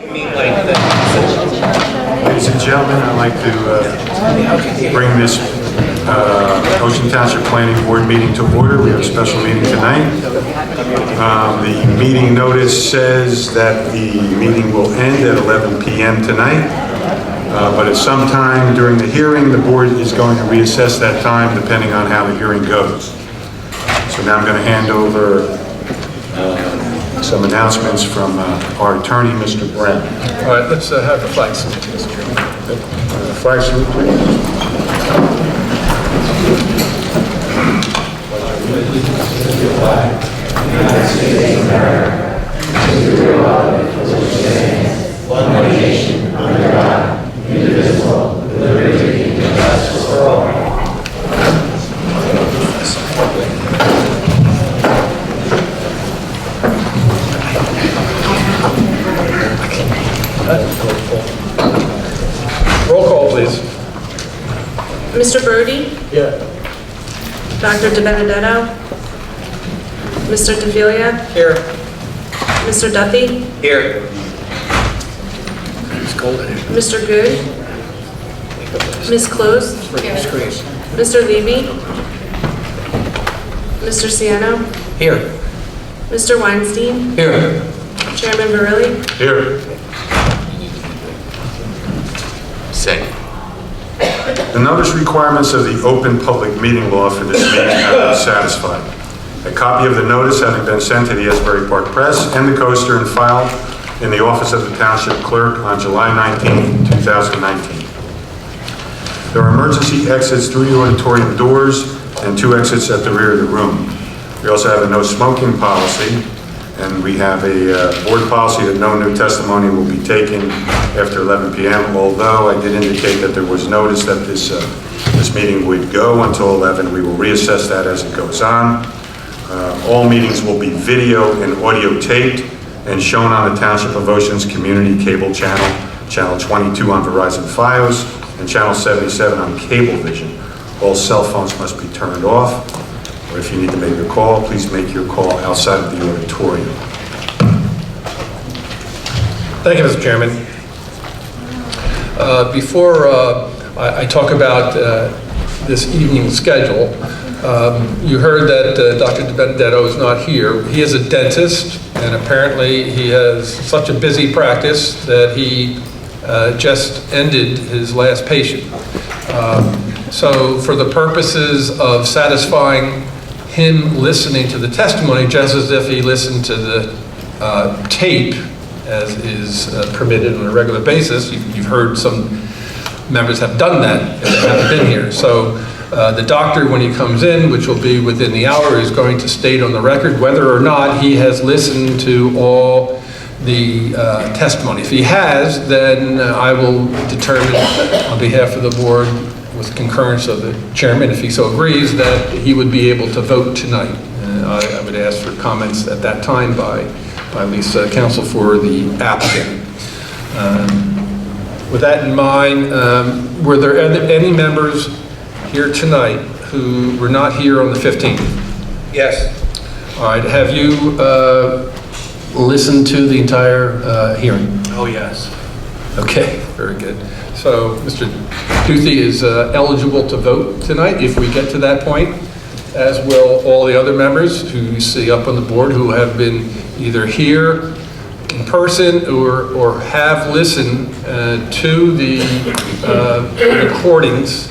Ladies and gentlemen, I'd like to bring this Ocean Township Planning Board meeting to order. We have a special meeting tonight. The meeting notice says that the meeting will end at 11 p.m. tonight, but at some time during the hearing, the board is going to reassess that time depending on how the hearing goes. So now I'm going to hand over some announcements from our attorney, Mr. Brown. All right, let's have the flag salute, Mr. Chairman. Flag salute, please. United States of America, to the republic for which it stands, one nation, under God, indivisible, with liberty and justice for all. Roll call, please. Mr. Brody? Yeah. Dr. DiBenedetto? Mr. DeFilia? Here. Mr. Duffy? Here. Mr. Good? Ms. Close? Mr. Levy? Mr. Siano? Here. Mr. Weinstein? Here. Chairman Barilli? Here. Say. The notice requirements of the open public meeting law for this meeting have been satisfied. A copy of the notice having been sent to the Asbury Park Press and the Coaster and filed in the office of the Township Clerk on July 19, 2019. There are emergency exits through the auditorium doors and 2 exits at the rear of the room. We also have a no smoking policy, and we have a board policy that no new testimony will be taken after 11 p.m. Although I did indicate that there was notice that this meeting would go until 11. We will reassess that as it goes on. All meetings will be video and audio taped and shown on the Township of Ocean's community cable channel, channel 22 on Verizon Fios, and channel 77 on Cablevision. All cell phones must be turned off, or if you need to make a call, please make your call outside of the auditorium. Thank you, Mr. Chairman. Before I talk about this evening's schedule, you heard that Dr. DiBenedetto is not here. He is a dentist, and apparently he has such a busy practice that he just ended his last patient. So for the purposes of satisfying him listening to the testimony, just as if he listened to the tape, as is permitted on a regular basis, you've heard some members have done that if they haven't been here. So the doctor, when he comes in, which will be within the hour, is going to state on the record whether or not he has listened to all the testimony. If he has, then I will determine on behalf of the board, with concurrence of the chairman, if he so agrees, that he would be able to vote tonight. I would ask for comments at that time by at least counsel for the applicant. With that in mind, were there any members here tonight who were not here on the 15th? Yes. All right, have you listened to the entire hearing? Oh, yes. Okay, very good. So Mr. Duthie is eligible to vote tonight if we get to that point, as will all the other members who you see up on the board who have been either here in person or have listened to the recordings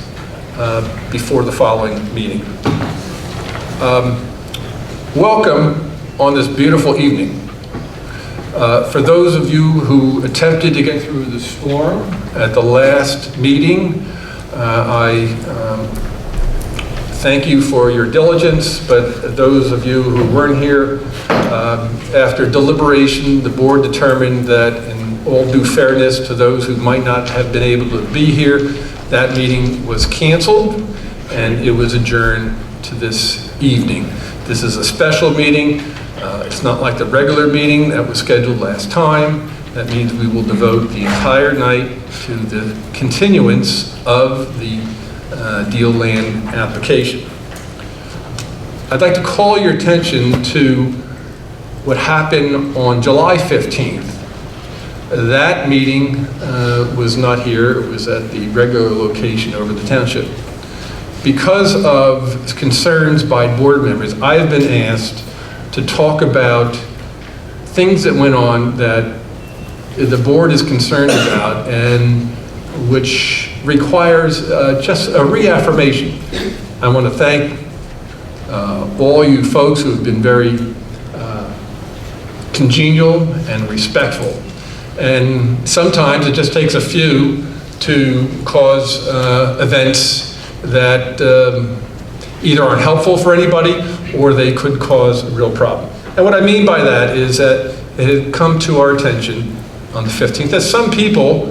before the following meeting. Welcome on this beautiful evening. For those of you who attempted to get through the storm at the last meeting, I thank you for your diligence, but those of you who weren't here, after deliberation, the board determined that in all due fairness to those who might not have been able to be here, that meeting was canceled and it was adjourned to this evening. This is a special meeting. It's not like the regular meeting that was scheduled last time. That means we will devote the entire night to the continuance of the deal land application. I'd like to call your attention to what happened on July 15th That meeting was not here. It was at the regular location over the Township. Because of concerns by board members, I have been asked to talk about things that went on that the board is concerned about and which requires just a reaffirmation. I want to thank all you folks who have been very congenial and respectful. And sometimes it just takes a few to cause events that either aren't helpful for anybody or they could cause a real problem. And what I mean by that is that it had come to our attention on the 15th that some people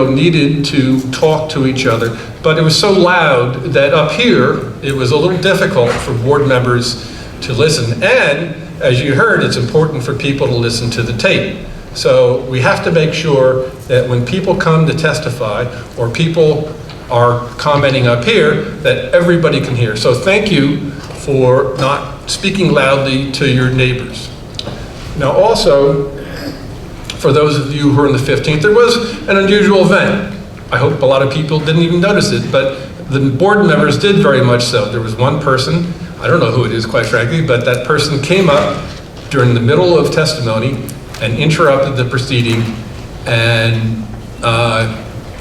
needed to talk to each other, but it was so loud that up here it was a little difficult for board members to listen. And as you heard, it's important for people to listen to the tape. So we have to make sure that when people come to testify or people are commenting up here, that everybody can hear. So thank you for not speaking loudly to your neighbors. Now also, for those of you who are in the 15th, there was an unusual event. I hope a lot of people didn't even notice it, but the board members did very much so. There was one person, I don't know who it is quite frankly, but that person came up during the middle of testimony and interrupted the proceeding and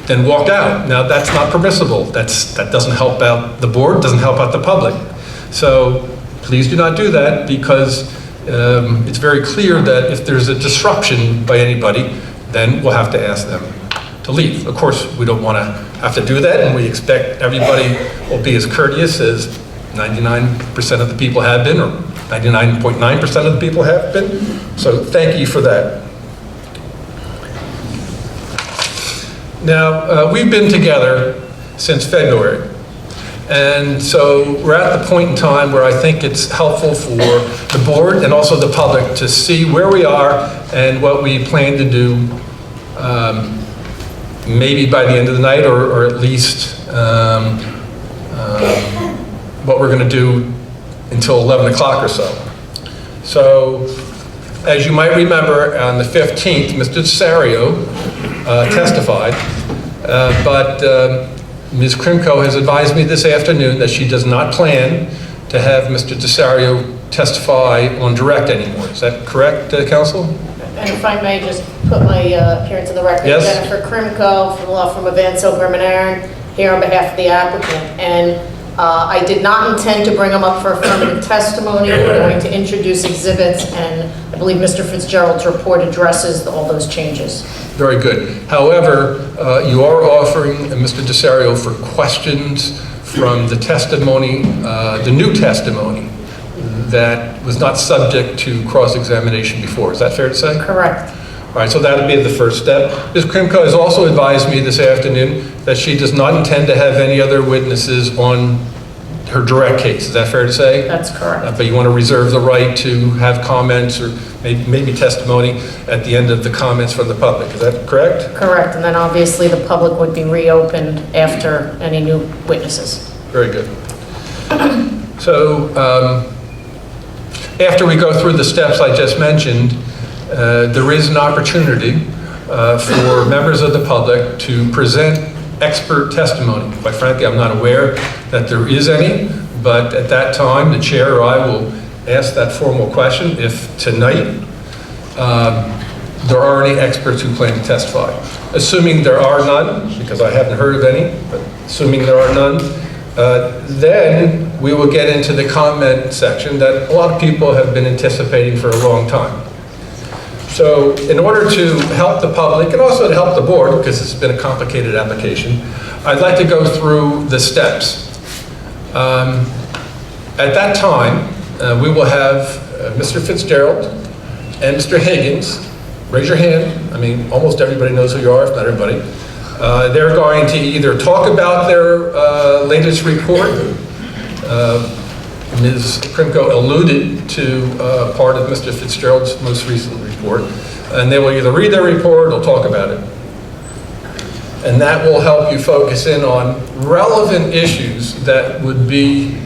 then walked out. Now that's not permissible. That doesn't help out the board, doesn't help out the public. So please do not do that, because it's very clear that if there's a disruption by anybody, then we'll have to ask them to leave. Of course, we don't want to have to do that, and we expect everybody will be as courteous as 99% of the people have been, or 99.9% of the people have been. So thank you for that. Now, we've been together since February. And so we're at the point in time where I think it's helpful for the board and also the public to see where we are and what we plan to do, maybe by the end of the night, or at least what we're going to do until 11 o'clock or so. So, as you might remember, on the 15th, Mr. Cesario testified, but Ms. Krimko has advised me this afternoon that she does not plan to have Mr. Cesario testify on direct anymore. Is that correct, Counsel? And if I may just put my appearance in the record. Yes. Jennifer Krimko from the law firm of Ansel, Grim & Aaron, here on behalf of the applicant. And I did not intend to bring him up for affirmative testimony. We're going to introduce exhibits, and I believe Mr. Fitzgerald's report addresses all those changes. Very good. However, you are offering Mr. Cesario for questions from the testimony, the new testimony that was not subject to cross-examination before. Is that fair to say? Correct. All right, so that would be the first step. Ms. Krimko has also advised me this afternoon that she does not intend to have any other witnesses on her direct case. Is that fair to say? That's correct. But you want to reserve the right to have comments or maybe testimony at the end of the comments from the public. Is that correct? Correct, and then obviously the public would be reopened after any new witnesses. Very good. So after we go through the steps I just mentioned, there is an opportunity for members of the public to present expert testimony. Quite frankly, I'm not aware that there is any, but at that time, the chair or I will ask that formal question if tonight there are any experts who plan to testify. Assuming there are none, because I haven't heard of any, but assuming there are none, then we will get into the comment section that a lot of people have been anticipating for a long time. So in order to help the public and also to help the board, because it's been a complicated application, I'd like to go through the steps. At that time, we will have Mr. Fitzgerald and Mr. Higgins. Raise your hand. I mean, almost everybody knows who you are, if not everybody. They're going to either talk about their latest report. Ms. Krimko alluded to part of Mr. Fitzgerald's most recent report, and they will either read their report or talk about it. And that will help you focus in on relevant issues that would be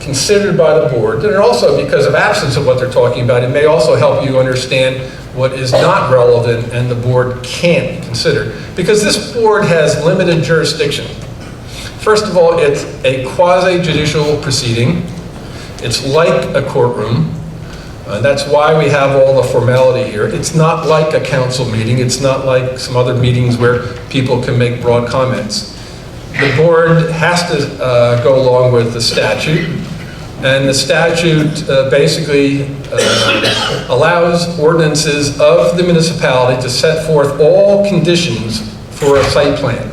considered by the board. And also, because of absence of what they're talking about, it may also help you understand what is not relevant and the board can't consider, because this board has limited jurisdiction. First of all, it's a quasi-judicial proceeding. It's like a courtroom. That's why we have all the formality here. It's not like a council meeting. It's not like some other meetings where people can make broad comments. The board has to go along with the statute, and the statute basically allows ordinances of the municipality to set forth all conditions for a site plan.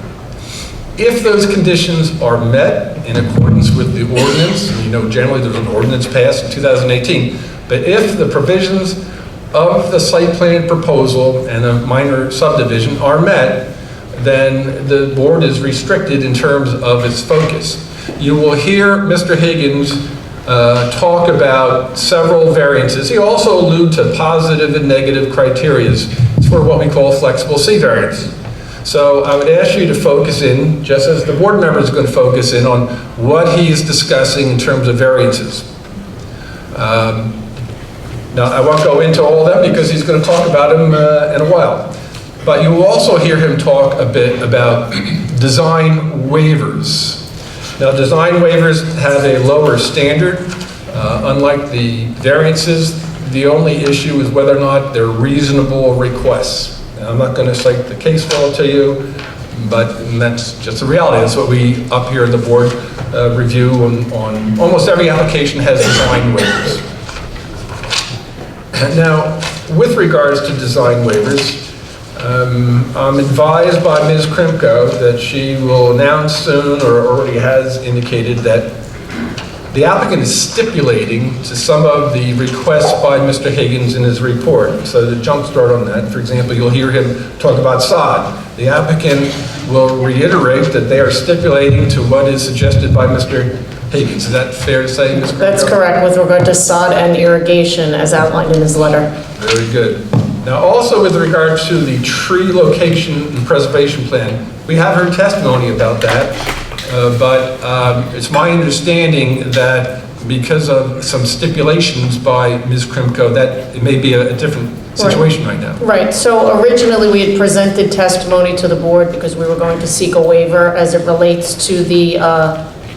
If those conditions are met in accordance with the ordinance, and you know generally there's an ordinance passed in 2018, but if the provisions of the site plan proposal and a minor subdivision are met, then the board is restricted in terms of its focus. You will hear Mr. Higgins talk about several variances. He also alludes to positive and negative criteria for what we call flexible C variance. So I would ask you to focus in, just as the board member is going to focus in, on what he is discussing in terms of variances. Now, I won't go into all of them because he's going to talk about them in a while. But you will also hear him talk a bit about design waivers. Now, design waivers have a lower standard. Unlike the variances, the only issue is whether or not they're reasonable requests. Now, I'm not going to cite the case law to you, but that's just the reality. That's what we up here at the board review on almost every application has design waivers. Now, with regards to design waivers, I'm advised by Ms. Krimko that she will announce soon, or already has indicated, that the applicant is stipulating to some of the requests by Mr. Higgins in his report. So to jump start on that, for example, you'll hear him talk about sod. The applicant will reiterate that they are stipulating to what is suggested by Mr. Higgins. Is that fair to say, Ms. Krimko? That's correct, with regard to sod and irrigation as outlined in his letter. Very good. Now, also with regards to the tree location and preservation plan, we have heard testimony about that, but it's my understanding that because of some stipulations by Ms. Krimko, that it may be a different situation right now. Right, so originally we had presented testimony to the board because we were going to seek a waiver as it relates to the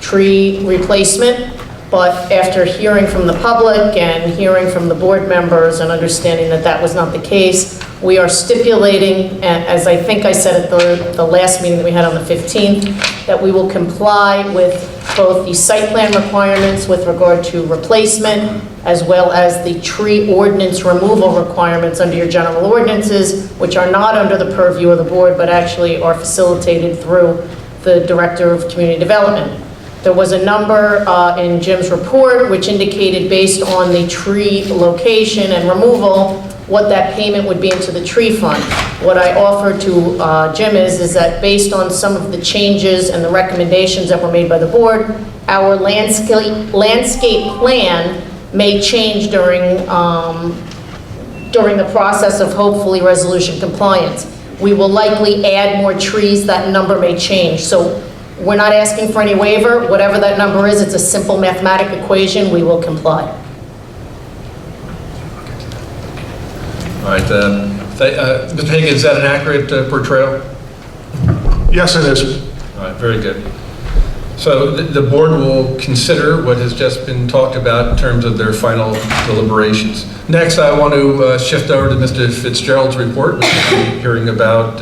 tree replacement. But after hearing from the public and hearing from the board members and understanding that that was not the case, we are stipulating, as I think I said at the last meeting that we had on the 15th, that we will comply with both the site plan requirements with regard to replacement, as well as the tree ordinance removal requirements under your general ordinances, which are not under the purview of the board, but actually are facilitated through the Director of Community Development. There was a number in Jim's report which indicated, based on the tree location and removal, what that payment would be into the tree fund. What I offered to Jim is that based on some of the changes and the recommendations that were made by the board, our landscape plan may change during the process of hopefully resolution compliance. We will likely add more trees. That number may change. So we're not asking for any waiver. Whatever that number is, it's a simple mathematical equation. We will comply. All right, Mr. Higgins, is that an accurate portrayal? Yes, it is. All right, very good. So the board will consider what has just been talked about in terms of their final deliberations. Next, I want to shift over to Mr. Fitzgerald's report, which we'll be hearing about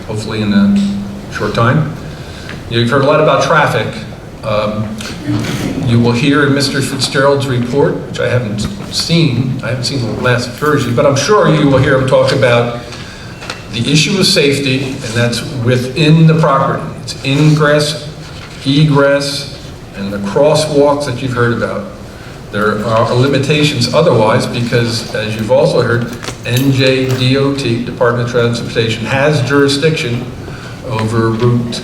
hopefully in a short time. You've heard a lot about traffic. You will hear in Mr. Fitzgerald's report, which I haven't seen the last version, but I'm sure you will hear him talk about the issue of safety, and that's within the property. It's ingress, egress, and the crosswalks that you've heard about. There are limitations otherwise because, as you've also heard, NJDOT, Department of Transportation, has jurisdiction over Route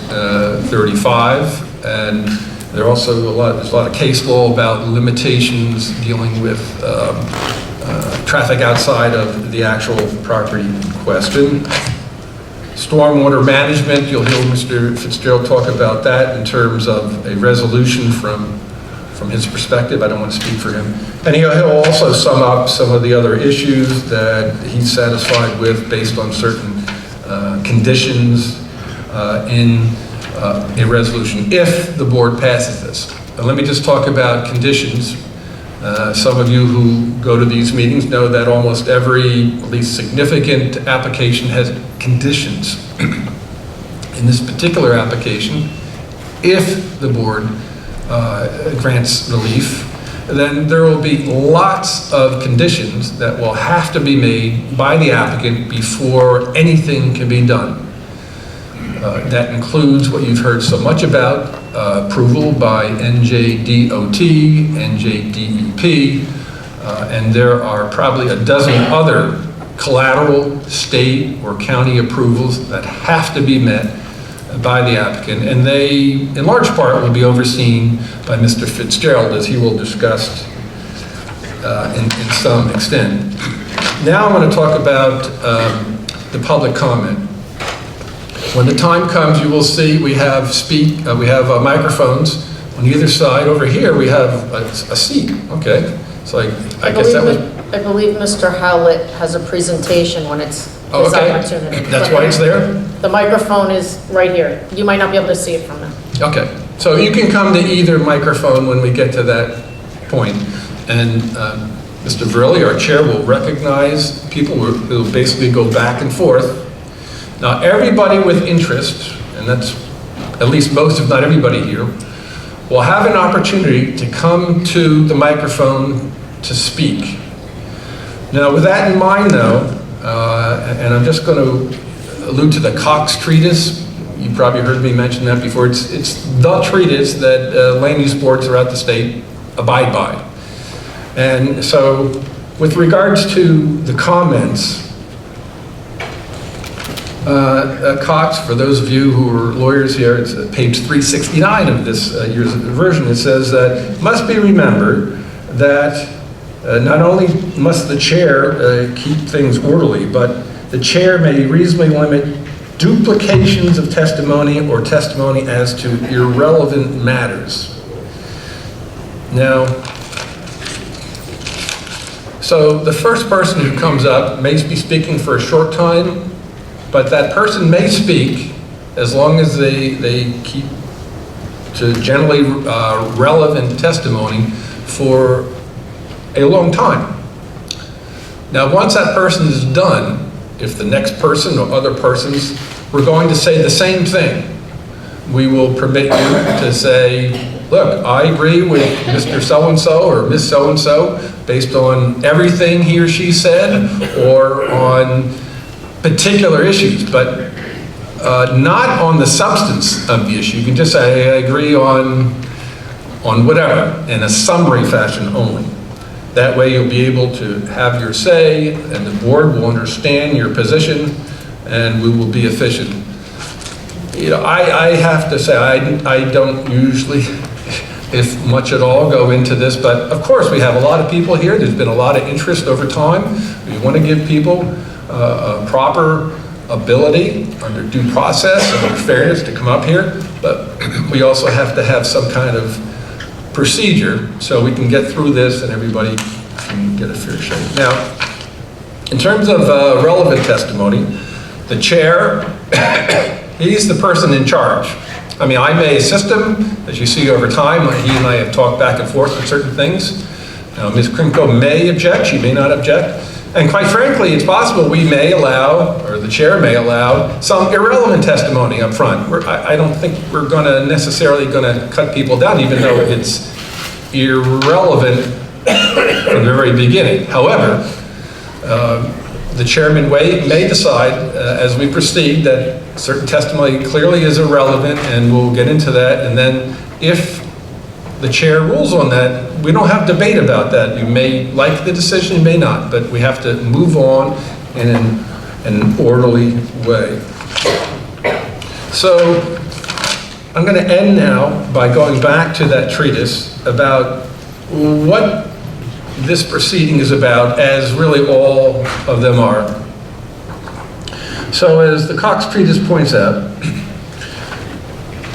35, and there's also there's a lot of case law about limitations dealing with traffic outside of the actual property in question. Stormwater management, you'll hear Mr. Fitzgerald talk about that in terms of a resolution from from his perspective. I don't want to speak for him. And he'll also sum up some of the other issues that he's satisfied with based on certain conditions in a resolution, if the board passes this. Now, let me just talk about conditions. Some of you who go to these meetings know that almost every, at least significant application has conditions. In this particular application, if the board grants relief, then there will be lots of conditions that will have to be made by the applicant before anything can be done. That includes what you've heard so much about, approval by NJDOT, NJDEP, and there are probably a dozen other collateral state or county approvals that have to be met by the applicant, and they, in large part, will be overseen by Mr. Fitzgerald, as he will discuss in some extent. Now I want to talk about the public comment. When the time comes, you will see we have microphones on either side. Over here, we have a seat. Okay, so I guess that was. I believe Mr. Howlett has a presentation when it's his opportunity. That's why it's there? The microphone is right here. You might not be able to see it from there. Okay, so you can come to either microphone when we get to that point. And Mr. Verrilli, our chair, will recognize people who will basically go back and forth. Now, everybody with interest, and that's at least most, if not everybody here, will have an opportunity to come to the microphone to speak. Now, with that in mind, though, and I'm just going to allude to the Cox Treatise. You probably heard me mention that before. It's the treatise that land use boards throughout the state abide by. And so, with regards to the comments, Cox, for those of you who are lawyers here, it's page 369 of this year's version. It says that it must be remembered that not only must the chair keep things orderly, but the chair may reasonably limit duplications of testimony or testimony as to irrelevant matters. Now, so the first person who comes up may be speaking for a short time, but that person may speak as long as they keep to generally relevant testimony for a long time. Now, once that person is done, if the next person or other persons were going to say the same thing, we will permit you to say, look, I agree with Mr. So-and-so or Miss So-and-so based on everything he or she said or on particular issues, but not on the substance of the issue. You can just say, I agree on whatever, in a summary fashion only. That way you'll be able to have your say, and the board will understand your position, and we will be efficient. You know, I have to say, I don't usually, if much at all, go into this, but of course we have a lot of people here. There's been a lot of interest over time. We want to give people a proper ability under due process and fairness to come up here, but we also have to have some kind of procedure so we can get through this and everybody can get a fair shake. Now, in terms of relevant testimony, the chair, he's the person in charge. I mean, I may assist him, as you see over time. He and I have talked back and forth on certain things. Now, Ms. Krinko may object, she may not object. And quite frankly, it's possible we may allow, or the chair may allow, some irrelevant testimony up front. I don't think we're necessarily going to cut people down, even though it's irrelevant from the very beginning. However, the chairman may decide as we proceed that certain testimony clearly is irrelevant, and we'll get into that. And then if the chair rules on that, we don't have debate about that. You may like the decision, you may not, but we have to move on in an orderly way. So I'm going to end now by going back to that treatise about what this proceeding is about, as really all of them are. So as the Cox Treatise points out,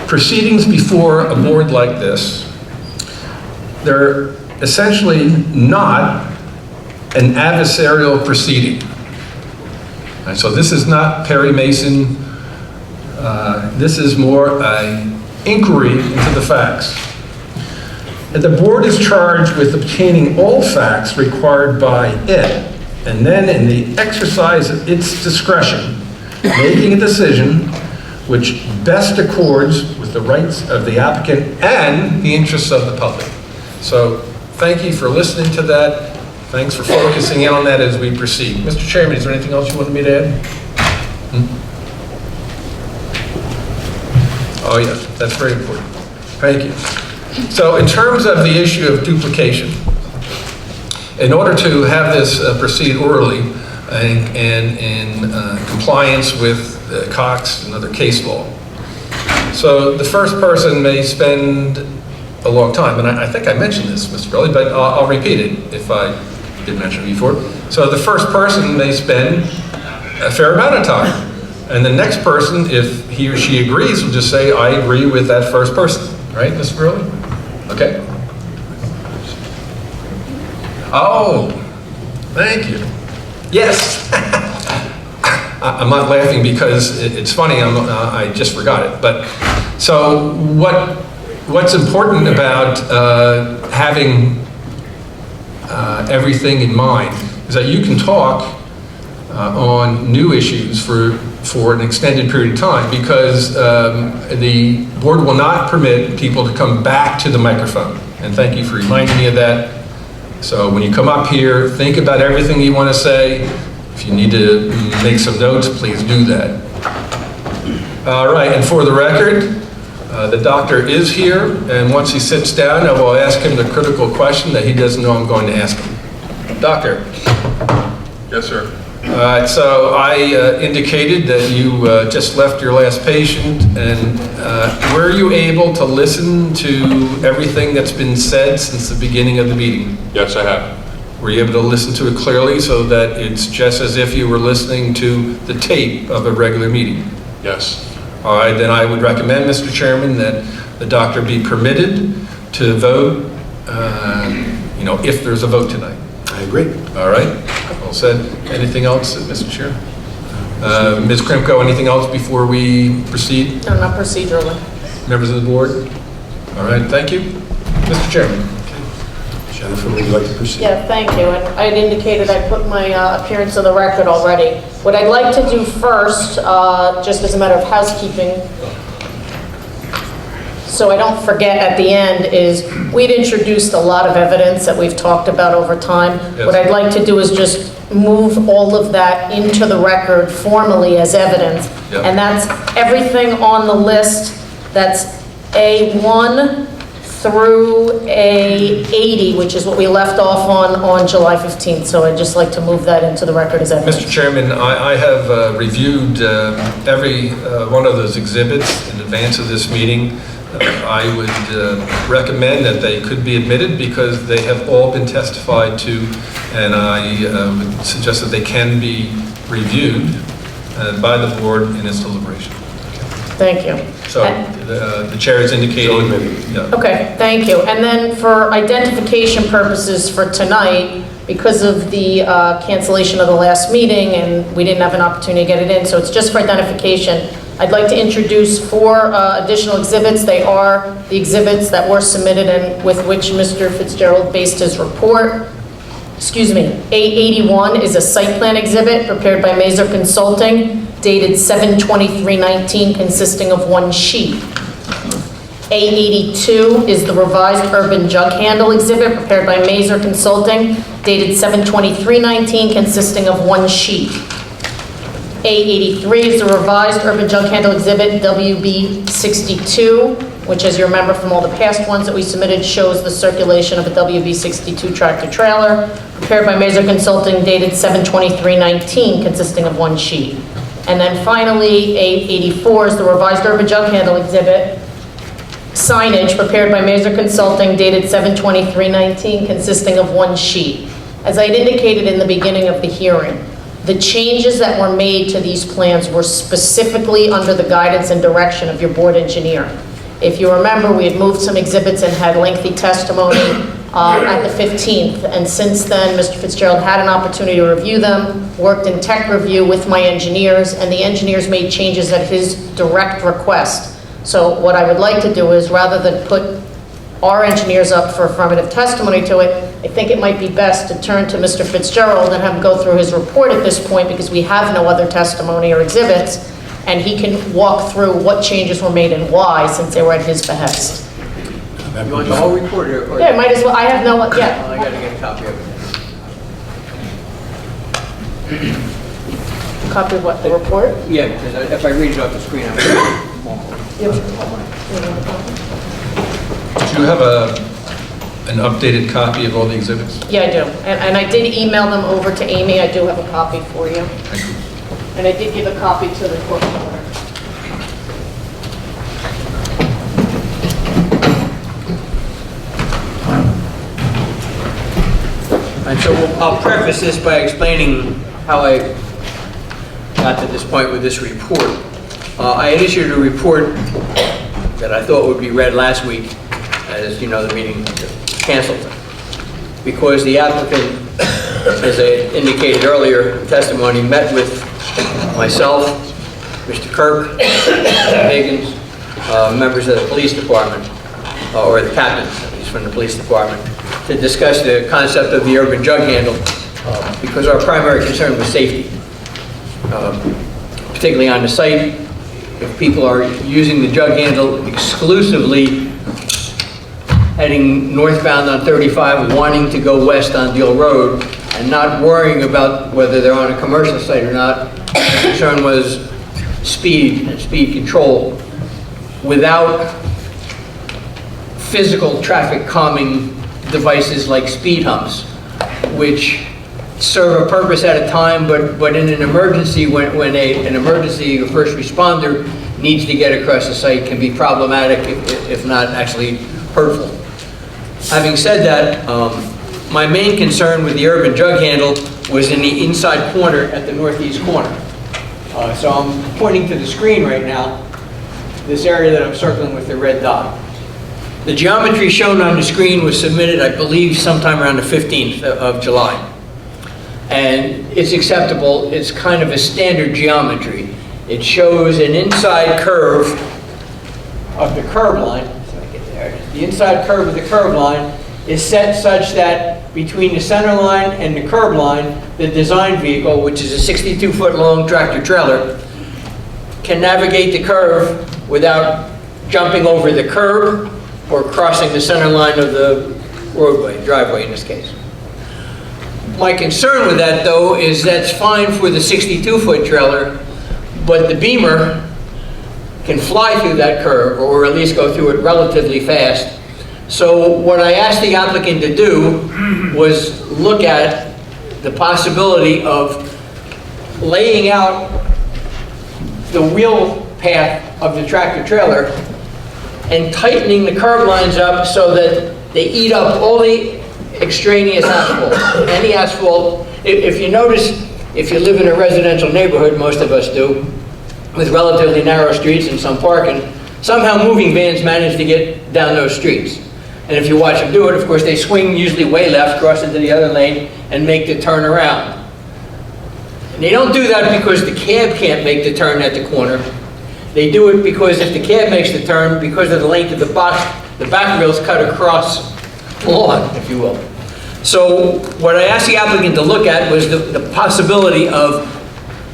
proceedings before a board like this they're essentially not an adversarial proceeding. And so this is not Perry Mason. This is more an inquiry into the facts. And the board is charged with obtaining all facts required by it, and then in the exercise of its discretion, making a decision which best accords with the rights of the applicant and the interests of the public. So thank you for listening to that. Thanks for focusing in on that as we proceed. Mr. Chairman, is there anything else you wanted me to add? Oh, yes, that's very important. Thank you. So in terms of the issue of duplication, in order to have this proceed orally and in compliance with Cox and other case law, so the first person may spend a long time, and I think I mentioned this, Mr. Burley, but I'll repeat it if I didn't mention it before. So the first person may spend a fair amount of time, and the next person, if he or she agrees, will just say, I agree with that first person. Right, Mr. Burley? Okay. Oh, thank you. Yes. I'm not laughing because it's funny, I just forgot it. But, so what's important about having everything in mind is that you can talk on new issues for an extended period of time, because the board will not permit people to come back to the microphone. And thank you for reminding me of that. So when you come up here, think about everything you want to say. If you need to make some notes, please do that. All right, and for the record, the doctor is here, and once he sits down, I will ask him the critical question that he doesn't know I'm going to ask him. Doctor. Yes, sir. So I indicated that you just left your last patient, and were you able to listen to everything that's been said since the beginning of the meeting? Yes, I have. Were you able to listen to it clearly so that it's just as if you were listening to the tape of a regular meeting? Yes. All right, then I would recommend, Mr. Chairman, that the doctor be permitted to vote, if there's a vote tonight. I agree. All right, well said. Anything else, Mr. Chair? Ms. Krimko, anything else before we proceed? No, not procedurally. Members of the board? All right, thank you. Mr. Chairman. Jennifer, would you like to proceed? Yeah, thank you. And I had indicated I put my appearance on the record already. What I'd like to do first, just as a matter of housekeeping, so I don't forget at the end, is we'd introduced a lot of evidence that we've talked about over time. Yes. What I'd like to do is just move all of that into the record formally as evidence. Yep. And that's everything on the list that's A1 through A80, which is what we left off on July 15th. So I'd just like to move that into the record as evidence. Mr. Chairman, I have reviewed every one of those exhibits in advance of this meeting. I would recommend that they could be admitted because they have all been testified to, and I would suggest that they can be reviewed by the board in its deliberation. Thank you. So the chair is indicating. Yeah. Okay, thank you. And then for identification purposes for tonight, because of the cancellation of the last meeting and we didn't have an opportunity to get it in, so it's just for identification, I'd like to introduce 4 additional exhibits. They are the exhibits that were submitted and with which Mr. Fitzgerald based his report. Excuse me, A81 is a site plan exhibit prepared by Mazer Consulting, dated 7/23/19, consisting of 1 sheet. A82 is the revised urban jug handle exhibit prepared by Mazer Consulting, dated 7/23/19, consisting of 1 sheet. A83 is the revised urban jug handle exhibit WB62, which, as you remember from all the past ones that we submitted, shows the circulation of a WB62 tractor trailer, prepared by Mazer Consulting, dated 7/23/19, consisting of 1 sheet. And then finally, A84 is the revised urban jug handle exhibit signage prepared by Mazer Consulting, dated 7/23/19, consisting of 1 sheet. As I had indicated in the beginning of the hearing, the changes that were made to these plans were specifically under the guidance and direction of your board engineer. If you remember, we had moved some exhibits and had lengthy testimony at the 15th, and since then, Mr. Fitzgerald had an opportunity to review them, worked in tech review with my engineers, and the engineers made changes at his direct request. So what I would like to do is, rather than put our engineers up for affirmative testimony to it, I think it might be best to turn to Mr. Fitzgerald and have him go through his report at this point, because we have no other testimony or exhibits, and he can walk through what changes were made and why, since they were at his behest. You want the whole report or? Yeah, might as well, I have no, yeah. I gotta get a copy of it. Copy of what, the report? Yeah, because if I read it off the screen, I'm. Do you have an updated copy of all the exhibits? Yeah, I do. And I did email them over to Amy. I do have a copy for you. And I did give a copy to the court reporter. And so I'll preface this by explaining how I got to this point with this report. I had issued a report that I thought would be read last week. As you know, the meeting was canceled because the applicant, as I indicated earlier in testimony, met with myself, Mr. Kirk, Mr. Higgins, members of the police department, or the captain, at least from the police department, to discuss the concept of the urban jug handle, because our primary concern was safety, particularly on the site. If people are using the jug handle exclusively heading northbound on 35, wanting to go west on Deal Road, and not worrying about whether they're on a commercial site or not. The concern was speed and speed control without physical traffic calming devices like speed humps, which serve a purpose at a time, but in an emergency, when an emergency or first responder needs to get across the site, can be problematic, if not actually hurtful. Having said that, my main concern with the urban jug handle was in the inside corner at the northeast corner. So I'm pointing to the screen right now, this area that I'm circling with the red dot. The geometry shown on the screen was submitted, I believe, sometime around the 15th of July. And it's acceptable. It's kind of a standard geometry. It shows an inside curve of the curb line. The inside curve of the curb line is set such that between the center line and the curb line, the design vehicle, which is a 62-foot long tractor trailer, can navigate the curve without jumping over the curb or crossing the center line of the roadway, driveway in this case. My concern with that, though, is that's fine for the 62-foot trailer, but the Beamer can fly through that curve, or at least go through it relatively fast. So what I asked the applicant to do was look at the possibility of laying out the wheel path of the tractor trailer and tightening the curb lines up so that they eat up all the extraneous asphalt. Any asphalt, if you notice, if you live in a residential neighborhood, most of us do, with relatively narrow streets and some parking, somehow moving vans manage to get down those streets. And if you watch them do it, of course, they swing usually way left, cross into the other lane, and make the turn around. And they don't do that because the cab can't make the turn at the corner. They do it because if the cab makes the turn, because of the length of the back wheels cut across the lawn, if you will. So what I asked the applicant to look at was the possibility of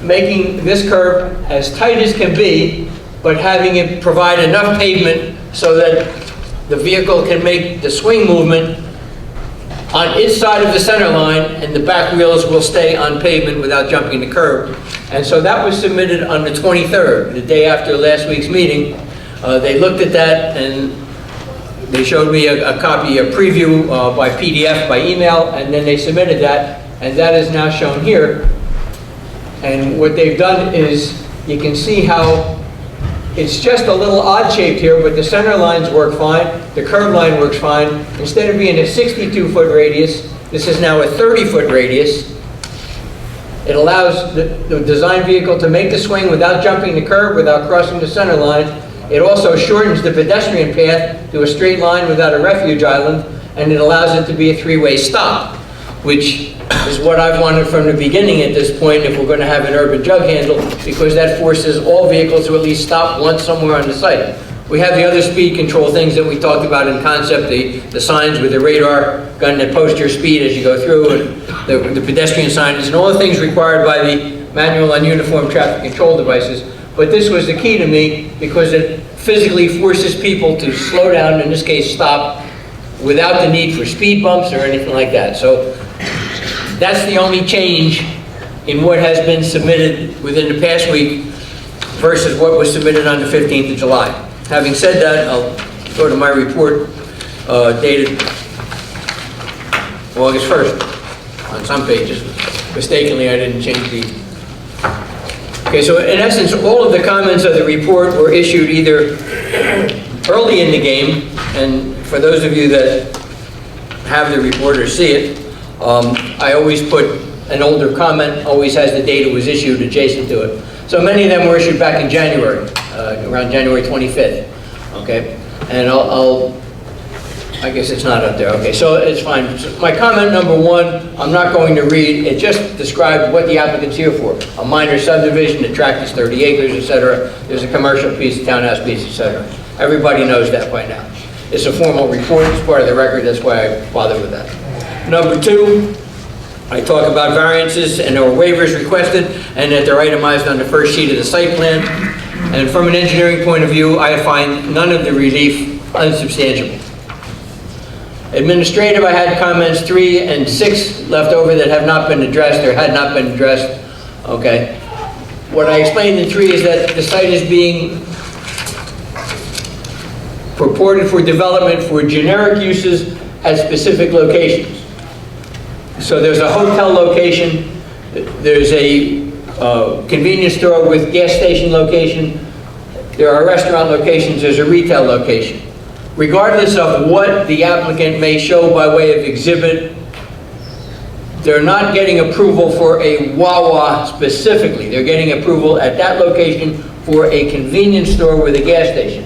making this curb as tight as can be, but having it provide enough pavement so that the vehicle can make the swing movement on its side of the center line, and the back wheels will stay on pavement without jumping the curb. And so that was submitted on the 23rd, the day after last week's meeting. They looked at that and they showed me a copy, a preview by PDF, by email, and then they submitted that, and that is now shown here. And what they've done is, you can see how it's just a little odd shaped here, but the center lines work fine, the curb line works fine. Instead of being a 62-foot radius, this is now a 30-foot radius. It allows the design vehicle to make the swing without jumping the curb, without crossing the center line, It also shortens the pedestrian path to a straight line without a refuge island, and it allows it to be a three-way stop, which is what I've wanted from the beginning at this point if we're going to have an urban jug handle, because that forces all vehicles to at least stop once somewhere on the site. We have the other speed control things that we talked about in concept, the signs with the radar gun that post your speed as you go through, and the pedestrian signage, and all the things required by the manual on uniform traffic control devices. But this was the key to me because it physically forces people to slow down, in this case stop, without the need for speed bumps or anything like that. So that's the only change in what has been submitted within the past week versus what was submitted on the 15th of July. Having said that, I'll go to my report dated August 1st on some pages. Mistakenly, I didn't change the... Okay, so in essence, all of the comments of the report were issued either early in the game, and for those of you that have the report or see it, I always put an older comment, always has the date it was issued adjacent to it. So many of them were issued back in January, around January 25th, okay? And I guess it's not up there, okay, so it's fine. So my comment number one, I'm not going to read, it just describes what the applicant's here for. A minor subdivision, the tract is 30 acres, etc. There's a commercial piece, a townhouse piece, etc. Everybody knows that by now. It's a formal report, it's part of the record, that's why I bother with that. Number two, I talk about variances and there were waivers requested and that they're itemized on the first sheet of the site plan. And from an engineering point of view, I find none of the relief unsubstantiable. Administrative, I had comments 3 and 6 left over that have not been addressed or had not been addressed. Okay. What I explained in 3 is that the site is being purported for development for generic uses at specific locations. So there's a hotel location, there's a convenience store with gas station location, there are restaurant locations, there's a retail location. Regardless of what the applicant may show by way of exhibit, they're not getting approval for a Wawa specifically. They're getting approval at that location for a convenience store with a gas station.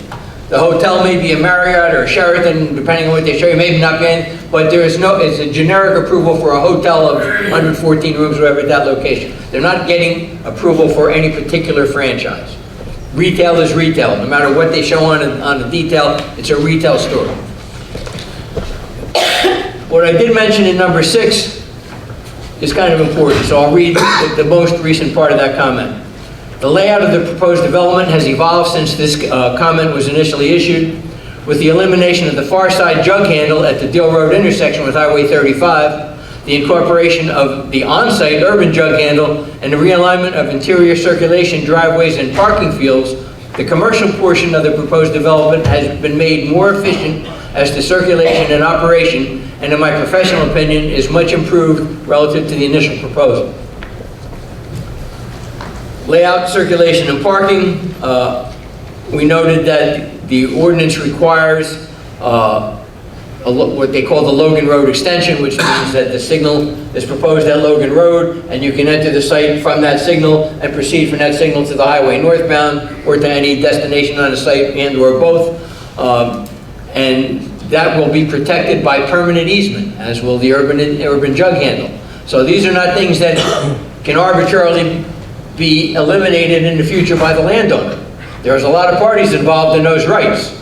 The hotel may be a Marriott or a Sheraton, depending on what they show you, maybe not getting, but there is no, it's a generic approval for a hotel of 114 rooms, whatever, at that location. They're not getting approval for any particular franchise. Retail is retail. No matter what they show on the detail, it's a retail store. What I did mention in number 6 is kind of important, so I'll read the most recent part of that comment. The layout of the proposed development has evolved since this comment was initially issued, with the elimination of the far side jug handle at the Deal Road intersection with Highway 35, the incorporation of the on-site urban jug handle, and the realignment of interior circulation driveways and parking fields. The commercial portion of the proposed development has been made more efficient as to circulation and operation, and in my professional opinion is much improved relative to the initial proposal. Layout, circulation, and parking. We noted that the ordinance requires what they call the Logan Road extension, which means that the signal is proposed at Logan Road, and you can enter the site from that signal and proceed from that signal to the highway northbound or to any destination on the site and or both. And that will be protected by permanent easement, as will the urban jug handle. So these are not things that can arbitrarily be eliminated in the future by the landowner. There's a lot of parties involved in those rights.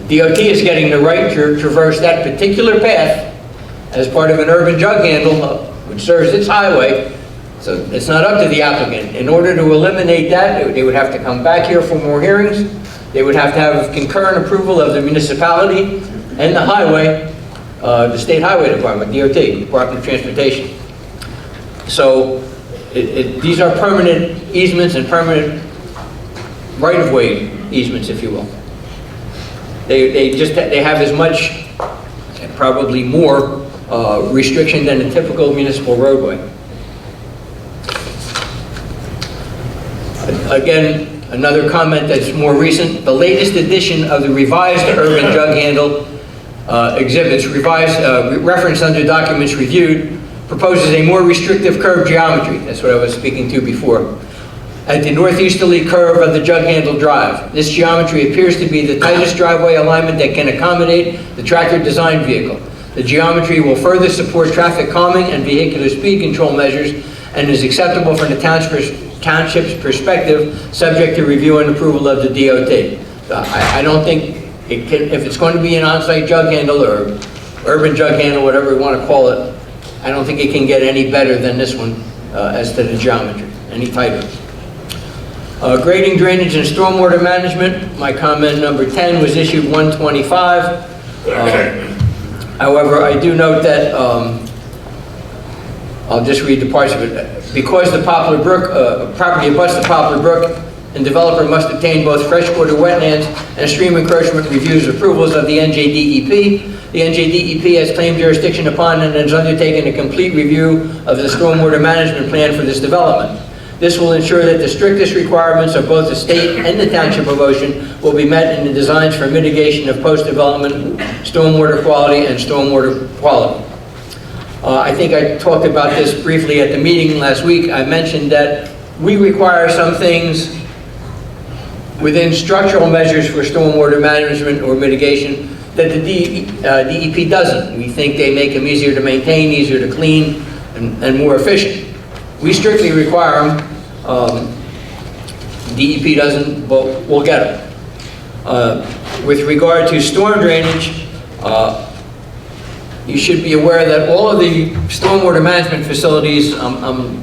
DOT is getting the right to traverse that particular path as part of an urban jug handle, which serves its highway. So it's not up to the applicant. In order to eliminate that, they would have to come back here for more hearings. They would have to have concurrent approval of the municipality and the highway, the State Highway Department, DOT, Department of Transportation. So these are permanent easements and permanent right-of-way easements, if you will. They have as much, and probably more, restriction than a typical municipal roadway. Again, another comment that's more recent, the latest edition of the revised urban jug handle exhibits, referenced under documents reviewed, proposes a more restrictive curb geometry. That's what I was speaking to before. at the northeasterly curve of the Jug Handle Drive. This geometry appears to be the tightest driveway alignment that can accommodate the tractor design vehicle. The geometry will further support traffic calming and vehicular speed control measures and is acceptable from the township's perspective, subject to review and approval of the DOT. I don't think it can, if it's going to be an on-site jug handle or urban jug handle, whatever we want to call it, I don't think it can get any better than this one as to the geometry, any tighter. Grading, drainage, and stormwater management, my comment number 10 was issued 125. However, I do note that, I'll just read the parts of it. Because the Poplar Brook, property abuts the Poplar Brook, and developer must obtain both freshwater wetlands and stream encroachment reviews approvals of the NJDEP. The NJDEP has claimed jurisdiction upon and has undertaken a complete review of the stormwater management plan for this development. This will ensure that the strictest requirements of both the state and the Township of Ocean will be met in the designs for mitigation of post-development stormwater quality and stormwater quality. I think I talked about this briefly at the meeting last week. I mentioned that we require some things within structural measures for stormwater management or mitigation that the DEP doesn't. We think they make them easier to maintain, easier to clean, and more efficient. We strictly require them. DEP doesn't, but we'll get them. With regard to storm drainage, you should be aware that all of the stormwater management facilities, I'm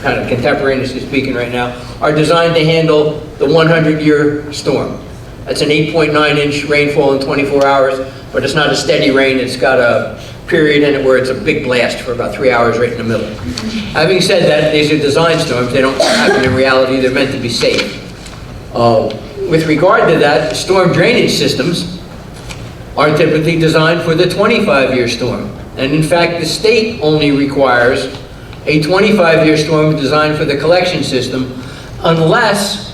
kind of contemporaneously speaking right now, are designed to handle the 100-year storm. That's an 8.9-inch rainfall in 24 hours, but it's not a steady rain. It's got a period in it where it's a big blast for about 3 hours right in the middle. Having said that, these are design storms. They don't happen in reality. They're meant to be safe. With regard to that, storm drainage systems are typically designed for the 25-year storm. And in fact, the state only requires a 25-year storm designed for the collection system unless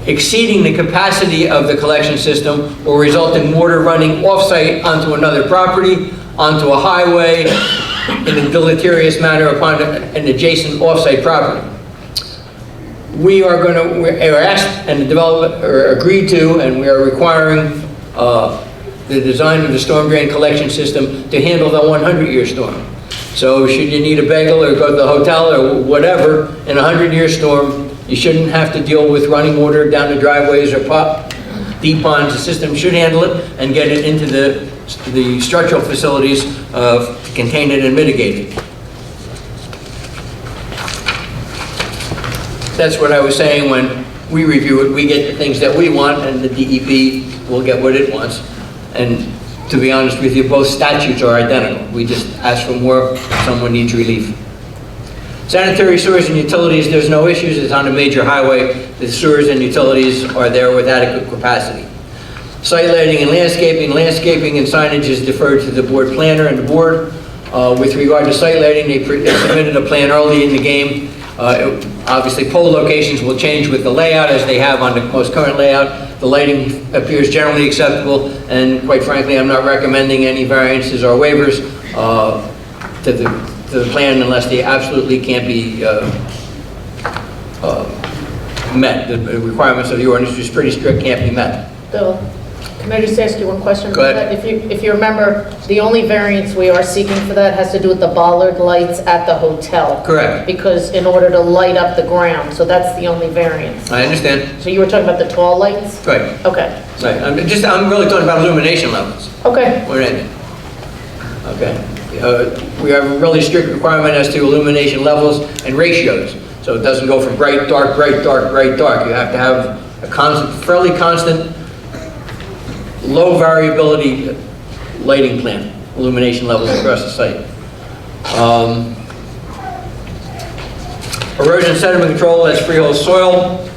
exceeding the capacity of the collection system will result in water running off-site onto another property, onto a highway, in a deleterious manner upon an adjacent off-site property. We are going to, we're asked and the developer agreed to, and we are requiring the design of the storm drain collection system to handle the 100-year storm. So should you need a bagel or go to the hotel or whatever, in a 100-year storm, you shouldn't have to deal with running water down the driveways or deep ponds. The system should handle it and get it into the structural facilities to contain it and mitigate it. That's what I was saying when we review it. We get the things that we want and the DEP will get what it wants. And to be honest with you, both statutes are identical. We just ask for more if someone needs relief. Sanitary sewers and utilities, there's no issues. It's on a major highway. The sewers and utilities are there with adequate capacity. Site lighting and landscaping and signage is deferred to the board planner and the board. With regard to site lighting, they submitted a plan early in the game. Obviously, pole locations will change with the layout as they have on the most current layout. The lighting appears generally acceptable, and quite frankly, I'm not recommending any variances or waivers to the plan unless they absolutely can't be met. The requirements of the ordinance is pretty strict, can't be met. Bill, can I just ask you one question? Go ahead. If you remember, the only variance we are seeking for that has to do with the bollard lights at the hotel. Correct. Because in order to light up the ground, so that's the only variance. I understand. So you were talking about the tall lights? Right. Okay. Right. I'm really talking about illumination levels. Okay. More than anything. Okay. We have a really strict requirement as to illumination levels and ratios. So it doesn't go from bright, dark, bright, dark, bright, dark. You have to have a constant, fairly constant, low variability lighting plan, illumination levels across the site. Erosion sediment control as freehold soil.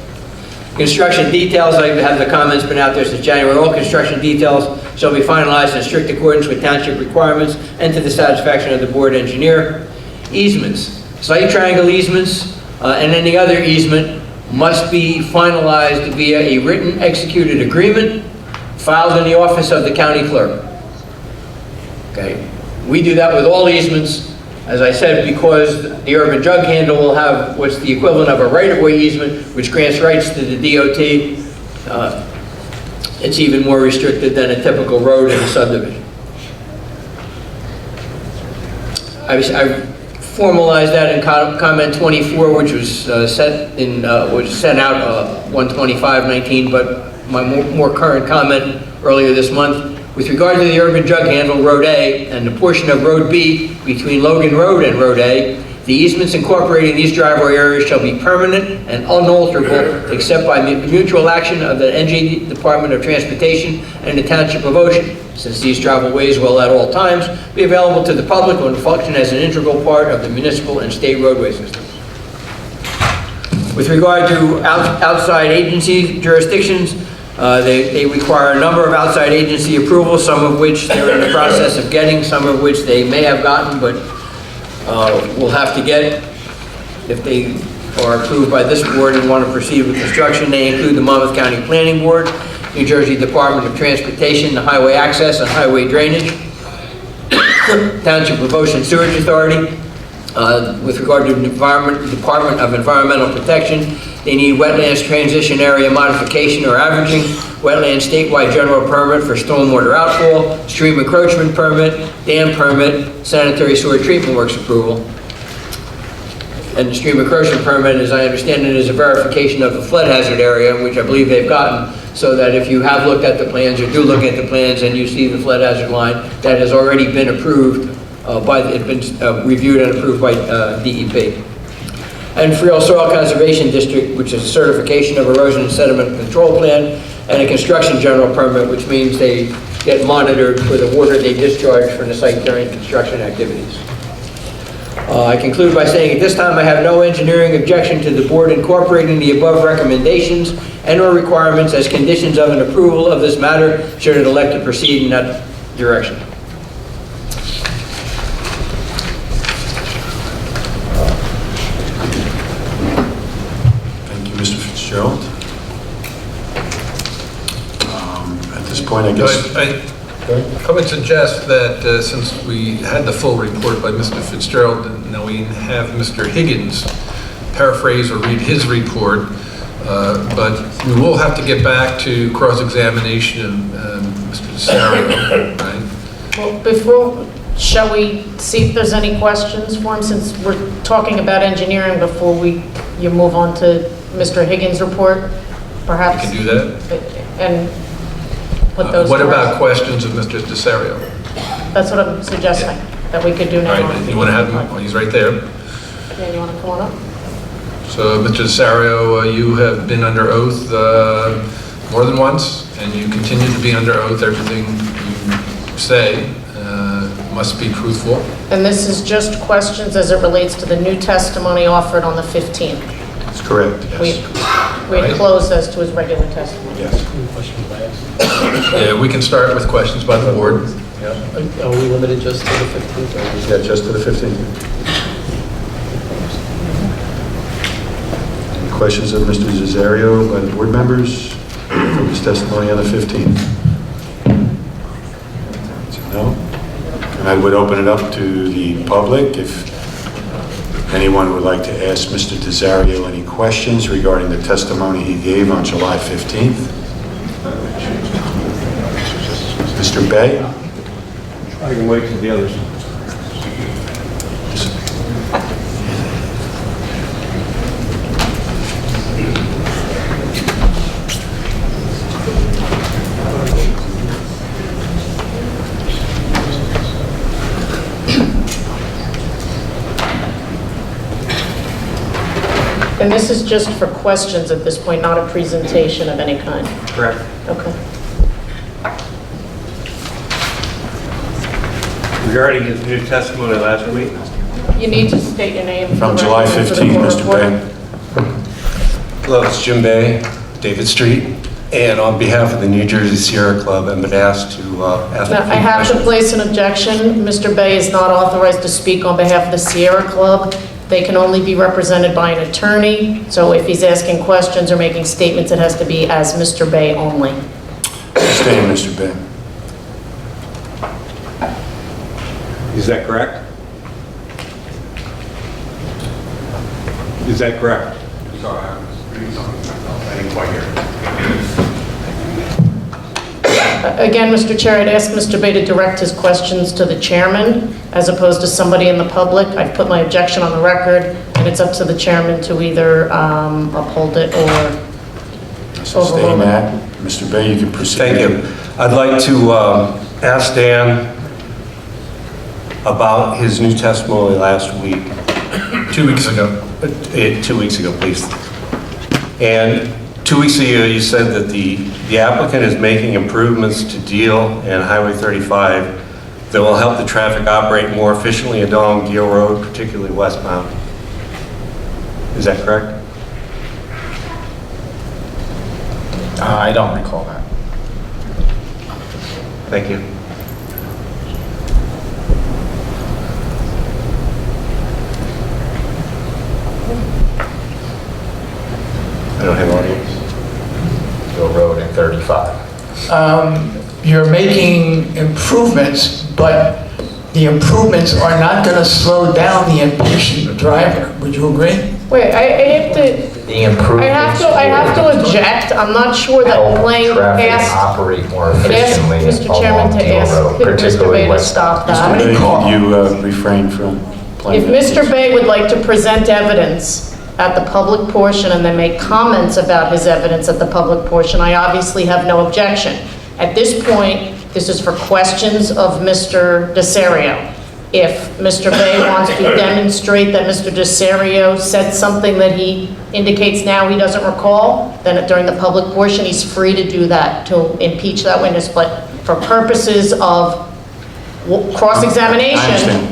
Construction details, I have the comments been out there since January. All construction details shall be finalized in strict accordance with township requirements and to the satisfaction of the board engineer. Easements, site triangle easements and any other easement must be finalized via a written executed agreement filed in the office of the county clerk. Okay, we do that with all easements. As I said, because the urban jug handle will have what's the equivalent of a right-of-way easement, which grants rights to the DOT, it's even more restricted than a typical road in a subdivision. I formalized that in comment 24, which was sent out 1/25/19, but my more current comment earlier this month. With regard to the urban jug handle, Road A, and the portion of Road B between Logan Road and Road A, the easements incorporating these driveway areas shall be permanent and unalterable except by mutual action of the NJ Department of Transportation and the Township of Ocean, since these travelways will at all times be available to the public and function as an integral part of the municipal and state roadway systems. With regard to outside agency jurisdictions, they require a number of outside agency approvals, some of which they're in the process of getting, some of which they may have gotten, but will have to get if they are approved by this board and want to proceed with construction. They include the Monmouth County Planning Board, New Jersey Department of Transportation, the Highway Access and Highway Drainage, Township of Ocean Sewage Authority. With regard to the Department of Environmental Protection, they need wetlands transition area modification or averaging, wetland statewide general permit for stormwater outfall, stream encroachment permit, dam permit, sanitary sewer treatment works approval. And the stream encroachment permit, as I understand it, is a verification of the flood hazard area, which I believe they've gotten, so that if you have looked at the plans or do look at the plans and you see the flood hazard line, that has already been approved reviewed and approved by DEP. And Freehold Soil Conservation District, which is a certification of erosion and sediment control plan, and a construction general permit, which means they get monitored for the water they discharge from the site during construction activities. I conclude by saying at this time I have no engineering objection to the board incorporating the above recommendations and/or requirements as conditions of an approval of this matter should it elect to proceed in that direction. Mr. Fitzgerald. At this point, I guess... I would suggest that since we had the full report by Mr. Fitzgerald, now we have Mr. Higgins paraphrase or read his report, but we will have to get back to cross-examination of Mr. Desario, right? Well, shall we see if there's any questions for him, since we're talking about engineering before you move on to Mr. Higgins' report, perhaps? We can do that. And put those what to about rest. questions of Mr. Desario? That's what I'm suggesting, that we could do now. All right, you want to have him? Oh, he's right there. Yeah, you want to come on up? So, Mr. Desario, you have been under oath more than once, and you continue to be under oath. Everything you say must be truthful. And this is just questions as it relates to the new testimony offered on the 15th. That's correct, yes. We had closed as to his regular testimony. Yes. Yeah, we can start with questions by the board. Are we limited just to the 15th? Yeah, just to the 15th. Any questions of Mr. Desario by the board members from his testimony on the 15th? No? And I would open it up to the public if anyone would like to ask Mr. Desario any questions regarding the testimony he gave on July 15th. Mr. Bay? I can wait till the others. And this is just for questions at this point, not a presentation of any kind? Correct. Okay. Regarding his new testimony last week, You need to state your name. From July 15th, Mr. Bay. Hello, it's Jim Bay, David Street, and on behalf of the New Jersey Sierra Club, I've been asked to ask Now, a few I have to questions. place an objection. Mr. Bay is not authorized to speak on behalf of the Sierra Club. They can only be represented by an attorney, so if he's asking questions or making statements, it has to be as Mr. Bay only. Stay, Mr. Bay. is that correct? Is that correct? Sorry, I was reading something. I didn't quite hear. Again, Mr. Chair, I'd ask Mr. Bay to direct his questions to the chairman as opposed to somebody in the public. I've put my objection on the record, and it's up to the chairman to either uphold it or Sustain that. Mr. Bay, you can proceed. Thank you. I'd like to ask Dan about his new testimony last week. 2 weeks ago. 2 weeks ago, please. And 2 weeks ago, you said that the applicant is making improvements to Deal and Highway 35 that will help the traffic operate more efficiently along Deal Road, particularly westbound. Is that correct? I don't recall that. Thank you. I don't have audience. Hill Road and 35. You're making improvements, but the improvements are not going to slow down the impatient driver. Would you agree? Wait, I have to, The improvements I have to object. I'm not sure that Blaine traffic asked, operate more I'd ask efficiently Mr. Chairman along to Deal ask Road, Mr. particularly Bay to stop Mr. that. Bay, could you refrain from playing? If Mr. Bay would like to present evidence at the public portion and then make comments about his evidence at the public portion, I obviously have no objection. At this point, this is for questions of Mr. Desario. If Mr. Bay wants to demonstrate that Mr. Desario said something that he indicates now he doesn't recall, then during the public portion, he's free to do that, to impeach that witness. But for purposes of I cross-examination, understand.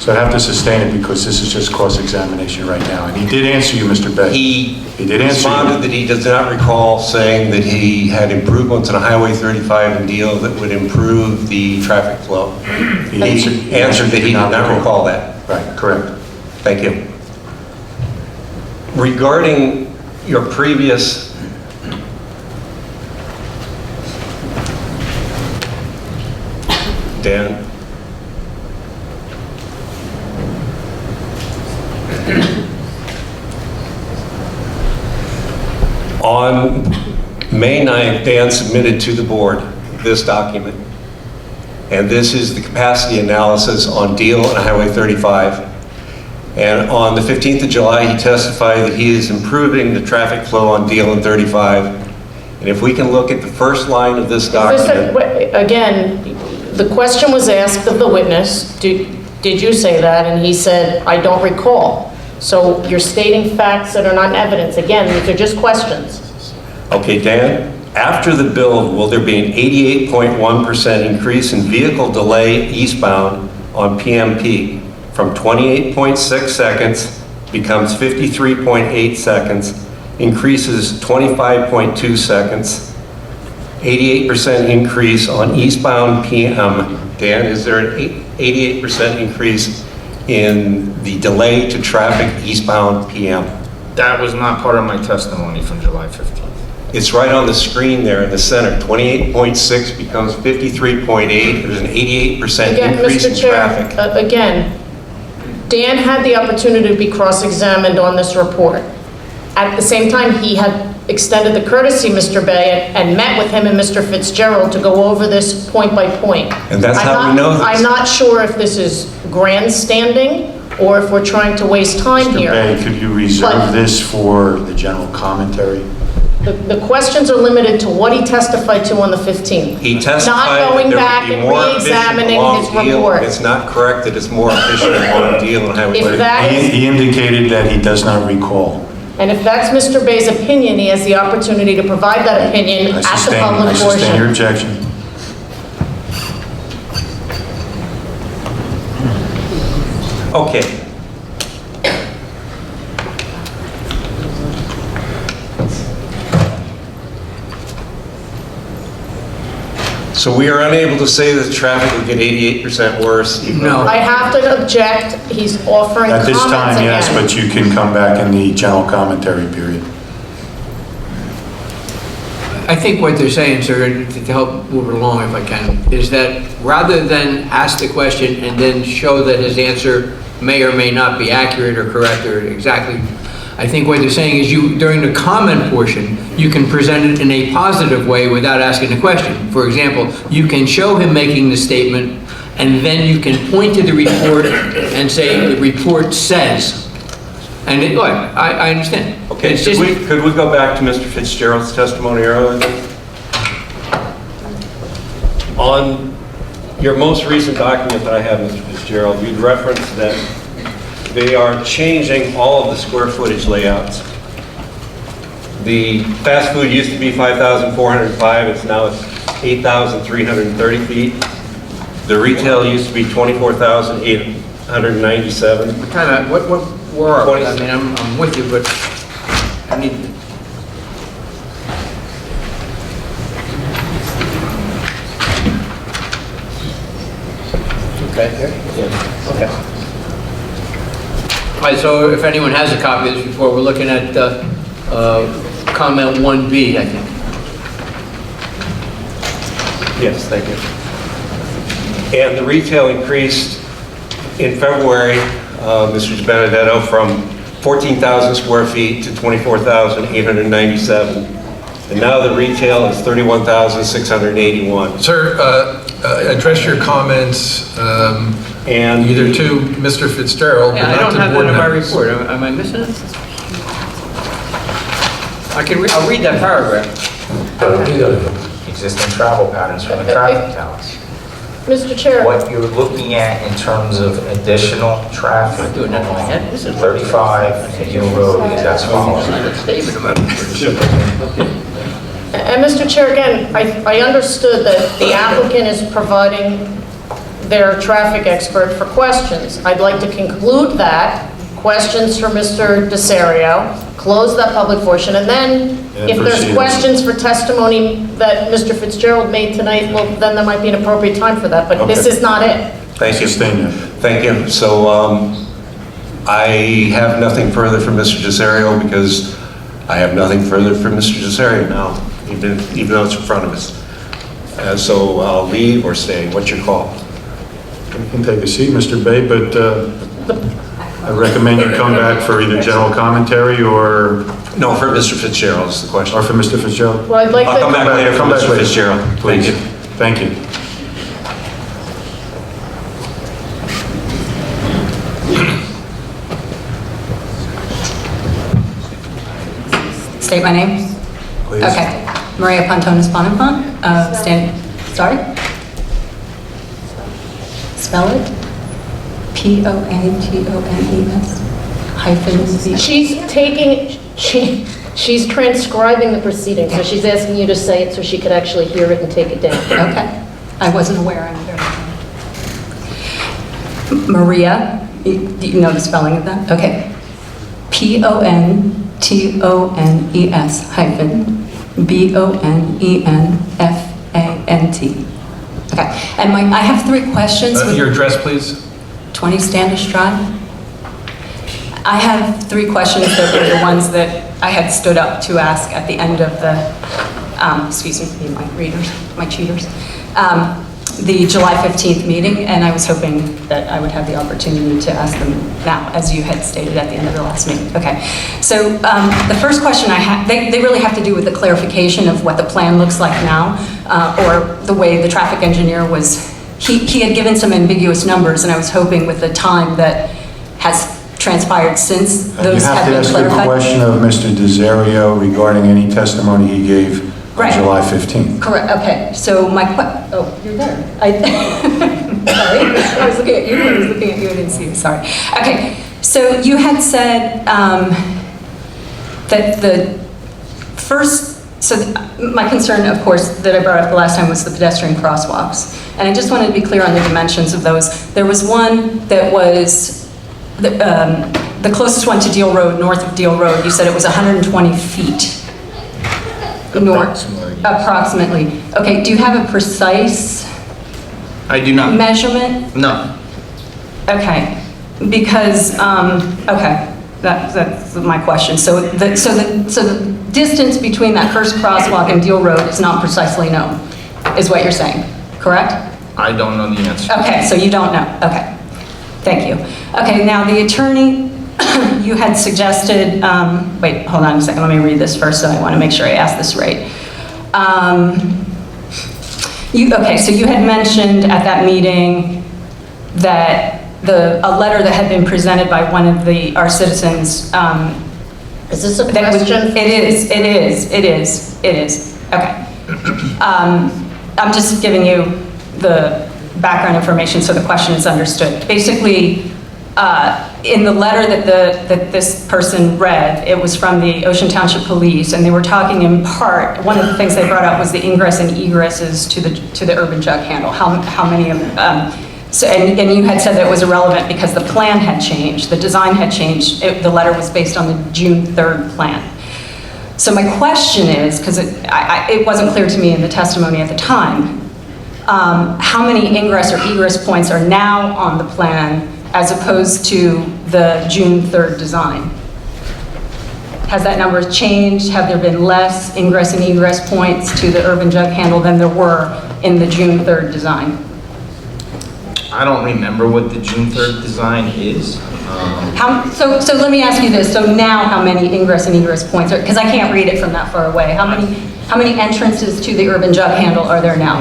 So I have to sustain it because this is just cross-examination right now. And he did answer you, Mr. Bay. He did answer responded you. that he does not recall saying that he had improvements on Highway 35 and Deal that would improve the traffic flow. He Answered that he did not recall that. Right, correct. Thank you. Regarding your previous Dan? On May 9th, Dan submitted to the board this document. And this is the capacity analysis on Deal and Highway 35. And on the 15th of July, he testified that he is improving the traffic flow on Deal and 35. And if we can look at the first line of this document. Again, the question was asked of the witness, did you say that? And he said, I don't recall. So you're stating facts that are not evidence. Again, these are just questions. Okay, Dan, after the build, will there be an 88.1% increase in vehicle delay eastbound on PMP from 28.6 seconds becomes 53.8 seconds, increases 25.2 seconds, 88% increase on eastbound PM. Dan, is there an 88% increase in the delay to traffic eastbound PM? That was not part of my testimony from July 15th. It's right on the screen there in the center. 28.6 becomes 53.8. There's an 88% Again, increase Mr. in Chair, traffic. again, Dan had the opportunity to be cross-examined on this report. At the same time, he had extended the courtesy, Mr. Bay, and met with him and Mr. Fitzgerald to go over this point by point. And that's how we know this. I'm not sure if this is grandstanding or if we're trying to waste time Mr. here. Bay, could you reserve But- this for the general commentary? The questions are limited to what he testified to on the 15th. He testified Not that going there back would be and more efficient re-examining along his Deal. report. It's not correct that it's more efficient along Deal and Highway If 35. that is, He indicated that he does not recall. and if that's Mr. Bay's opinion, he has the opportunity to provide that opinion I at the sustain public your portion. objection. Okay. So we are unable to say that the traffic will get 88% worse? even though- No. I have to object, he's offering At comments this time, yes, again. but you can come back in the general commentary period. I think what they're saying, sir, to help move it along if I can, is that rather than ask the question and then show that his answer may or may not be accurate or correct or exactly I think what they're saying is during the comment portion, you can present it in a positive way without asking the question. For example, you can show him making the statement, and then you can point to the report and say, the report says. And look, I understand. Okay, It's could just- we go back to Mr. Fitzgerald's testimony earlier? On your most recent document that I have, Mr. Fitzgerald, you'd referenced that they are changing all of the square footage layouts. The fast food used to be 5,405, it's now 8,330 feet. The retail used to be 24,897. Time out. Where are we? I mean, I'm with you, but I need. Okay. Okay. All right. So, if anyone has a copy of this report, we're looking at comment 1B, I think. Yes, thank you. And the retail increased in February, Mr. Benedetto, from 14,000 square feet to 24,897. And now the retail is 31,681. Sir, address your comments And either to Mr. Fitzgerald, Yeah, but I not don't to have board that in my members. report. Am I missing it? I'll read that paragraph. Existing travel patterns from the traffic counts. Mr. Chair. What you're looking at in terms of additional traffic, Doing that in my head. This is 35 Hill Road is as follows. And Mr. Chair, again, I understood that the applicant is providing their traffic expert for questions. I'd like to conclude that, questions for Mr. Desario, close that public portion, and then if there's proceed. questions for testimony that Mr. Fitzgerald made tonight, well, then there might be an appropriate time for that, but this Okay. is not it. thank you. Sustain that. Thank you. So I have nothing further from Mr. Desario because I have nothing further from Mr. Desario now, even though it's in front of us. So I'll leave or stay. What's your call? You can take a seat, Mr. Bay, but I recommend you come back for either general commentary or No, for Mr. Fitzgerald is the question. for Mr. Fitzgerald. Well, I'd like I'll come to, back later for Come back Mr. later. Fitzgerald. Thank Please. you. Thank you. State my name? Please. Okay. Maria Pontones Bonifant, sorry? Spell it? Pontones hyphen Z. she's transcribing the proceedings, so she's asking you to say it so she could actually hear it and take it down. Okay. I wasn't aware. I'm very sorry. Maria, do you know the spelling of that? Okay. Pontones hyphen Bonenfant. Okay. And I have 3 questions. Your address, please. 20 Standish Drive. I have 3 questions that were the ones that I had stood up to ask at the end of the, excuse me, my readers, my cheaters, the July 15th meeting, and I was hoping that I would have the opportunity to ask them now, as you had stated at the end of the last meeting. Okay, so the first question I have, they really have to do with the clarification of what the plan looks like now, or the way the traffic engineer was, he had given some ambiguous numbers, and I was hoping with the time that has transpired since You those have have to been ask the clarified. question of Mr. Desario regarding any testimony he gave on Right. July 15th. Correct, okay, so oh, you're there. Sorry, I was looking at you, I didn't see you, sorry. Okay, so you had said that the first, my concern, of course, that I brought up the last time was the pedestrian crosswalks. And I just wanted to be clear on the dimensions of those. There was one that was the closest one to Deal Road, north of Deal Road. You said it was 120 feet. Approximately. Okay, do you have a precise I do not. measurement? No. Okay, because, okay, that's my question. So the distance between that first crosswalk and Deal Road is not precisely known, is what you're saying, correct? I don't know the answer. Okay, so you don't know, okay. Thank you. Okay, now the attorney you had suggested, wait, hold on a second, let me read this first, I want to make sure I ask this right. Okay, so you had mentioned at that meeting that a letter that had been presented by one of our citizens. Is this a that question? It is. Okay. I'm just giving you the background information so the question is understood. Basically, in the letter that this person read, it was from the Ocean Township Police, and they were talking in part, one of the things they brought up was the ingress and egresses to the urban jug handle. How many of so, and you had said that it was irrelevant because the plan had changed, the design had changed. The letter was based on the June 3rd plan. So my question is, because it wasn't clear to me in the testimony at the time, how many ingress or egress points are now on the plan as opposed to the June 3rd design? Has that number changed? Have there been less ingress and egress points to the urban jug handle than there were in the June 3rd design? I don't remember what the June 3rd design is. So let me ask you this. So now how many ingress and egress points are, because I can't read it from that far away. How many entrances to the urban jug handle are there now?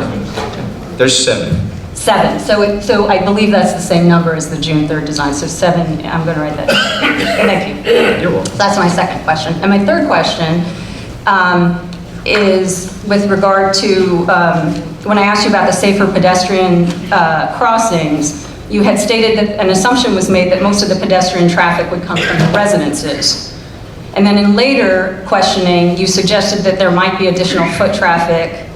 There's 7. 7. So I believe that's the same number as the June 3rd design. So 7, I'm going to write that down. Thank you. You're welcome. That's my second question. And my third question is with regard to when I asked you about the safer pedestrian crossings, you had stated that an assumption was made that most of the pedestrian traffic would come from the residences. And then in later questioning, you suggested that there might be additional foot traffic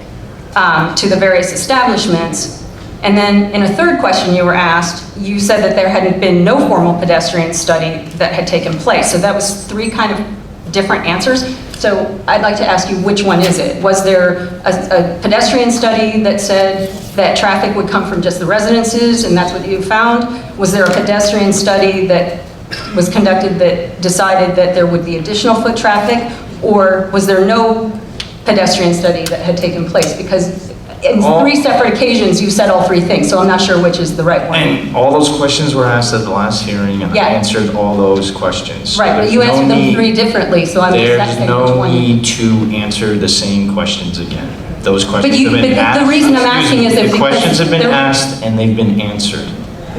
to the various establishments. And then in a third question you were asked, you said that there hadn't been no formal pedestrian study that had taken place. So that was 3 kind of different answers. So I'd like to ask you, which one is it? Was there a pedestrian study that said that traffic would come from just the residences and that's what you found? Was there a pedestrian study that was conducted that decided that there would be additional foot traffic? Or was there no pedestrian study that had taken place? Because in 3 separate occasions, you said all 3 things, so I'm not sure which is the right one. And all those questions were asked at the last hearing, and I answered all those questions. Right, but you answered them 3 differently, so I'm just There's asking which no one. need to answer the same questions again. Those questions have been but asked. the reason I'm asking is if The questions have been they're- asked and they've been answered.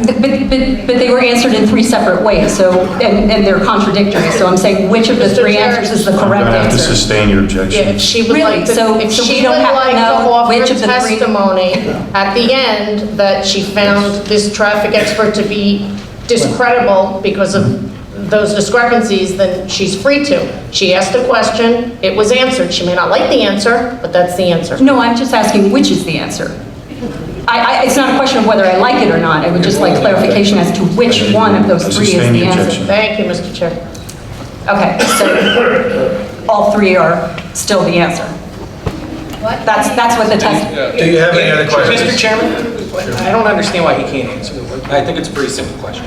But they were answered in 3 separate ways, so, and they're contradictory, so I'm saying which of the Mr. 3 Chair. answers is the I'm correct going to have to answer? sustain your objection. Yeah, if she would Really? like to, So if we she don't would have to like to know offer which of the 3? testimony at the end that she found this traffic expert to be discreditable because of those discrepancies, then she's free to. She asked a question, it was answered. She may not like the answer, but that's the answer. No, I'm just asking which is the answer. It's not a question of whether I like it or not, I would just like clarification as to which one of those 3 is Sustain the the answer. objection. Thank you, Mr. Chair. Okay, so all 3 are still the answer. That's what the test. Do you have any other questions? Mr. Chairman, I don't understand why he can't answer. I think it's a pretty simple question.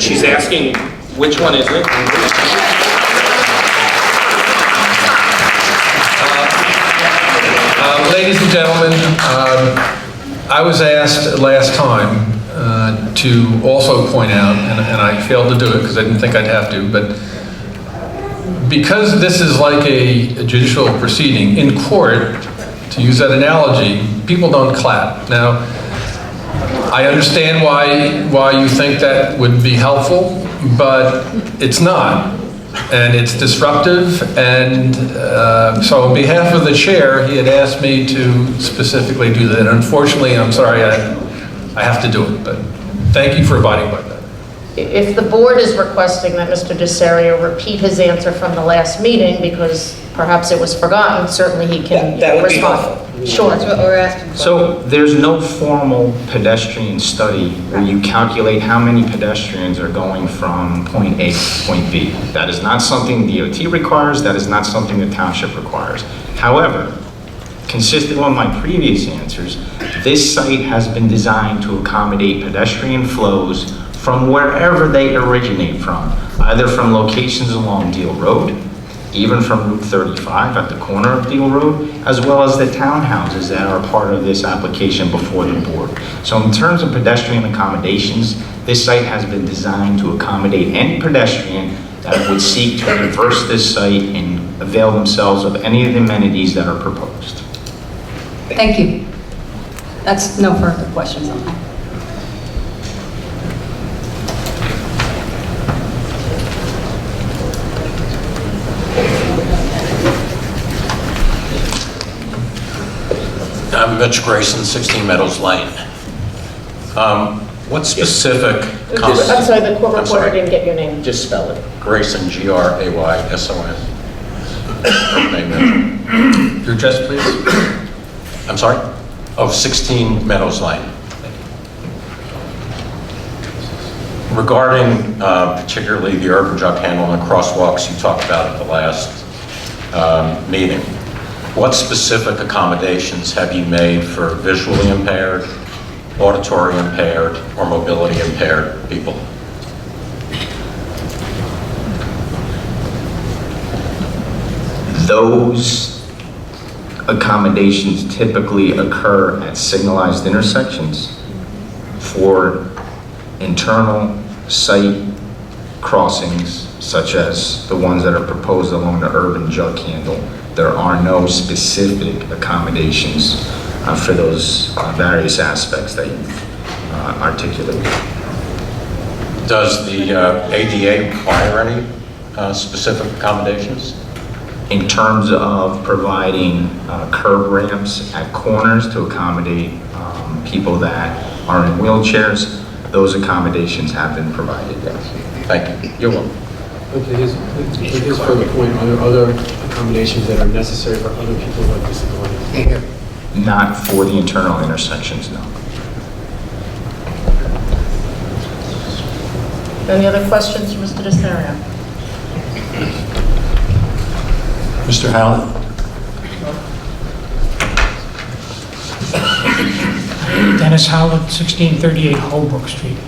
She's asking, which one is it? Ladies and gentlemen, I was asked last time to also point out, and I failed to do it because I didn't think I'd have to, but because this is like a judicial proceeding, in court, to use that analogy, people don't clap. Now, I understand why you think that would be helpful, but it's not. And it's disruptive, and so on behalf of the chair, he had asked me to specifically do that. Unfortunately, I'm sorry, I have to do it, but thank you for abiding by that. If the board is requesting that Mr. DeSario repeat his answer from the last meeting because perhaps it was forgotten, certainly he can That would be respond. helpful. Sure. That's what we're asking for. So there's no formal pedestrian study where you calculate how many pedestrians are going from point A to point B. That is not something DOT requires, that is not something the township requires. However, consistent with my previous answers, this site has been designed to accommodate pedestrian flows from wherever they originate from, either from locations along Deal Road, even from Route 35 at the corner of Deal Road, as well as the townhouses that are part of this application before the board. So in terms of pedestrian accommodations, this site has been designed to accommodate any pedestrian that would seek to traverse this site and avail themselves of any of the amenities that are proposed. Thank you. That's no further questions on that. I'm Mitch Grayson, 16 Meadows Lane. What specific... I'm sorry, the court I'm reporter sorry. didn't get your name. Just spell it. Grayson, Grayson. Name it. Your address, please? I'm sorry? Oh, 16 Meadows Lane. Regarding particularly the urban jug handle and crosswalks you talked about at the last meeting, what specific accommodations have you made for visually impaired, auditory impaired, or mobility impaired people? Those accommodations typically occur at signalized intersections for internal site crossings, such as the ones that are proposed along the urban jug handle. There are no specific accommodations for those various aspects that you've articulated. Does the ADA require any specific accommodations? In terms of providing curb ramps at corners to accommodate people that are in wheelchairs, those accommodations have been provided, yes. Thank you. You're welcome. Okay, here's further point. Are there other accommodations that are necessary for other people with disabilities? Not for the internal intersections, no. Any other questions for Mr. Desario? Mr. Howlett? Dennis Howlett, 1638 Holbrook Street. Howlett.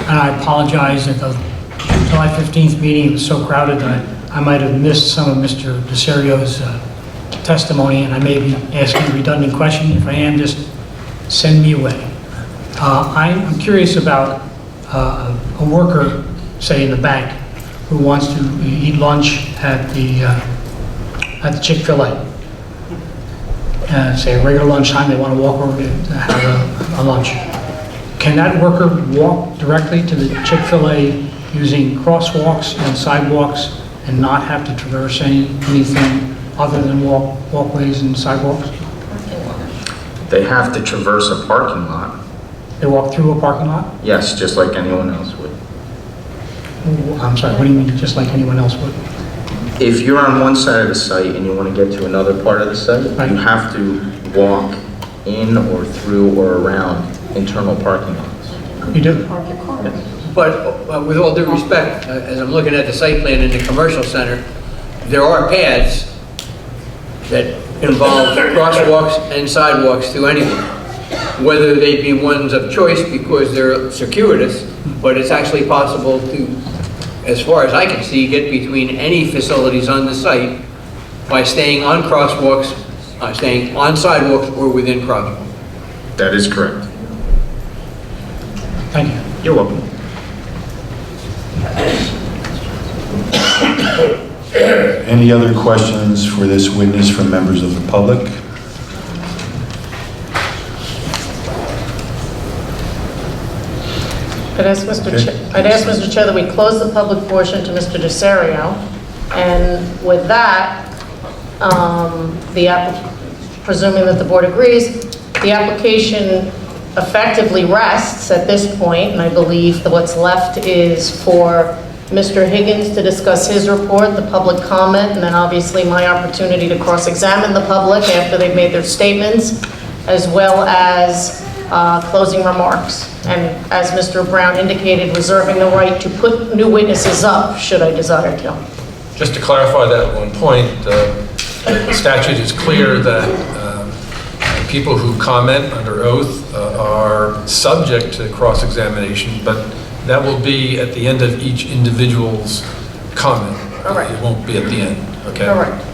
And I apologize at the July 15th meeting, it was so crowded that I might have missed some of Mr. Desario's testimony, and I may be asking a redundant question. If I am, just send me away. I'm curious about a worker, say in the bank, who wants to eat lunch at the Chick-fil-A. Say a regular lunchtime, they want to walk over to have a lunch. Can that worker walk directly to the Chick-fil-A using crosswalks and sidewalks and not have to traverse anything other than walkways and sidewalks? They have to traverse a parking lot. They walk through a parking lot? Yes, just like anyone else would. I'm sorry, what do you mean, just like anyone else would? If you're on one side of the site and you want to get to another part of the site, Right. you have to walk in or through or around internal parking lots. You do? But with all due respect, as I'm looking at the site plan in the commercial center, there are paths that involve crosswalks and sidewalks to anyone, whether they be ones of choice because they're circuitous, but it's actually possible to, as far as I can see, get between any facilities on the site by staying on crosswalks, staying on sidewalks or within crosswalks. That is correct. Thank you. You're welcome. Any other questions for this witness from members of the public? I'd ask Mr. Chair that we close the public portion to Mr. Desario, and with that, presuming that the board agrees, the application effectively rests at this point, and I believe that what's left is for Mr. Higgins to discuss his report, the public comment, and then obviously my opportunity to cross-examine the public after they've made their statements, as well as closing remarks. And as Mr. Brown indicated, reserving the right to put new witnesses up, should I desire to. Just to clarify that one point, the statute is clear that people who comment under oath are subject to cross-examination, but That will be at the end of each individual's comment. Correct. It won't be at the end, okay? Correct.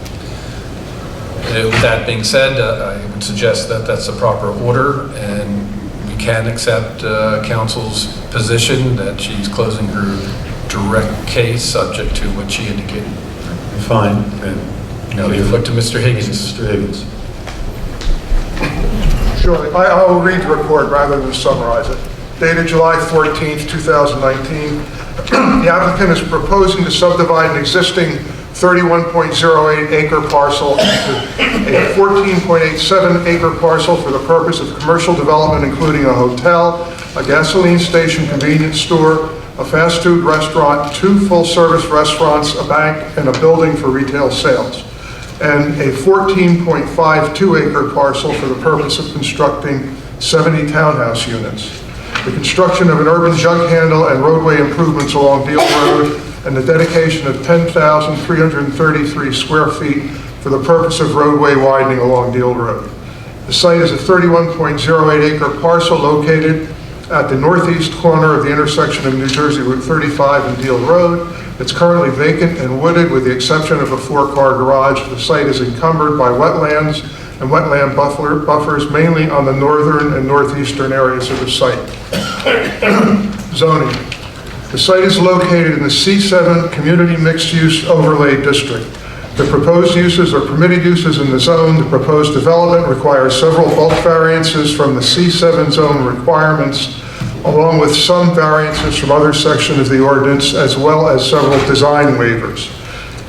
With that being said, I would suggest that that's the proper order, and we can accept council's position that she's closing her direct case subject to what she indicated. Fine. And Now we look to Mr. Higgins. Mr. Higgins. Sure. I will read the report rather than summarize it. Dated July 14th, 2019, the applicant is proposing to subdivide an existing 31.08 acre parcel into a 14.87 acre parcel for the purpose of commercial development, including a hotel, a gasoline station, convenience store, a fast food restaurant, 2 full-service restaurants, a bank, and a building for retail sales, and a 14.52 acre parcel for the purpose of constructing 70 townhouse units. The construction of an urban jug handle and roadway improvements along Deal Road, and the dedication of 10,333 square feet for the purpose of roadway widening along Deal Road. The site is a 31.08 acre parcel located at the northeast corner of the intersection of New Jersey Route 35 and Deal Road. It's currently vacant and wooded with the exception of a 4-car garage. The site is encumbered by wetlands and wetland buffers mainly on the northern and northeastern areas of the site. Zoning. The site is located in the C7 Community Mixed Use Overlay District. The proposed uses are permitted uses in the zone. The proposed development requires several bulk variances from the C7 zone requirements, along with some variances from other sections of the ordinance, as well as several design waivers.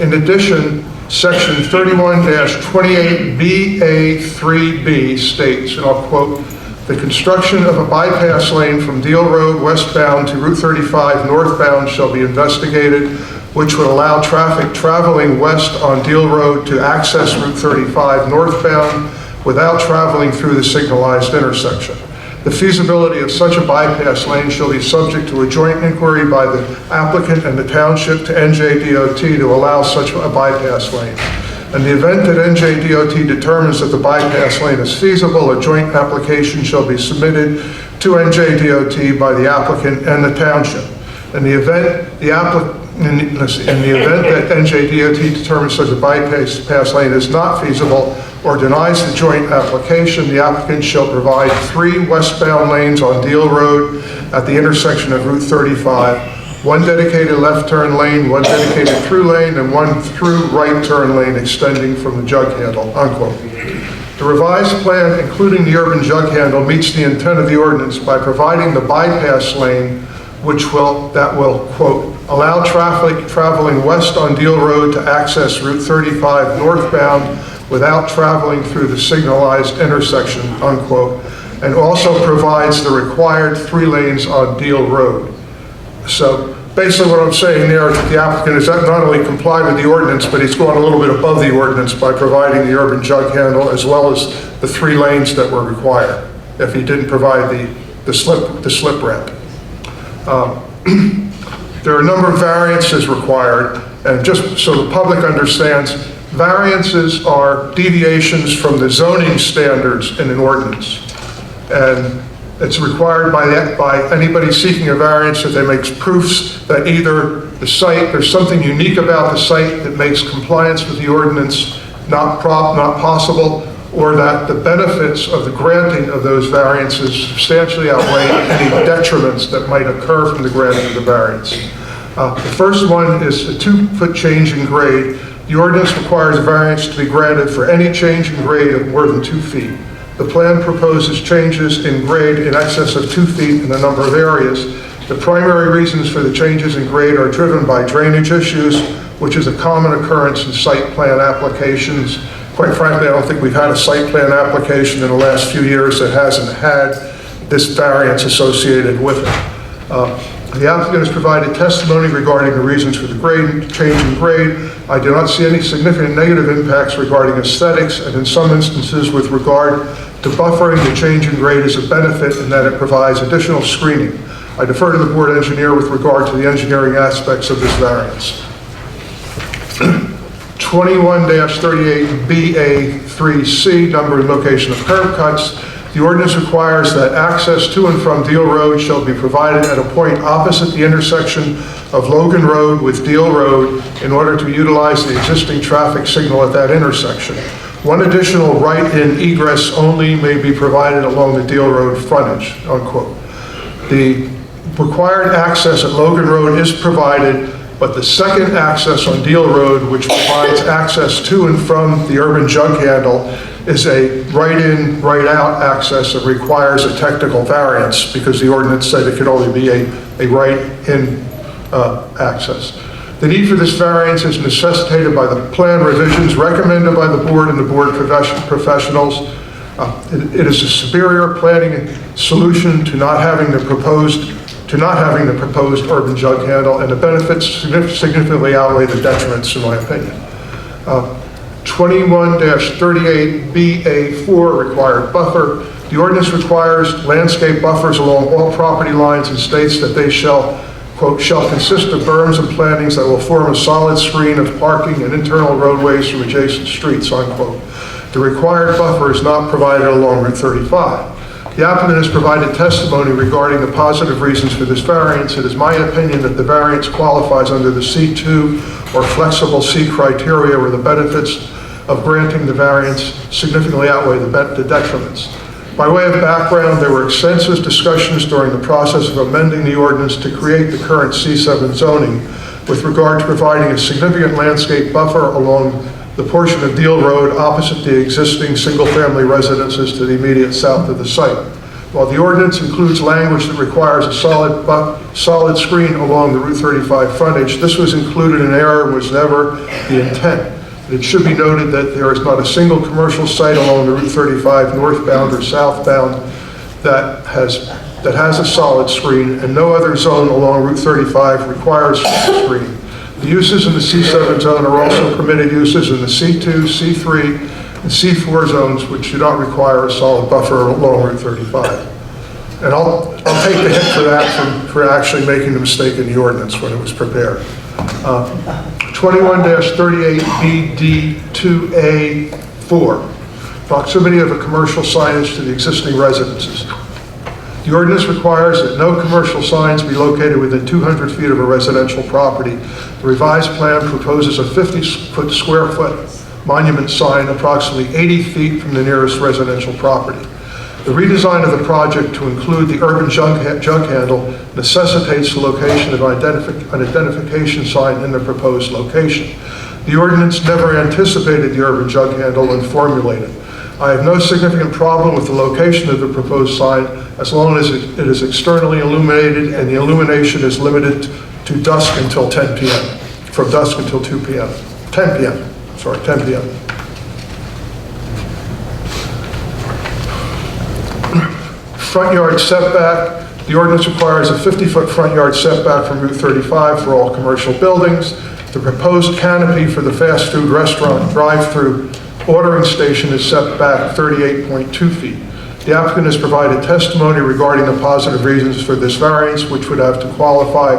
In addition, Section 31-28BA3B states, and I'll quote, "The construction of a bypass lane from Deal Road westbound to Route 35 northbound shall be investigated, which would allow traffic traveling west on Deal Road to access Route 35 northbound without traveling through the signalized intersection. The feasibility of such a bypass lane shall be subject to a joint inquiry by the applicant and the township to NJDOT to allow such a bypass lane. In the event that NJDOT determines that the bypass lane is feasible, a joint application shall be submitted to NJDOT by the applicant and the township. In the event that NJDOT determines such a bypass lane is not feasible or denies the joint application, the applicant shall provide 3 westbound lanes on Deal Road at the intersection of Route 35, 1 dedicated left turn lane, 1 dedicated through lane, and 1 through right turn lane extending from the jug handle," unquote. The revised plan, including the urban jug handle, meets the intent of the ordinance by providing the bypass lane, that will, quote, "allow traffic traveling west on Deal Road to access Route 35 northbound without traveling through the signalized intersection," unquote, and also provides the required 3 lanes on Deal Road. So basically what I'm saying there is that the applicant has not only complied with the ordinance, but he's gone a little bit above the ordinance by providing the urban jug handle as well as the 3 lanes that were required if he didn't provide the slip ramp. There are a number of variances required, and just so the public understands, variances are deviations from the zoning standards in an ordinance. And it's required by anybody seeking a variance that they make proofs that either the site, there's something unique about the site that makes compliance with the ordinance not possible, or that the benefits of the granting of those variances substantially outweigh any detriments that might occur from the granting of the variance. The first one is a 2-foot change in grade. The ordinance requires a variance to be granted for any change in grade of more than 2 feet. The plan proposes changes in grade in excess of 2 feet in a number of areas. The primary reasons for the changes in grade are driven by drainage issues, which is a common occurrence in site plan applications. Quite frankly, I don't think we've had a site plan application in the last few years that hasn't had this variance associated with it. The applicant has provided testimony regarding the reasons for the change in grade. I do not see any significant negative impacts regarding aesthetics, and in some instances with regard to buffering, the change in grade is a benefit in that it provides additional screening. I defer to the board engineer with regard to the engineering aspects of this variance. 21-38BA3C, number and location of curb cuts. The ordinance requires that access to and from Deal Road shall be provided at a point opposite the intersection of Logan Road with Deal Road in order to utilize the existing traffic signal at that intersection. One additional right-in egress only may be provided along the Deal Road frontage, unquote. The required access at Logan Road is provided, but the second access on Deal Road, which provides access to and from the urban jug handle, is a right-in, right-out access that requires a technical variance because the ordinance said it could only be a right-in access. The need for this variance is necessitated by the plan revisions recommended by the board and the board professionals. It is a superior planning solution to not having the proposed urban jug handle, and the benefits significantly outweigh the detriments, in my opinion. 21-38BA4 required buffer. The ordinance requires landscape buffers along all property lines and states that they shall, quote, shall consist of berms and plantings that will form a solid screen of parking and internal roadways from adjacent streets, unquote. The required buffer is not provided along Route 35. The applicant has provided testimony regarding the positive reasons for this variance. It is my opinion that the variance qualifies under the C2 or flexible C criteria where the benefits of granting the variance significantly outweigh the detriments. By way of background, there were extensive discussions during the process of amending the ordinance to create the current C7 zoning with regard to providing a significant landscape buffer along the portion of Deal Road opposite the existing single-family residences to the immediate south of the site. While the ordinance includes language that requires a solid screen along the Route 35 frontage, this was included in error and was never the intent. It should be noted that there is not a single commercial site along the Route 35 northbound or southbound that has a solid screen, and no other zone along Route 35 requires a screen. The uses in the C7 zone are also permitted uses in the C2, C3, and C4 zones, which do not require a solid buffer along Route 35. And I'll take the hit for that for actually making the mistake in the ordinance when it was prepared. 21-38BD2A4, proximity of a commercial signage to the existing residences. The ordinance requires that no commercial signs be located within 200 feet of a residential property. The revised plan proposes a 50 square foot monument sign approximately 80 feet from the nearest residential property. The redesign of the project to include the urban jug handle necessitates the location of an identification sign in the proposed location. The ordinance never anticipated the urban jug handle when formulated. I have no significant problem with the location of the proposed sign as long as it is externally illuminated and the illumination is limited to dusk until 10 p.m., from dusk until 2 p.m., 10 p.m., sorry, 10 p.m. Front yard setback. The ordinance requires a 50-foot front yard setback from Route 35 for all commercial buildings. The proposed canopy for the fast food restaurant drive-through ordering station is set back 38.2 feet. The applicant has provided testimony regarding the positive reasons for this variance, which would have to qualify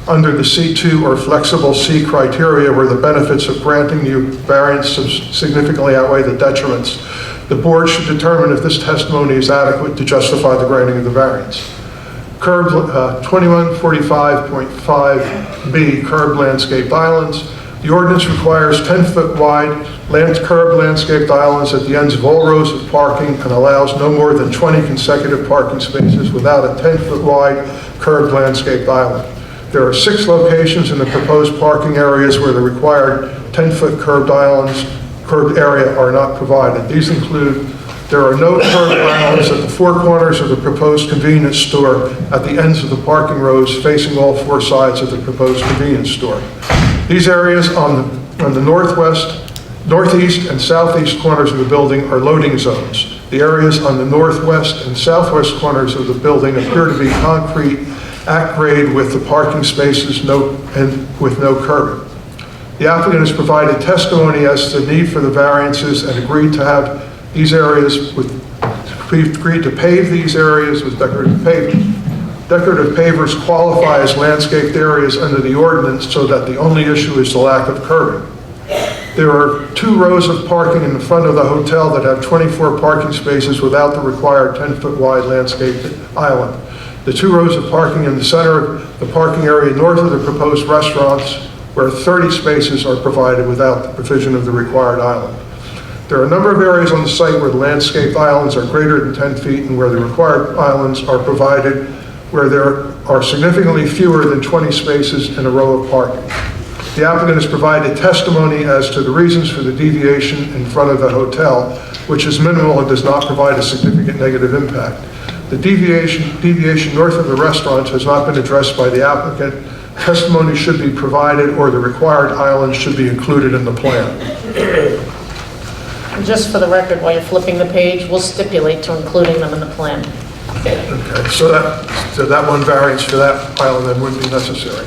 under the C2 or flexible C criteria where the benefits of granting the variance significantly outweigh the detriments. The board should determine if this testimony is adequate to justify the granting of the variance. Curb 2145.5B, curb landscaped islands. The ordinance requires 10-foot wide curb landscaped islands at the ends of all rows of parking and allows no more than 20 consecutive parking spaces without a 10-foot wide curb landscaped island. There are 6 locations in the proposed parking areas where the required 10-foot curved area are not provided. These include, there are no curved islands at the 4 corners of the proposed convenience store at the ends of the parking rows facing all 4 sides of the proposed convenience store. These areas on the northeast and southeast corners of the building are loading zones. The areas on the northwest and southwest corners of the building appear to be concrete at grade with the parking spaces with no curbing. The applicant has provided testimony as to the need for the variances and agreed to have these areas agreed to pave these areas with decorative pavement. Decorative pavers qualify as landscaped areas under the ordinance so that the only issue is the lack of curbing. There are 2 rows of parking in the front of the hotel that have 24 parking spaces without the required 10-foot wide landscaped island. The 2 rows of parking in the center of the parking area north of the proposed restaurants, where 30 spaces are provided without the provision of the required island. There are a number of areas on the site where the landscaped islands are greater than 10 feet and where the required islands are provided where there are significantly fewer than 20 spaces in a row of parking. The applicant has provided testimony as to the reasons for the deviation in front of the hotel, which is minimal and does not provide a significant negative impact. The deviation north of the restaurants has not been addressed by the applicant. Testimony should be provided or the required islands should be included in the plan. And just for the record, while you're flipping the page, we'll stipulate to including them in the plan. Okay, so that one variance for that island then wouldn't be necessary.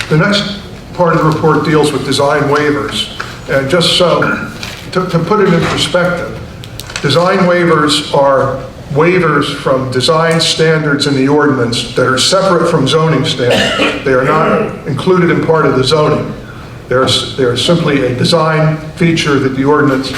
The next part of the report deals with design waivers. And just so, to put it in perspective, design waivers are waivers from design standards in the ordinance that are separate from zoning standards. They are not included in part of the zoning. They're simply a design feature that the ordinance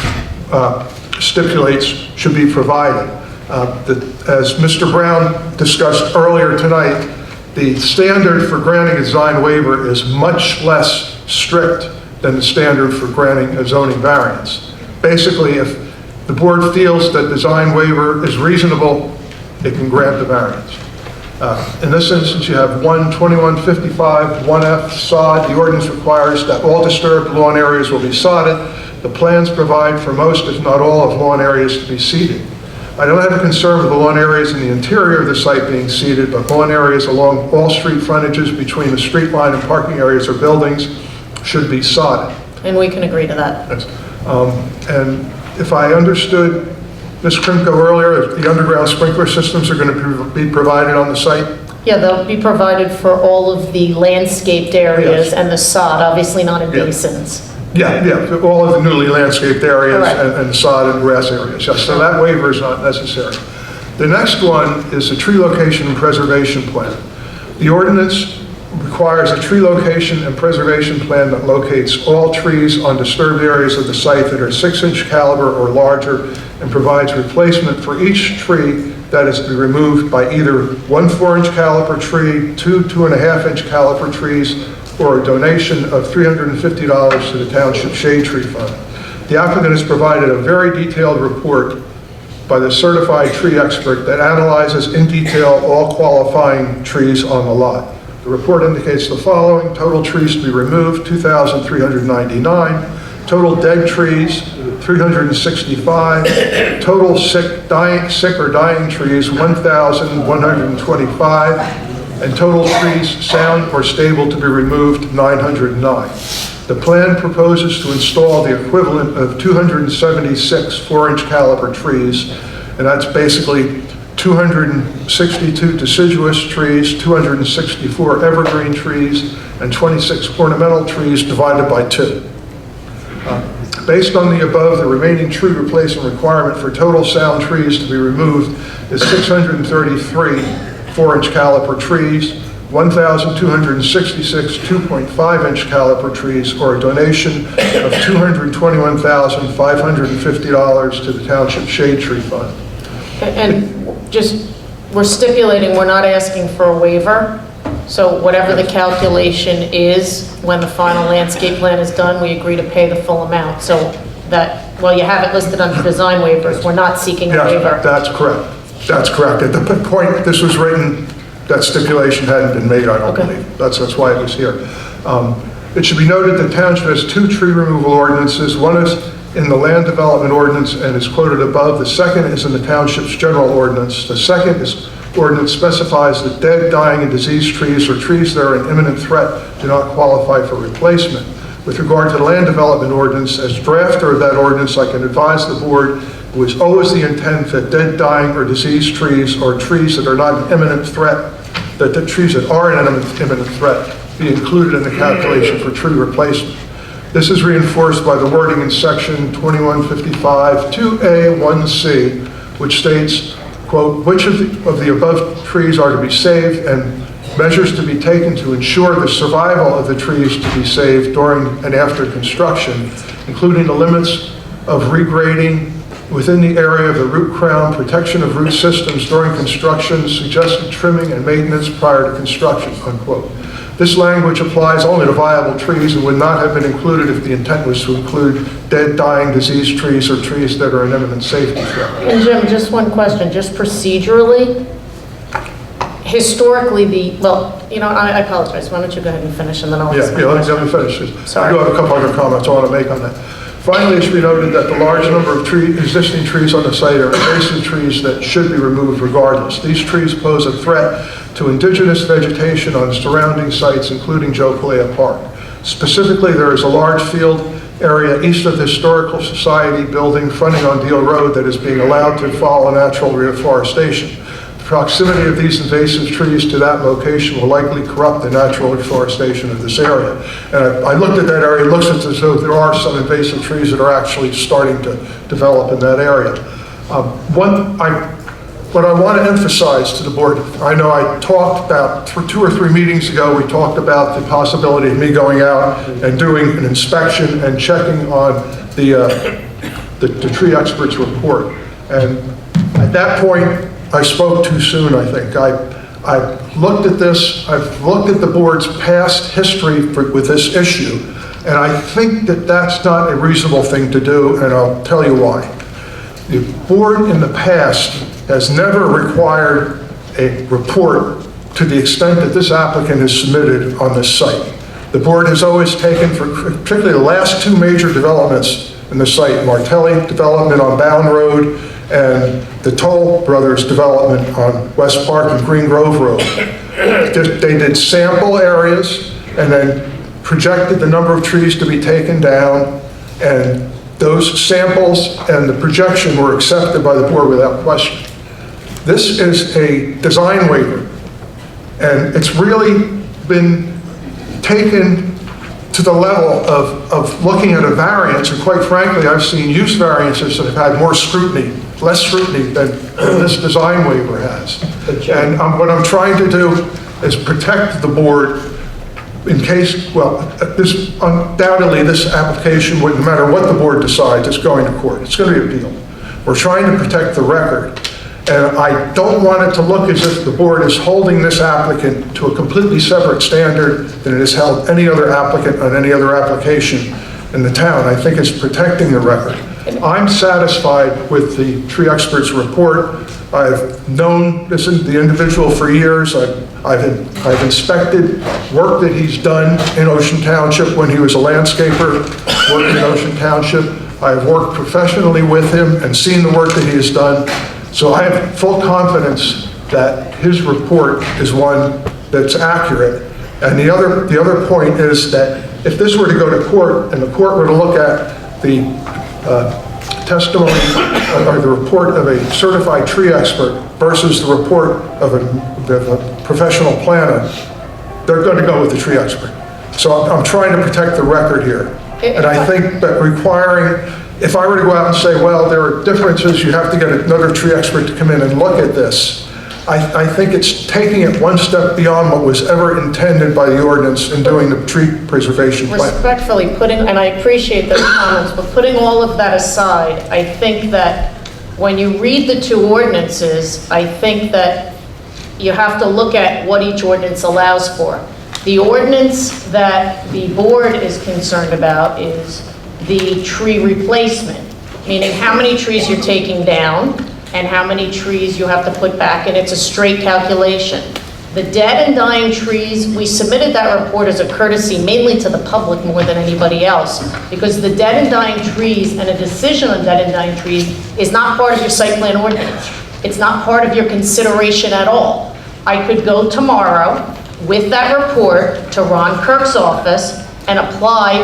stipulates should be provided. As Mr. Brown discussed earlier tonight, the standard for granting a design waiver is much less strict than the standard for granting a zoning variance. Basically, if the board feels that design waiver is reasonable, it can grant the variance. In this instance, you have 12155, 1F sod. The ordinance requires that all disturbed lawn areas will be sodded. The plans provide for most, if not all, of lawn areas to be seeded. I don't have a concern with the lawn areas in the interior of the site being seeded, but lawn areas along all street frontages between the street line and parking areas or buildings should be sodded. And we can agree to that. Yes. And if I understood Ms. Krimko earlier, the underground sprinkler systems are going to be provided on the site? Yeah, they'll be provided for all of the landscaped areas Yes. and the sod, obviously not in basins. Yeah, all of the newly landscaped areas Correct. and sod and grass areas. Yes, so that waiver is not necessary. The next one is the tree location and preservation plan. The ordinance requires a tree location and preservation plan that locates all trees on disturbed areas of the site that are 6-inch caliber or larger and provides replacement for each tree that is to be removed by either one 4-inch caliber tree, 2 2.5-inch caliber trees, or a donation of $350 to the Township Shade Tree Fund. The applicant has provided a very detailed report by the certified tree expert that analyzes in detail all qualifying trees on the lot. The report indicates the following: total trees to be removed, 2,399, total dead trees, 365, total sick or dying trees, 1,125, and total trees sound or stable to be removed, 909. The plan proposes to install the equivalent of 276 4-inch caliber trees, and that's basically 262 deciduous trees, 264 evergreen trees, and 26 ornamental trees divided by 2. Based on the above, the remaining tree replacement requirement for total sound trees to be removed is 633 4-inch caliper trees, 1,266 2.5-inch caliper trees, or a donation of $221,550 to the Township Shade Tree Fund. And just, we're stipulating, we're not asking for a waiver. So whatever the calculation is, when the final landscape plan is done, we agree to pay the full amount. So that, well, you have it listed under design waivers, we're not seeking a waiver. Yes, that's correct. That's correct. At the point this was written, that stipulation hadn't been made, I don't believe. That's why it was here. It should be noted that Township has 2 tree removal ordinances. One is in the land development ordinance and is quoted above. The second is in the Township's general ordinance. The second ordinance specifies that dead, dying, and diseased trees or trees that are in imminent threat do not qualify for replacement. With regard to the land development ordinance, as drafter of that ordinance, I can advise the board it was always the intent that dead, dying, or diseased trees or trees that are not in imminent threat, that the trees that are in imminent threat be included in the calculation for tree replacement. This is reinforced by the wording in section 2155 2A1C, which states, quote, which of the above trees are to be saved and measures to be taken to ensure the survival of the trees to be saved during and after construction, including the limits of regrading within the area of the root crown, protection of root systems during construction, suggested trimming and maintenance prior to construction, unquote. This language applies only to viable trees and would not have been included if the intent was to include dead, dying, diseased trees or trees that are an imminent safety threat. And Jim, just one question, just procedurally, historically I apologize, why don't you go ahead and finish and then I'll ask my question. Let me finish this. Sorry. I do have a couple other comments I want to make on that. Finally, it should be noted that the large number of existing trees on the site are invasive trees that should be removed regardless. These trees pose a threat to indigenous vegetation on surrounding sites, including Joe Palea Park. Specifically, there is a large field area east of the Historical Society building fronting on Deal Road that is being allowed to follow natural reforestation. The proximity of these invasive trees to that location will likely corrupt the natural reforestation of this area. And I looked at that area, it looks as though there are some invasive trees that are actually starting to develop in that area. What I want to emphasize to the board, I know I talked about, 2 or 3 meetings ago, we talked about the possibility of me going out and doing an inspection and checking on the tree expert's report. And at that point, I spoke too soon, I think. I looked at this, I've looked at the board's past history with this issue, and I think that that's not a reasonable thing to do, and I'll tell you why. The board in the past has never required a report to the extent that this applicant has submitted on this site. The board has always taken, particularly the last 2 major developments in the site, Martelli development on Bound Road and the Toll Brothers development on West Park and Green Grove Road. They did sample areas and then projected the number of trees to be taken down, and those samples and the projection were accepted by the board without question. This is a design waiver, and it's really been taken to the level of looking at a variance, and quite frankly, I've seen use variances that have had more scrutiny, less scrutiny than this design waiver has. And what I'm trying to do is protect the board in case, undoubtedly this application, no matter what the board decides, it's going to court. It's going to be appealed. We're trying to protect the record. And I don't want it to look as if the board is holding this applicant to a completely separate standard than it has held any other applicant on any other application in the town. I think it's protecting the record. I'm satisfied with the tree expert's report. I've known the individual for years. I've inspected work that he's done in Ocean Township when he was a landscaper working in Ocean Township. I've worked professionally with him and seen the work that he has done. So I have full confidence that his report is one that's accurate. And the other point is that if this were to go to court and the court were to look at the testimony or the report of a certified tree expert versus the report of a professional planner, they're going to go with the tree expert. So I'm trying to protect the record here. And I think that if I were to go out and say, well, there are differences, you have to get another tree expert to come in and look at this, I think it's taking it one step beyond what was ever intended by the ordinance in doing the tree preservation plan. Respectfully, and I appreciate those comments, but putting all of that aside, I think that when you read the 2 ordinances, I think that you have to look at what each ordinance allows for. The ordinance that the board is concerned about is the tree replacement, meaning how many trees you're taking down and how many trees you have to put back, and it's a straight calculation. The dead and dying trees, we submitted that report as a courtesy mainly to the public more than anybody else, because the dead and dying trees and a decision on dead and dying trees is not part of your site plan ordinance. It's not part of your consideration at all. I could go tomorrow with that report to Ron Kirk's office and apply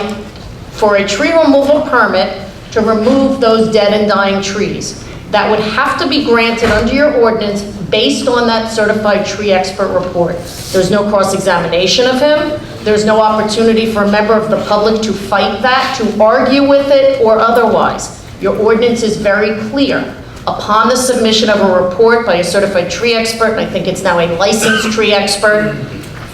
for a tree removal permit to remove those dead and dying trees. That would have to be granted under your ordinance based on that certified tree expert report. There's no cross-examination of him. There's no opportunity for a member of the public to fight that, to argue with it, or otherwise. Your ordinance is very clear. Upon the submission of a report by a certified tree expert, and I think it's now a licensed tree expert,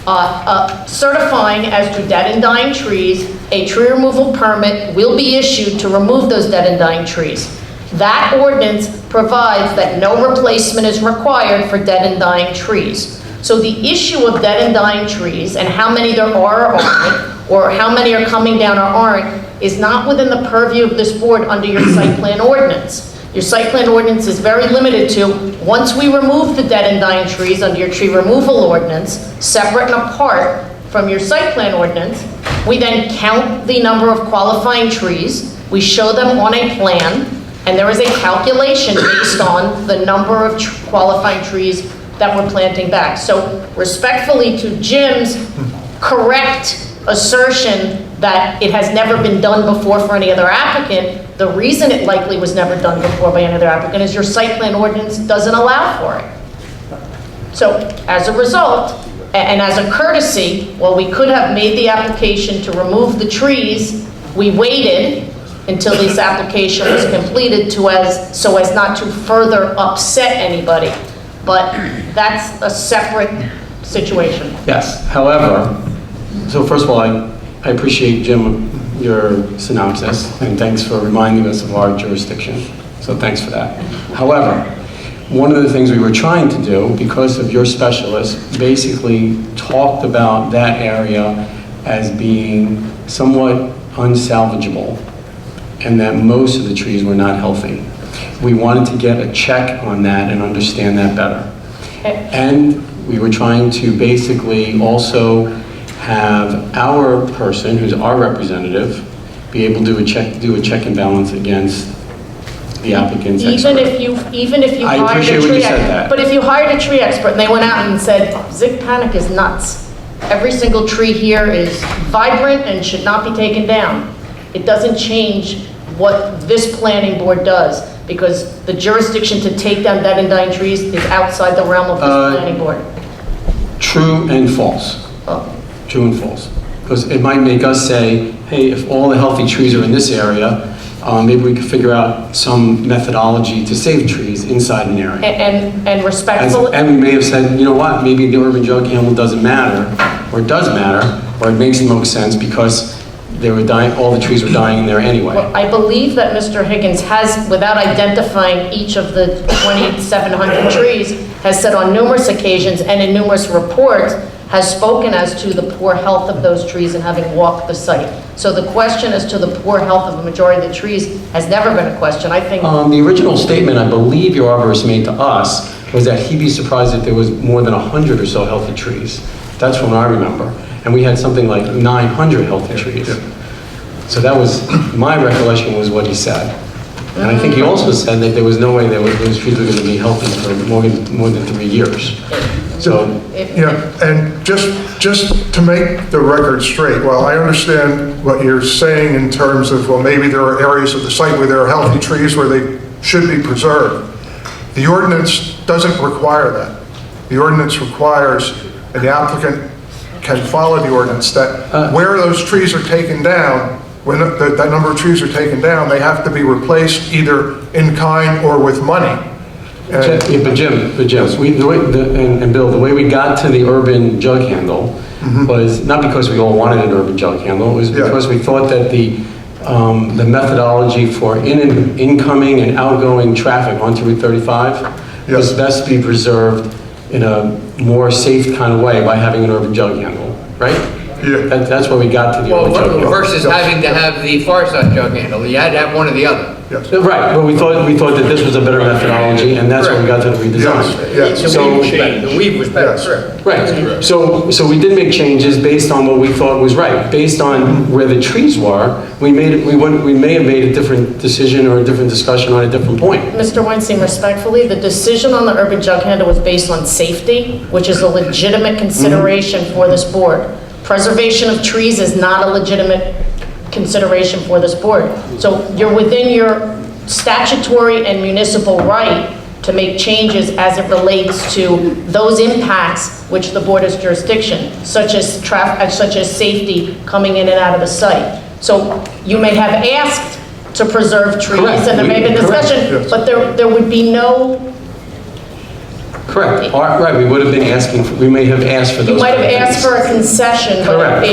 certifying as to dead and dying trees, a tree removal permit will be issued to remove those dead and dying trees. That ordinance provides that no replacement is required for dead and dying trees. So the issue of dead and dying trees and how many there are or aren't, or how many are coming down or aren't, is not within the purview of this board under your site plan ordinance. Your site plan ordinance is very limited to, once we remove the dead and dying trees under your tree removal ordinance, separate and apart from your site plan ordinance, we then count the number of qualifying trees, we show them on a plan, and there is a calculation based on the number of qualifying trees that we're planting back. So respectfully to Jim's correct assertion that it has never been done before for any other applicant, the reason it likely was never done before by any other applicant is your site plan ordinance doesn't allow for it. So as a result, and as a courtesy, while we could have made the application to remove the trees, we waited until this application was completed so as not to further upset anybody. But that's a separate situation. Yes, however, so first of all, I appreciate, Jim, your synopsis, and thanks for reminding us of our jurisdiction. So thanks for that. However, one of the things we were trying to do, because of your specialist, basically talked about that area as being somewhat unsalvageable, and that most of the trees were not healthy. We wanted to get a check on that and understand that better. And we were trying to basically also have our person, who's our representative, be able to do a check and balance against the applicant's Even expert. if you I hired appreciate a when tree you said expert, that. but if you hired a tree expert and they went out and said, Zig Panic is nuts. Every single tree here is vibrant and should not be taken down. It doesn't change what this planning board does, because the jurisdiction to take down dead and dying trees is outside the realm of this planning board. True and false. Oh. True and false. Because it might make us say, hey, if all the healthy trees are in this area, maybe we could figure out some methodology to save trees inside an area. And respectfully, And we may have said, you know what, maybe the urban jug handle doesn't matter, or it does matter, or it makes the most sense because they were dying, all the trees were dying in there anyway. well, I believe that Mr. Higgins has, without identifying each of the 2,700 trees, has said on numerous occasions and in numerous reports, has spoken as to the poor health of those trees and having walked the site. So the question as to the poor health of the majority of the trees has never been a question. I think The original statement I believe your arborist made to us was that he'd be surprised if there was more than 100 or so healthy trees. That's from what I remember. And we had something like 900 healthy trees. So that was, my recollection was what he said. And I think he also said that there was no way that those trees were going to be healthy for more than 3 years. So, Yeah, and just to make the record straight, while I understand what you're saying in terms of, well, maybe there are areas of the site where there are healthy trees where they should be preserved, the ordinance doesn't require that. The ordinance requires, and the applicant can follow the ordinance, that where those trees are taken down, when that number of trees are taken down, they have to be replaced either in kind or with money. but Jim, and Bill, the way we got to the urban jug handle was not because we all wanted an urban jug handle, it was because we thought that the methodology for incoming and outgoing traffic onto Route 35 was best to be preserved in a more safe kind of way by having an urban jug handle, right? Yeah. That's where we got to the urban jug handle. Versus having to have the far side jug handle, you had to have one or the other. Yes. Right, but we thought that this was a better methodology, and that's where we got to the redesign. Yes. The weave was better, correct. Right, so we did make changes based on what we thought was right. Based on where the trees were, we may have made a different decision or a different discussion on a different point. Mr. Weinstein, respectfully, the decision on the urban jug handle was based on safety, which is a legitimate consideration for this board. Preservation of trees is not a legitimate consideration for this board. So you're within your statutory and municipal right to make changes as it relates to those impacts which the board has jurisdiction, such as safety coming in and out of the site. So you may have asked to preserve trees, Correct. and there may have been discussion, Yes. but there would be no Correct. Right, we would have been asking, we may have asked for those. You might have kind of asked things. for a concession, but Correct.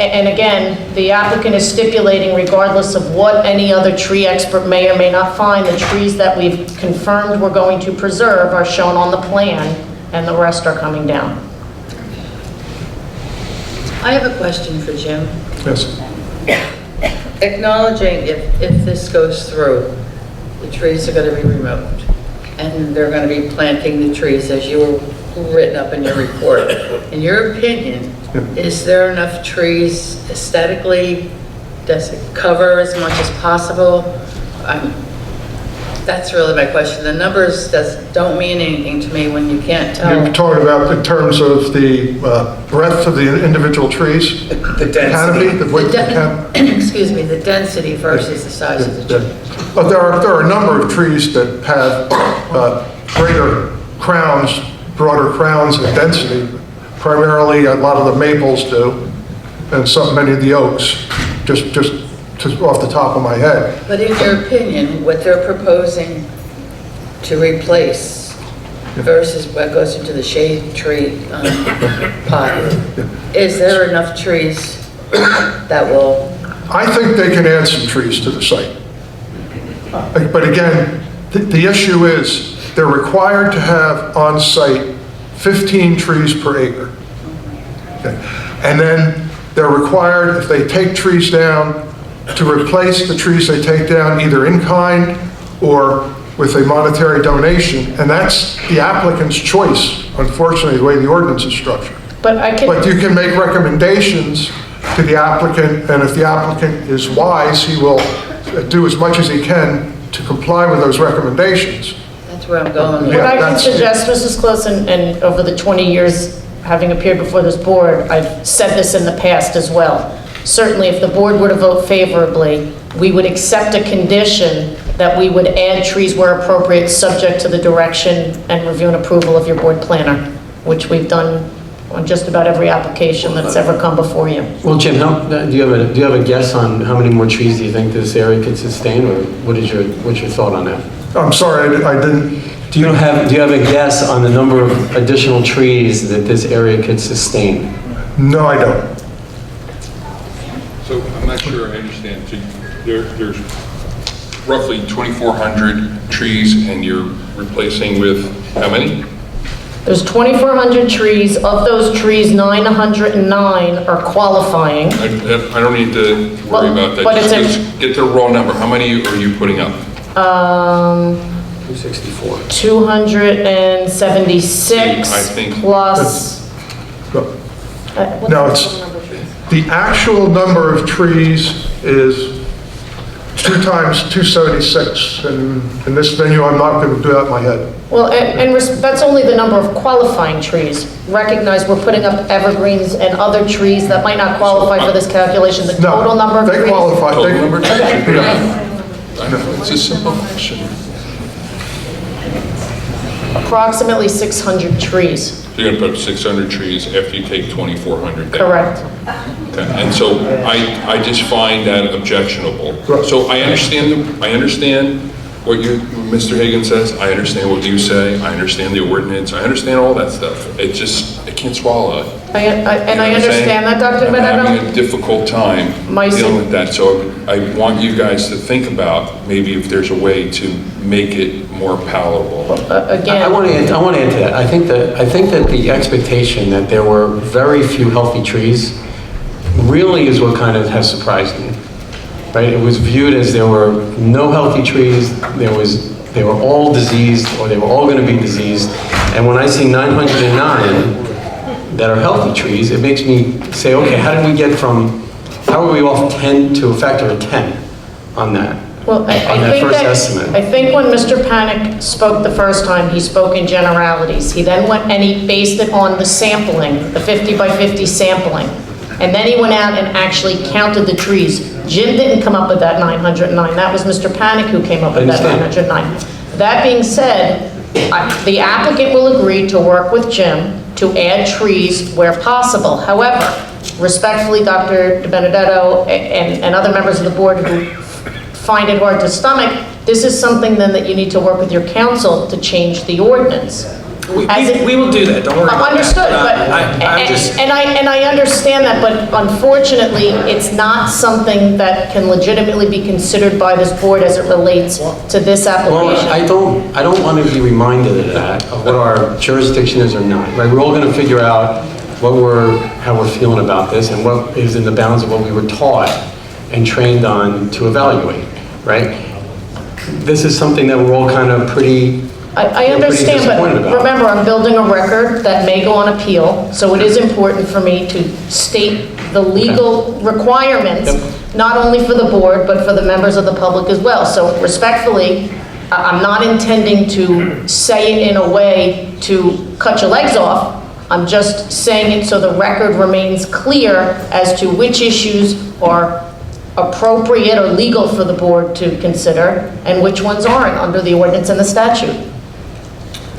and again, the applicant is stipulating regardless of what any other tree expert may or may not find, the trees that we've confirmed we're going to preserve are shown on the plan, and the rest are coming down. I have a question for Jim. Yes. Acknowledging if this goes through, the trees are going to be removed, and they're going to be planting the trees as you were written up in your report. In your opinion, is there enough trees aesthetically? Does it cover as much as possible? That's really my question. The numbers don't mean anything to me when you can't tell. You're talking about in terms of the breadth of the individual trees? The density. Canopy, the width of the canopy? Excuse me, the density versus the size of the tree. But there are a number of trees that have greater crowns, broader crowns and density. Primarily, a lot of the maples do, and many of the oaks, just off the top of my head. But in your opinion, what they're proposing to replace versus what goes into the shade tree pot, is there enough trees that will... I think they can add some trees to the site. But again, the issue is they're required to have on site 15 trees per acre. Okay. And then they're required, if they take trees down, to replace the trees they take down either in kind or with a monetary donation. And that's the applicant's choice, unfortunately, the way the ordinance is structured. But you can make recommendations to the applicant, and if the applicant is wise, he will do as much as he can to comply with those recommendations. That's where I'm going. What I can suggest, Mrs. Close, and over the 20 years having appeared before this board, I've said this in the past as well. Certainly, if the board were to vote favorably, we would accept a condition that we would add trees where appropriate, subject to the direction and review and approval of your board planner, which we've done on just about every application that's ever come before you. Well, Jim, do you have a guess on how many more trees do you think this area could sustain, or what's your thought on that? I'm sorry, I didn't... Do you have a guess on the number of additional trees that this area could sustain? No, I don't. So I'm not sure I understand. So there's roughly 2,400 trees, and you're replacing with how many? There's 2,400 trees. Of those trees, 909 are qualifying. I don't need to worry about that. But Just get the raw number. How many are you putting up? 264. 276 I think plus... No, it's, the actual number of trees is 2 times 276, and in this venue, I'm not going to do that in my head. Well, and that's only the number of qualifying trees. Recognize we're putting up evergreens and other trees that might not qualify for this calculation. The total number of trees... They qualify. Total They, number of trees. yeah. I know, it's a simple question. Approximately 600 trees. So you're going to put up 600 trees after you take 2,400 down? Correct. Okay. And so I just find that objectionable. So I understand what Mr. Higgins says. I understand what you say. I understand the ordinance. I understand all that stuff. I can't swallow it. I understand that, Dr. I'm Benedetto. having a difficult time dealing with that. So I want you guys to think about maybe if there's a way to make it more palatable. Again, I want to add to that. I think that the expectation that there were very few healthy trees really is what kind of has surprised me. Right? It was viewed as there were no healthy trees. They were all diseased, or they were all going to be diseased. And when I see 909 that are healthy trees, it makes me say, okay, how are we off 10 to a factor of 10 on that? well, I think when Mr. Panic spoke the first time, he spoke in generalities. He then went and he based it on the sampling, the 50 by 50 sampling. And then he went out and actually counted the trees. Jim didn't come up with that 909. That was Mr. Panic who came up with that 909. That being said, the applicant will agree to work with Jim to add trees where possible. However, respectfully, Dr. Benedetto and other members of the board who find it hard to stomach, this is something then that you need to work with your council to change the ordinance. We will do that, don't worry about that. Understood, but, I'm just- and I understand that, but unfortunately, it's not something that can legitimately be considered by this board as it relates to this Well, application. I don't want to be reminded of that, of what our jurisdiction is or not, right? We're all going to figure out how we're feeling about this and what is in the bounds of what we were taught and trained on to evaluate, right? This is something that we're all kind of pretty I understand, but disappointed about. remember, I'm building a record that may go on appeal, so it is important for me to state the legal requirements, not only for the board, but for the members of the public as well. So respectfully, I'm not intending to say it in a way to cut your legs off. I'm just saying it so the record remains clear as to which issues are appropriate or legal for the board to consider and which ones aren't under the ordinance and the statute.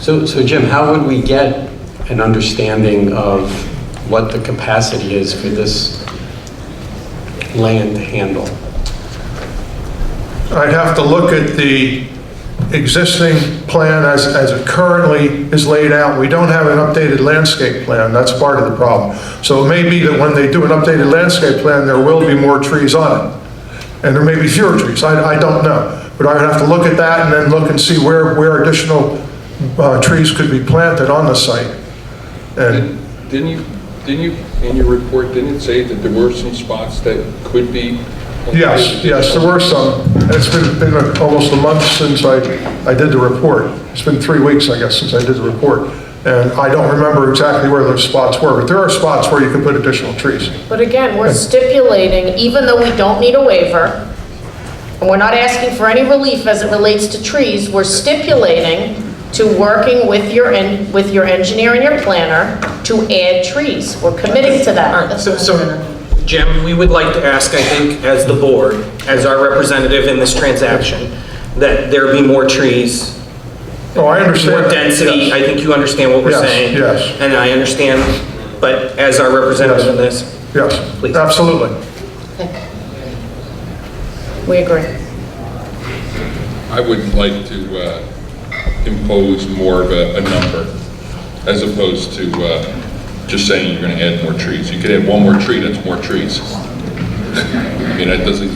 So Jim, how would we get an understanding of what the capacity is for this land to handle? I'd have to look at the existing plan as it currently is laid out. We don't have an updated landscape plan. That's part of the problem. So it may be that when they do an updated landscape plan, there will be more trees on it. And there may be fewer trees. I don't know. But I would have to look at that and then look and see where additional trees could be planted on the site. And Didn't you, in your report, didn't it say that there were some spots that could be? yes, there were some. And it's been almost a month since I did the report. It's been 3 weeks, I guess, since I did the report. And I don't remember exactly where those spots were, but there are spots where you can put additional trees. But again, we're stipulating, even though we don't need a waiver, and we're not asking for any relief as it relates to trees, we're stipulating to working with your engineer and your planner to add trees. We're committing to that. All right, so Jim, we would like to ask, I think, as the board, as our representative in this transaction, that there be more trees. Oh, I understand. More density. Yes. I think you understand what we're saying. Yes. And I understand, but as our representative in this, yes, please. Absolutely. We agree. I would like to impose more of a number, as opposed to just saying you're going to add more trees. You could add one more tree, that's more trees. I mean, that doesn't,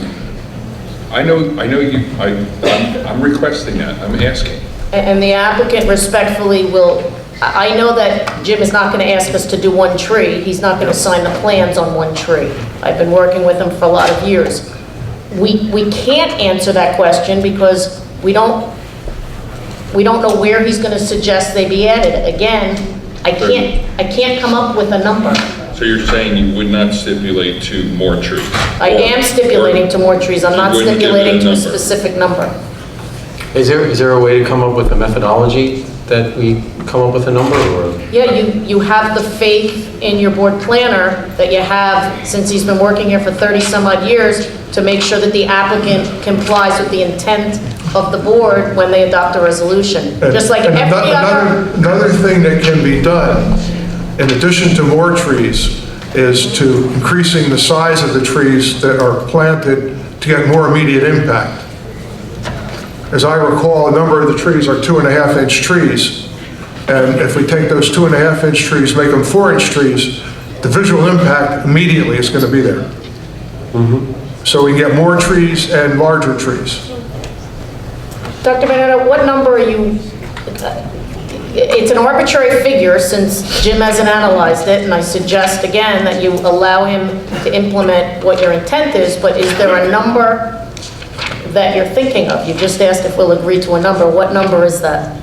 I know you, I'm requesting that, I'm asking. And the applicant respectfully will, I know that Jim is not going to ask us to do one tree. He's not going to sign the plans on one tree. I've been working with him for a lot of years. We can't answer that question because we don't know where he's going to suggest they be added. Again, I can't come up with a number. So you're saying you would not stipulate to more trees? I am stipulating to more trees. I'm not You wouldn't give it a stipulating to a number. specific number. Is there a way to come up with a methodology that we come up with a number, or? Yeah, you have the faith in your board planner that you have, since he's been working here for 30 some odd years, to make sure that the applicant complies with the intent of the board when they adopt a resolution. Just like And every other... Another thing that can be done, in addition to more trees, is to increasing the size of the trees that are planted to get more immediate impact. As I recall, a number of the trees are 2.5-inch trees. And if we take those 2.5-inch trees, make them 4-inch trees, the visual impact immediately is going to be there. So we can get more trees and larger trees. Dr. Benedetto, what number are you... It's an arbitrary figure since Jim hasn't analyzed it, and I suggest again that you allow him to implement what your intent is, but is there a number that you're thinking of? You just asked if we'll agree to a number. What number is that?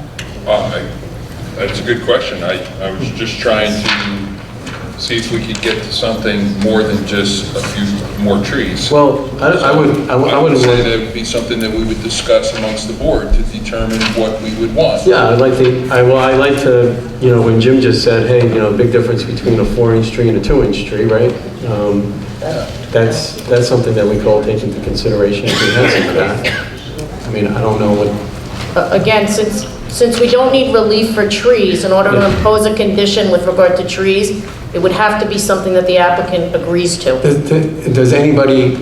That's a good question. I was just trying to see if we could get to something more than just a few more trees. Well, I would say that would be something that we would discuss amongst the board to determine what we would want. Yeah, I'd like to, when Jim just said, hey, big difference between a 4-inch tree and a 2-inch tree, right? That's something that we could all take into consideration if we had some of that. I mean, I don't know what... Again, since we don't need relief for trees, in order to impose a condition with regard to trees, it would have to be something that the applicant agrees to. Does anybody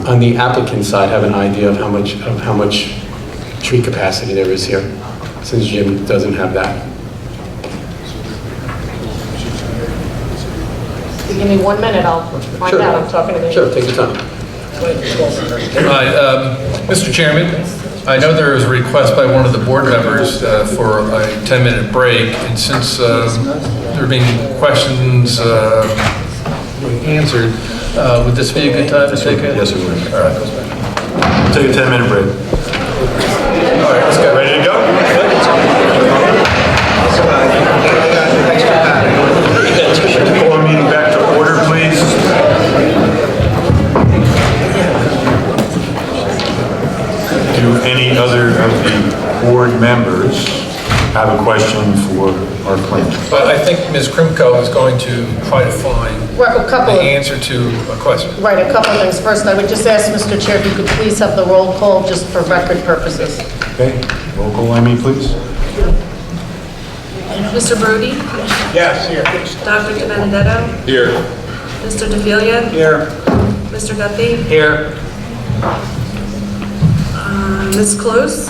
on the applicant side have an idea of how much tree capacity there is here, since Jim doesn't have that? you give me 1 minute, I'll find Sure. out. I'm talking to the... Sure, take your time. Hi, Mr. Chairman, I know there is a request by one of the board members for a 10-minute break, and since there have been questions being answered, would this be a good time to take it? Yes, it would. All right. Take a 10-minute break. All right, let's go. Ready to go? Call our meeting back to order, please. Do any other of the board members have a question for our plan? But I think Ms. Krimko is going to try to find Right, a couple the of... answer to a question. Right, a couple of things. First, I would just ask Mr. Chair if you could please have the roll call just for record purposes. Okay, roll call, Amy, please. Mr. Brody? Yes, here. Dr. De Benedetto? Here. Mr. DeFilia? Here. Mr. Guthrie? Here. Ms. Close?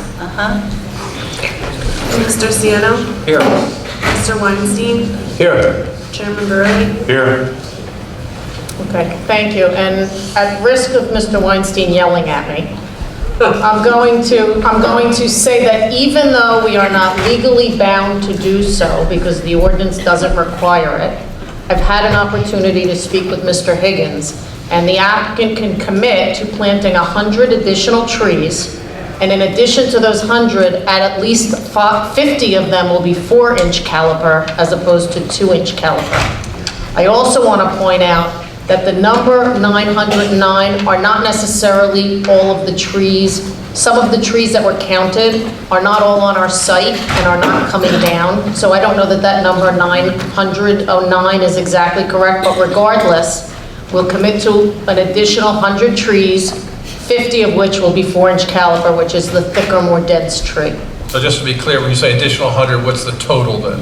Mr. Siano? Here. Mr. Weinstein? Here. Chairman Barelli? Here. Okay, thank you. And at risk of Mr. Weinstein yelling at me, I'm going to say that even though we are not legally bound to do so, because the ordinance doesn't require it, I've had an opportunity to speak with Mr. Higgins, and the applicant can commit to planting 100 additional trees, and in addition to those 100, at least 50 of them will be 4-inch caliper as opposed to 2-inch caliper. I also want to point out that the number 909 are not necessarily all of the trees. Some of the trees that were counted are not all on our site and are not coming down. So I don't know that that number 909 is exactly correct, but regardless, we'll commit to an additional 100 trees, 50 of which will be 4-inch caliper, which is the thicker, more dense tree. So just to be clear, when you say additional 100, what's the total then?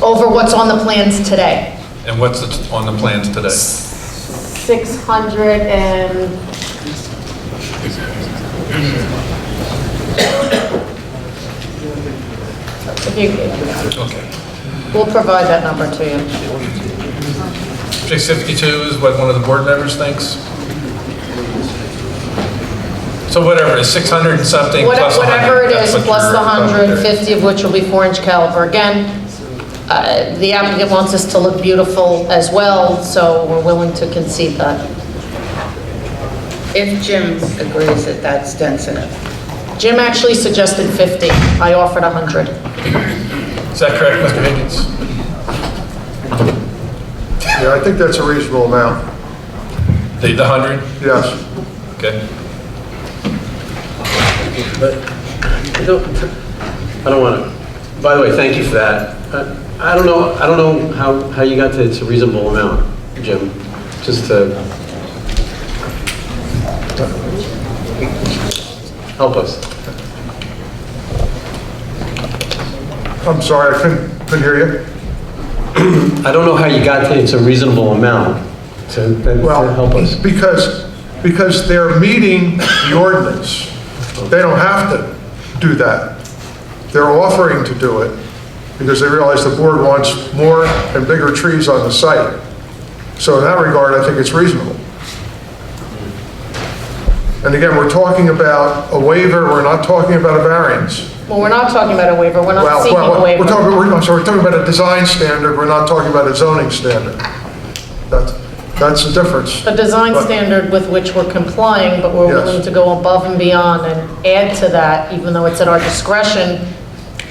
Over what's on the plans today. And what's on the plans today? 600 and... Okay. We'll provide that number to you. 652 is what one of the board members thinks? So whatever, it's 600 and something plus 100. Whatever it that's is, what plus you're the 100, okay. 50 of which will be 4-inch caliper. Again, the applicant wants us to look beautiful as well, so we're willing to concede that. If Jim agrees that that's dense enough. Jim actually suggested 50. I offered 100. Is that correct, Mr. Higgins? Yeah, I think that's a reasonable amount. The 100? Yes. Okay. But I don't want to, by the way, thank you for that. I don't know how you got to it's a reasonable amount, Jim, just to help us. I'm sorry, I couldn't hear you. I don't know how you got to it's a reasonable amount to help us. Because they're meeting the ordinance. They don't have to do that. They're offering to do it because they realize the board wants more and bigger trees on the site. So in that regard, I think it's reasonable. And again, we're talking about a waiver, we're not talking about a variance. Well, we're not talking about a waiver. We're not seeking a waiver. We're talking about a design standard, we're not talking about a zoning standard. That's the difference. A design standard with which we're complying, but we're willing to go above and beyond and add to that, even though it's at our discretion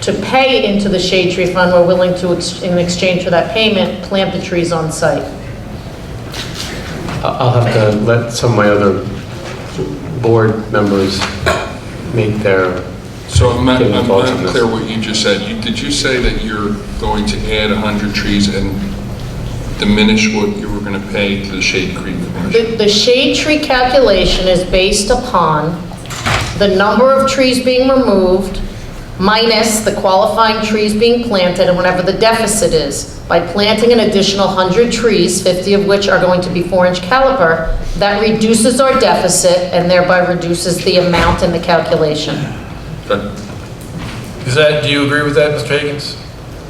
to pay into the shade tree fund. We're willing to, in exchange for that payment, plant the trees on site. I'll have to let some of my other board members make their. So I'm not clear what you just said. Did you say that you're going to add 100 trees and diminish what you were going to pay to the Shade Tree Commission? The shade tree calculation is based upon the number of trees being removed minus the qualifying trees being planted and whatever the deficit is. By planting an additional 100 trees, 50 of which are going to be 4-inch caliper, that reduces our deficit and thereby reduces the amount in the calculation. Okay. Do you agree with that, Mr. Higgins?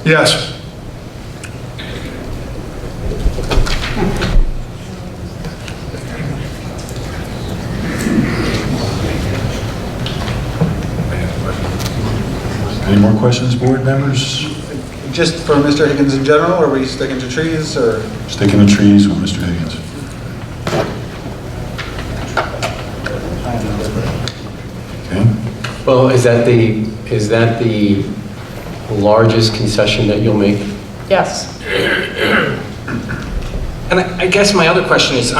Yes. Any more questions, board members? Just for Mr. Higgins in general, or are we sticking to trees, or? Sticking to trees with Mr. Higgins. Okay. Well, is that the largest concession that you'll make? Yes. And I guess my other question is,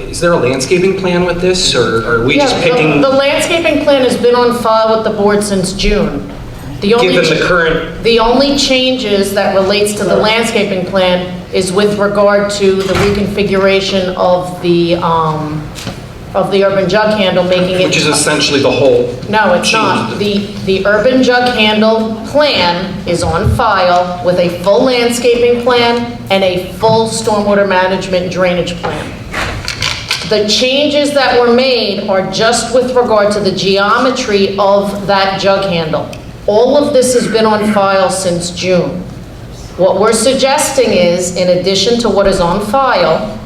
is there a landscaping plan with this, or are we just picking? The landscaping plan has been on file with the board since June. Given the current. The only changes that relates to the landscaping plan is with regard to the reconfiguration of the urban jug handle, making it. Which is essentially the whole. No, it's not. The urban jug handle plan is on file with a full landscaping plan and a full stormwater management drainage plan. The changes that were made are just with regard to the geometry of that jug handle. All of this has been on file since June. What we're suggesting is, in addition to what is on file,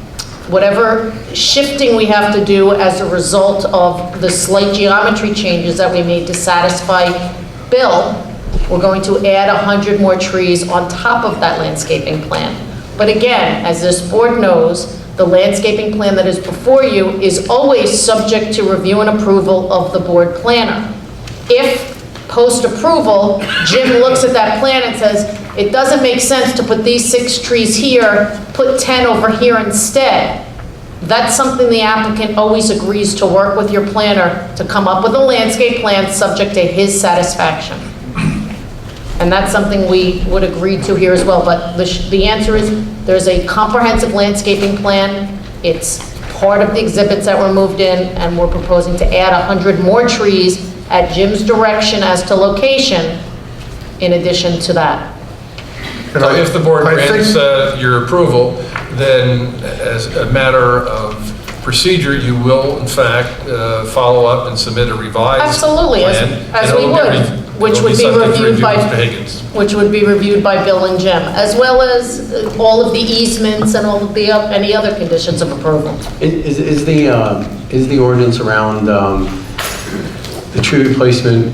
whatever shifting we have to do as a result of the slight geometry changes that we made to satisfy Bill, we're going to add 100 more trees on top of that landscaping plan. But again, as this board knows, the landscaping plan that is before you is always subject to review and approval of the board planner. If post-approval, Jim looks at that plan and says, it doesn't make sense to put these 6 trees here, put 10 over here instead. That's something the applicant always agrees to work with your planner to come up with a landscape plan subject to his satisfaction. And that's something we would agree to here as well. But the answer is, there's a comprehensive landscaping plan. It's part of the exhibits that were moved in, and we're proposing to add 100 more trees at Jim's direction as to location, in addition to that. So if the board grants your approval, then as a matter of procedure, you will in fact follow up and submit a revised Absolutely, plan. as we would, which would be reviewed by Bill and Jim, as well as all of the easements and all of the any other conditions of approval. Is the ordinance around the tree replacement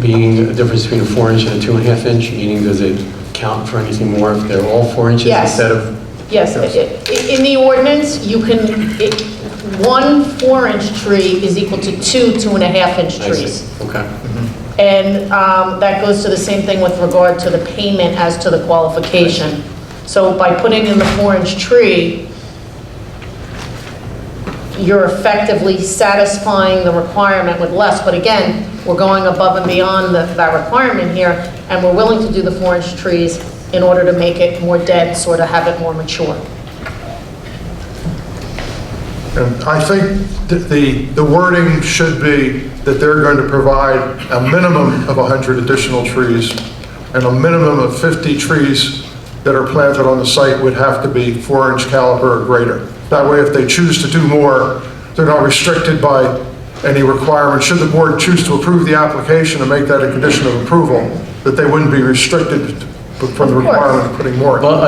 being a difference between a 4-inch and a 2.5 inch, meaning does it count for anything more if they're all 4 inches instead of? Yes, in the ordinance, you can, one 4-inch tree is equal to 2 2.5-inch trees. Okay. And that goes to the same thing with regard to the payment as to the qualification. So by putting in the 4-inch tree, you're effectively satisfying the requirement with less. But again, we're going above and beyond that requirement here, and we're willing to do the 4-inch trees in order to make it more dense or to have it more mature. And I think that the wording should be that they're going to provide a minimum of 100 additional trees, and a minimum of 50 trees that are planted on the site would have to be 4-inch caliber or greater. That way, if they choose to do more, they're not restricted by any requirement. Should the board choose to approve the application and make that a condition of approval, that they wouldn't be restricted from the requirement of putting more. Well,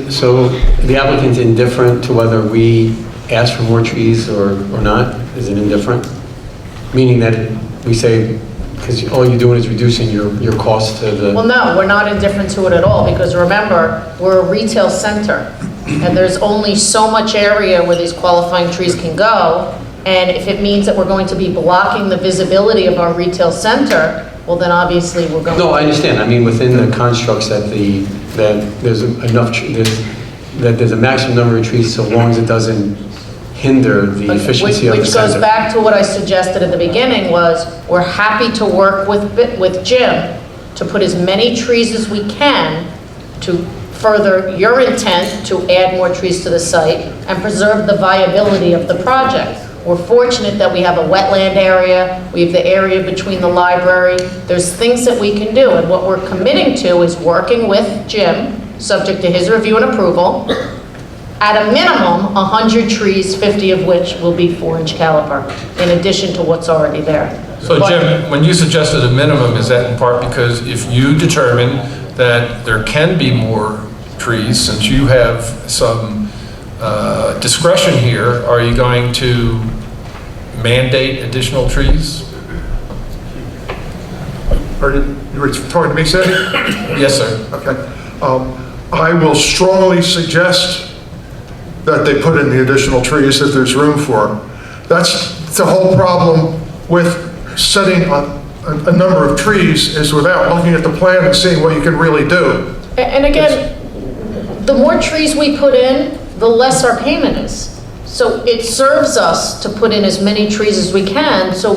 so the applicant's indifferent to whether we ask for more trees or not? Is it indifferent? Meaning that we say, because all you're doing is reducing your cost to the... Well, no, we're not indifferent to it at all, because remember, we're a retail center, and there's only so much area where these qualifying trees can go, and if it means that we're going to be blocking the visibility of our retail center, well, then obviously we're going to... No, I understand. I mean, within the constructs that there's enough, that there's a maximum number of trees so long as it doesn't hinder the efficiency of the center. Which goes back to what I suggested at the beginning was, we're happy to work with Jim to put as many trees as we can to further your intent to add more trees to the site and preserve the viability of the project. We're fortunate that we have a wetland area, we have the area between the library, there's things that we can do, and what we're committing to is working with Jim, subject to his review and approval, at a minimum, 100 trees, 50 of which will be 4-inch caliber, in addition to what's already there. So Jim, when you suggested a minimum, is that in part because if you determine that there can be more trees, since you have some discretion here, are you going to mandate additional trees? You were talking to me, Sandy? Yes, sir. Okay. I will strongly suggest that they put in the additional trees if there's room for them. That's the whole problem with setting a number of trees, is without looking at the plan and seeing what you can really do. And again, the more trees we put in, the less our payment is. So it serves us to put in as many trees as we can, so.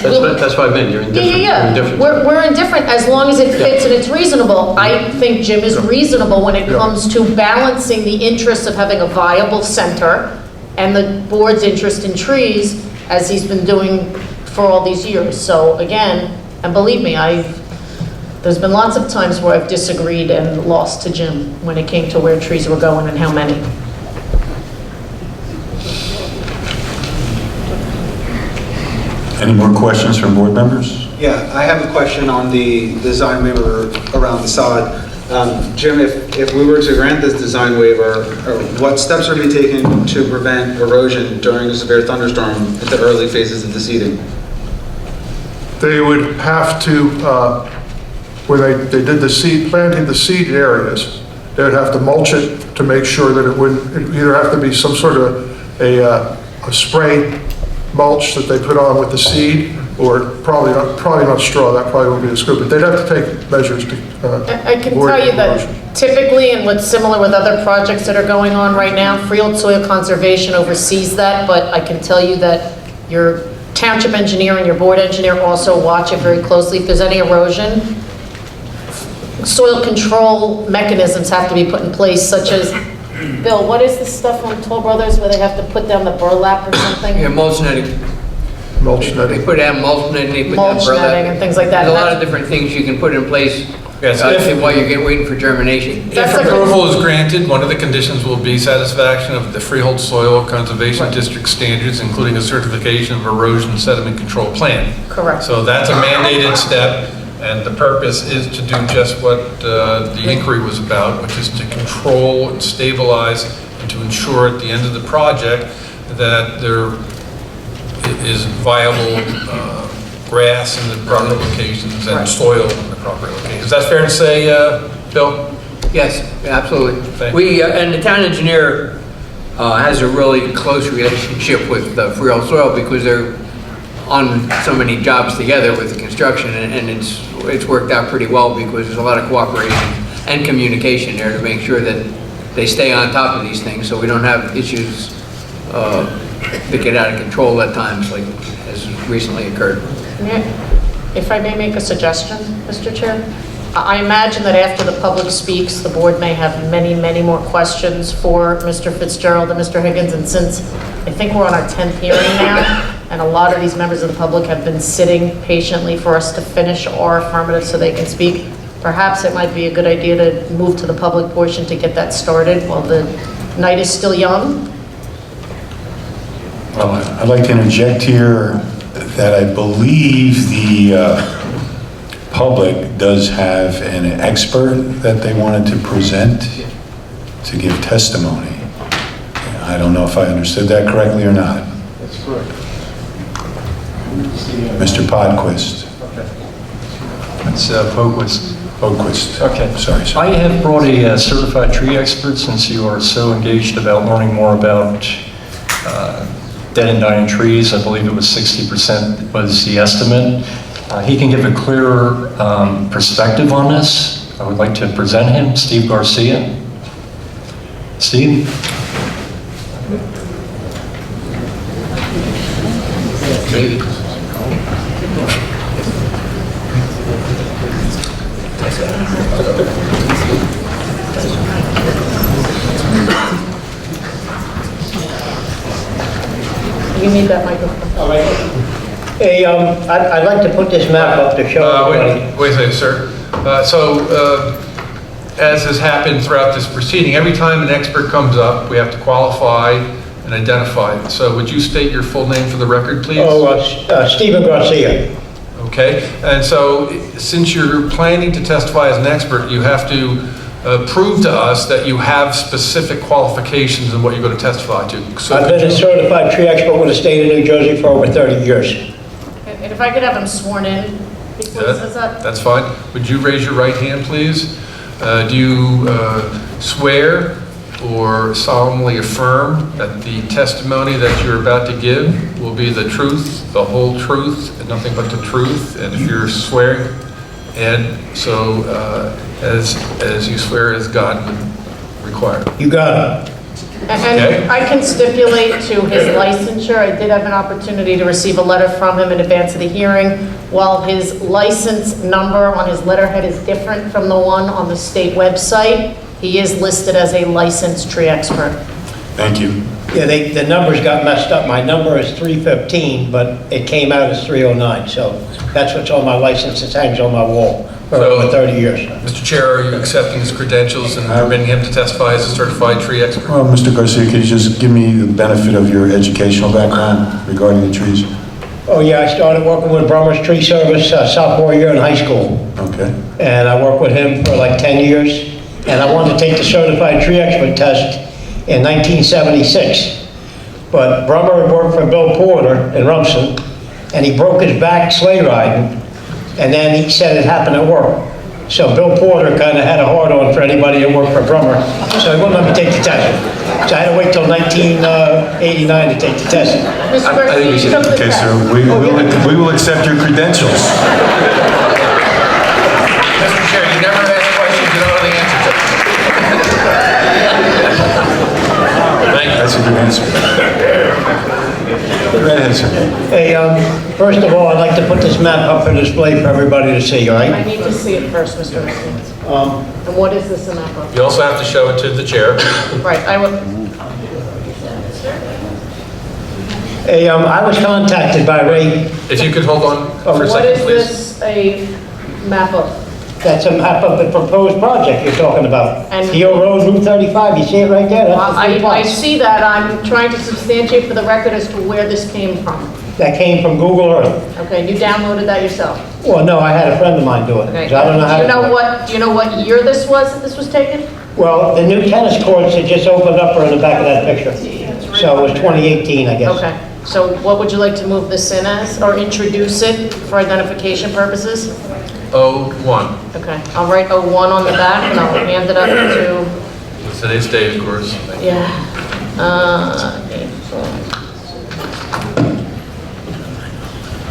That's what I meant, you're indifferent. Yeah. You're indifferent. We're indifferent as long as it fits and it's reasonable. I think Jim is reasonable when it comes to balancing the interests of having a viable center and the board's interest in trees, as he's been doing for all these years. So again, and believe me, there's been lots of times where I've disagreed and lost to Jim when it came to where trees were going and how many. Any more questions from board members? Yeah, I have a question on the design waiver around the sod. Jim, if we were to grant this design waiver, what steps are being taken to prevent erosion during a severe thunderstorm at the early phases of the seeding? They would have to, where they did the seed, planting the seed areas, they would have to mulch it to make sure that it wouldn't, it'd either have to be some sort of a spray mulch that they put on with the seed, or probably not straw. That probably won't be as good, but they'd have to take measures to I can tell you that typically, and what's similar with other projects that are going on right now, Freehold Soil Conservation oversees that, but I can tell you that your township engineer and your board engineer also watch it very closely. If there's any erosion, soil control mechanisms have to be put in place, such as, Bill, what is the stuff on Toll Brothers where they have to put down the burlap or something? Yeah, mulch netting. Mulch netting. They put down mulch netting, they put down Mulch burlap. netting and things like that. There's a lot of different things you can put in place while you're waiting for germination. If approval is granted, one of the conditions will be satisfaction of the Freehold Soil Conservation District standards, including a certification of erosion sediment control plan. Correct. So that's a mandated step, and the purpose is to do just what the inquiry was about, which is to control and stabilize and to ensure at the end of the project that there is viable grass in the proper locations and soil in the proper locations. That's fair to say, Bill? Yes, absolutely. And the town engineer has a really close relationship with Freehold Soil because they're on so many jobs together with the construction, and it's worked out pretty well because there's a lot of cooperation and communication there to make sure that they stay on top of these things so we don't have issues that get out of control at times, like has recently occurred. If I may make a suggestion, Mr. Chair? I imagine that after the public speaks, the board may have many, many more questions for Mr. Fitzgerald and Mr. Higgins, and since I think we're on our 10th hearing now, and a lot of these members of the public have been sitting patiently for us to finish our affirmative so they can speak, perhaps it might be a good idea to move to the public portion to get that started while the night is still young. Well, I'd like to interject here that I believe the public does have an expert that they wanted to present to give testimony. I don't know if I understood that correctly or not. That's correct. Mr. Podquist. It's Pogwist. Pogwist. Okay. Sorry, sir. I have brought a certified tree expert since you are so engaged about learning more about dead and dying trees. I believe it was 60% was the estimate. He can give a clearer perspective on this. I would like to present him, Steve Garcia. Steve? You need that microphone. Hey, I'd like to put this map up to show everybody. Wait a second, sir. As has happened throughout this proceeding, every time an expert comes up, we have to qualify and identify it. So would you state your full name for the record, please? Stephen Garcia. Okay, and so since you're planning to testify as an expert, you have to prove to us that you have specific qualifications in what you're going to testify to. So I've could been a you- certified tree expert with the state of New Jersey for over 30 years. And if I could have him sworn in before he says that? That's fine. Would you raise your right hand, please? Do you swear or solemnly affirm that the testimony that you're about to give will be the truth, the whole truth, and nothing but the truth? And if you're swearing, and so as you swear as God would require. You got it. Okay. And I can stipulate to his licensure, I did have an opportunity to receive a letter from him in advance of the hearing. While his license number on his letterhead is different from the one on the state website, he is listed as a licensed tree expert. Thank you. Yeah, the numbers got messed up. My number is 315, but it came out as 309. So that's what's on my license. It hangs on my wall for over 30 years. Mr. Chair, are you accepting his credentials and permitting him to testify as a certified tree expert? Well, Mr. Garcia, could you just give me the benefit of your educational background regarding the trees? Oh, yeah, I started working with Brummer's Tree Service sophomore year in high school. Okay. And I worked with him for like 10 years. And I wanted to take the certified tree expert test in 1976. But Brummer worked for Bill Porter in Rumson, and he broke his back sleigh riding, and then he said it happened at work. So Bill Porter kind of had a hard-on for anybody that worked for Brummer, so he wouldn't let me take the test. So I had to wait till 1989 to take the test. Mr. Garcia, you took the Okay, test. sir, we will accept your credentials. Mr. Chair, you never ask questions you don't know the answer to. Thank you. That's a good answer. Go ahead, sir. Hey, first of all, I'd like to put this map up for display for everybody to see, all I right? need to see it first, Mr. Garcia. And what is this map of? You also have to show it to the chair. Right, I will. Hey, I was contacted by Ray. If you could hold on for a What second, is please. this a map of? That's a map of the proposed project you're talking about. And- Hill Road, Route 35, you see it right there? That's the three I plots. see that. I'm trying to substantiate for the record as to where this came from. That came from Google Earth. Okay, you downloaded that yourself? Well, no, I had a friend of mine do it. Okay. So I don't know how Do to do it. you know what year this was that this was taken? Well, the new tennis courts had just opened up in the back of that picture. So it was 2018, I guess. Okay, so what would you like to move this in as, or introduce it for identification purposes? 01. Okay, I'll write 01 on the back, and I'll hand it up to, It's today's date, of course. yeah.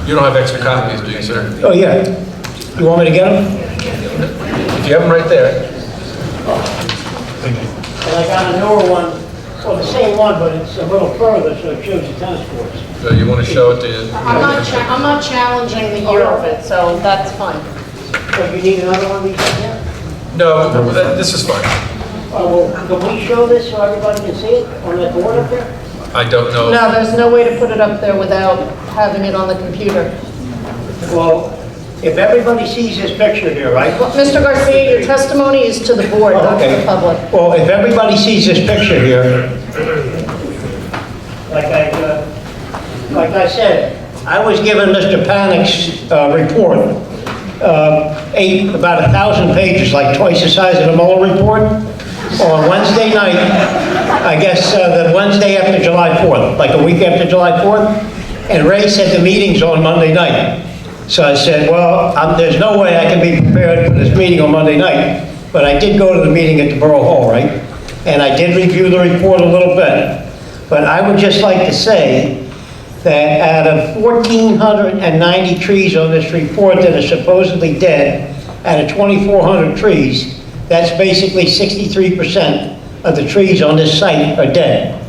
You don't have extra copies, do you, sir? Oh, yeah. You want me to get them? If you have them right there. Well, I got a newer one, well, the same one, but it's a little further, so it shows the tennis courts. So you want to show it to... I'm not challenging the year of it, so that's fine. So you need another one of these in here? No, this is fine. Well, can we show this so everybody can see it on that board up there? I don't know. No, there's no way to put it up there without having it on the computer. Well, if everybody sees this picture here, right? Well, Mr. Garcia, your testimony is to the board, not to the public. Well, if everybody sees this picture here, like I said, I was given Mr. Panic's report, about 1,000 pages, like twice the size of the Mueller report, on Wednesday night, I guess the Wednesday after July 4th, like a week after July 4th, and Ray said the meeting's on Monday night. So I said, well, there's no way I can be prepared for this meeting on Monday night, but I did go to the meeting at the Borough Hall, right? And I did review the report a little bit, but I would just like to say that out of 1,490 trees on this report that are supposedly dead, out of 2,400 trees, that's basically 63% of the trees on this site are dead.